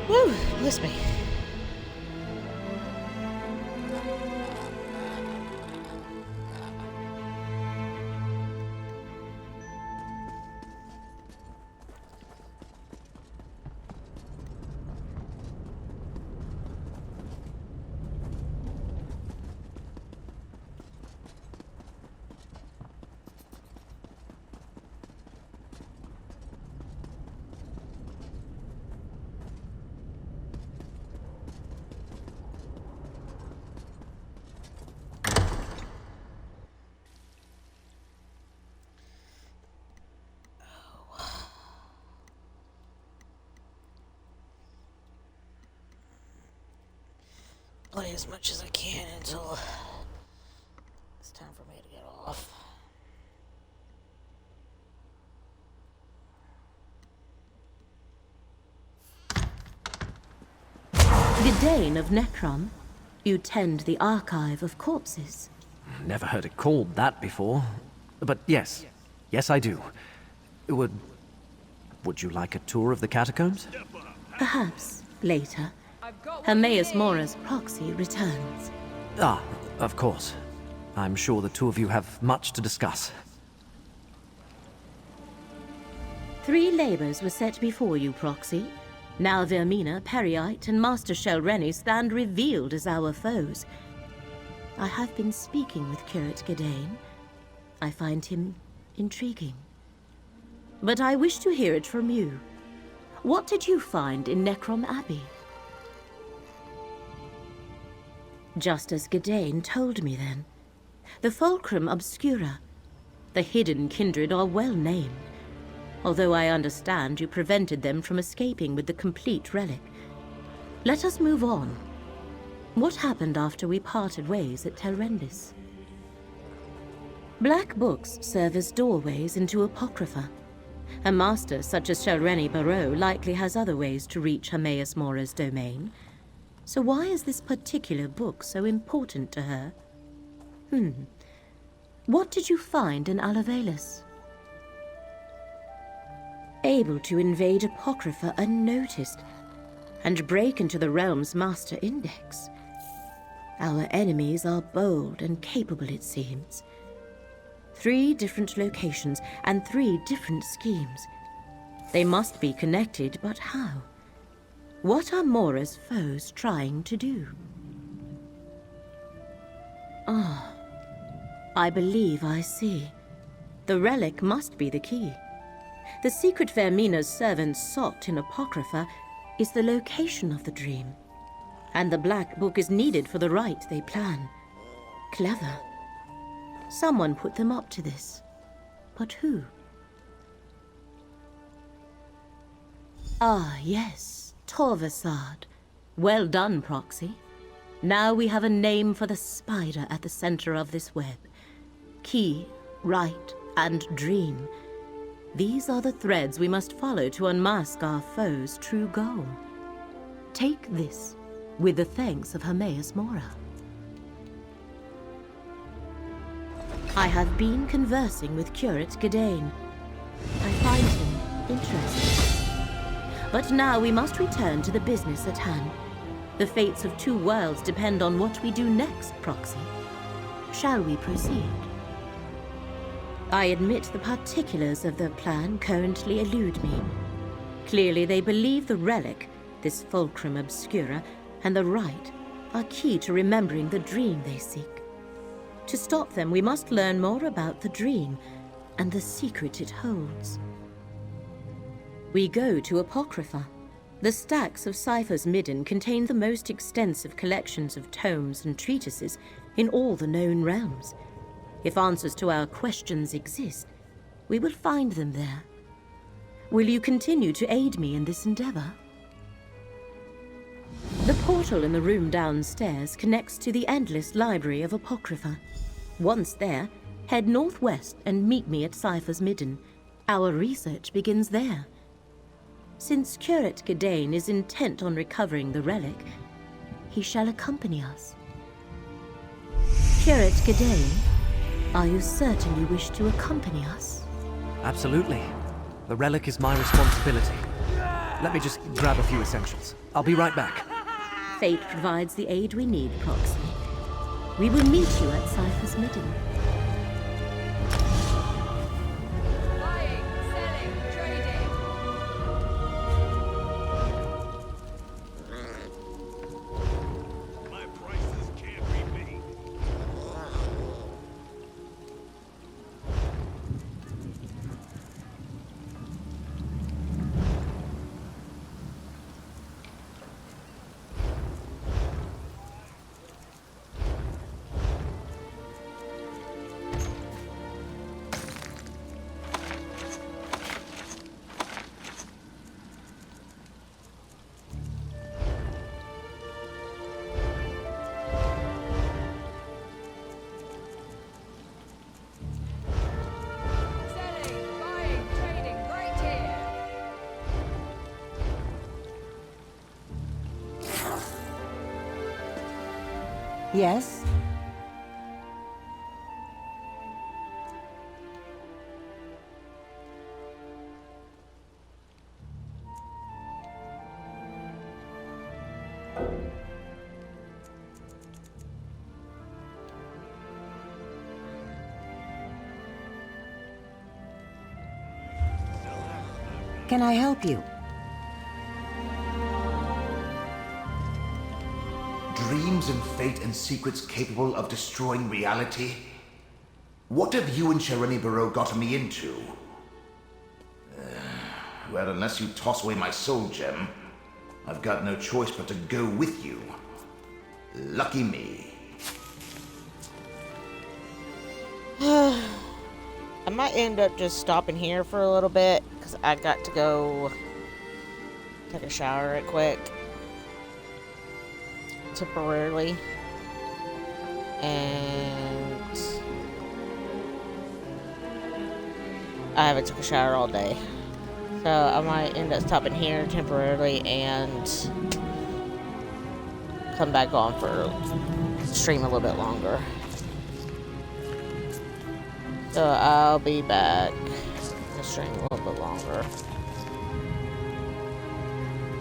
Whew, bless me. Play as much as I can until it's time for me to get off. Gedane of Necrom, you tend the archive of corpses. Never heard it called that before. But yes, yes I do. Would you like a tour of the catacombs? Perhaps later. Hermaeus Mora's proxy returns. Ah, of course. I'm sure the two of you have much to discuss. 3 labors were set before you, proxy. Now Vermina, Periite, and Master Shelreni stand revealed as our foes. I have been speaking with Curate Gadain. I find him intriguing. But I wish to hear it from you. What did you find in Necrom Abbey? Just as Gadain told me then. The Fulcrum Obscura. The hidden kindred are well named. Although I understand you prevented them from escaping with the complete relic. Let us move on. What happened after we parted ways at Telrendis? Black books serve as doorways into apocrypha. A master such as Shelreni Barrow likely has other ways to reach Hermaeus Mora's domain. So why is this particular book so important to her? What did you find in Alavelis? Able to invade apocrypha unnoticed and break into the realm's master index. Our enemies are bold and capable, it seems. 3 different locations and 3 different schemes. They must be connected, but how? What are Mora's foes trying to do? Ah, I believe I see. The relic must be the key. The secret Vermina's servants sought in apocrypha is the location of the dream. And the Black Book is needed for the rite they plan. Clever. Someone put them up to this. But who? Ah, yes. Torvasad. Well done, Proxy. Now we have a name for the spider at the center of this web. Key, rite, and dream. These are the threads we must follow to unmask our foe's true goal. Take this, with the thanks of Hermaeus Mora. I have been conversing with Curate Gadain. I find him interesting. But now we must return to the business at hand. The fates of 2 worlds depend on what we do next, Proxy. Shall we proceed? I admit the particulars of their plan currently elude me. Clearly they believe the relic, this Fulcrum Obscura, and the rite are key to remembering the dream they seek. To stop them, we must learn more about the dream and the secret it holds. We go to Apocrypha. The stacks of Cypher's Midden contain the most extensive collections of tomes and treatises in all the known realms. If answers to our questions exist, we will find them there. Will you continue to aid me in this endeavor? The portal in the room downstairs connects to the endless library of Apocrypha. Once there, head northwest and meet me at Cypher's Midden. Our research begins there. Since Curate Gadain is intent on recovering the relic, he shall accompany us. Curate Gadain, are you certain you wish to accompany us? Absolutely. The relic is my responsibility. Let me just grab a few essentials. I'll be right back. Fate provides the aid we need, Proxy. We will meet you at Cypher's Midden. Buying, selling, trading. My prices can't be beat. Selling, buying, trading, right here. Yes? Can I help you? dreams and fate and secrets capable of destroying reality? What have you and Shareni Barrow gotten me into? Well, unless you toss away my soul gem, I've got no choice but to go with you. Lucky me. I might end up just stopping here for a little bit because I got to go take a shower right quick. Temporarily. And I haven't took a shower all day. So I might end up stopping here temporarily and come back on for stream a little bit longer. So I'll be back to stream a little bit longer.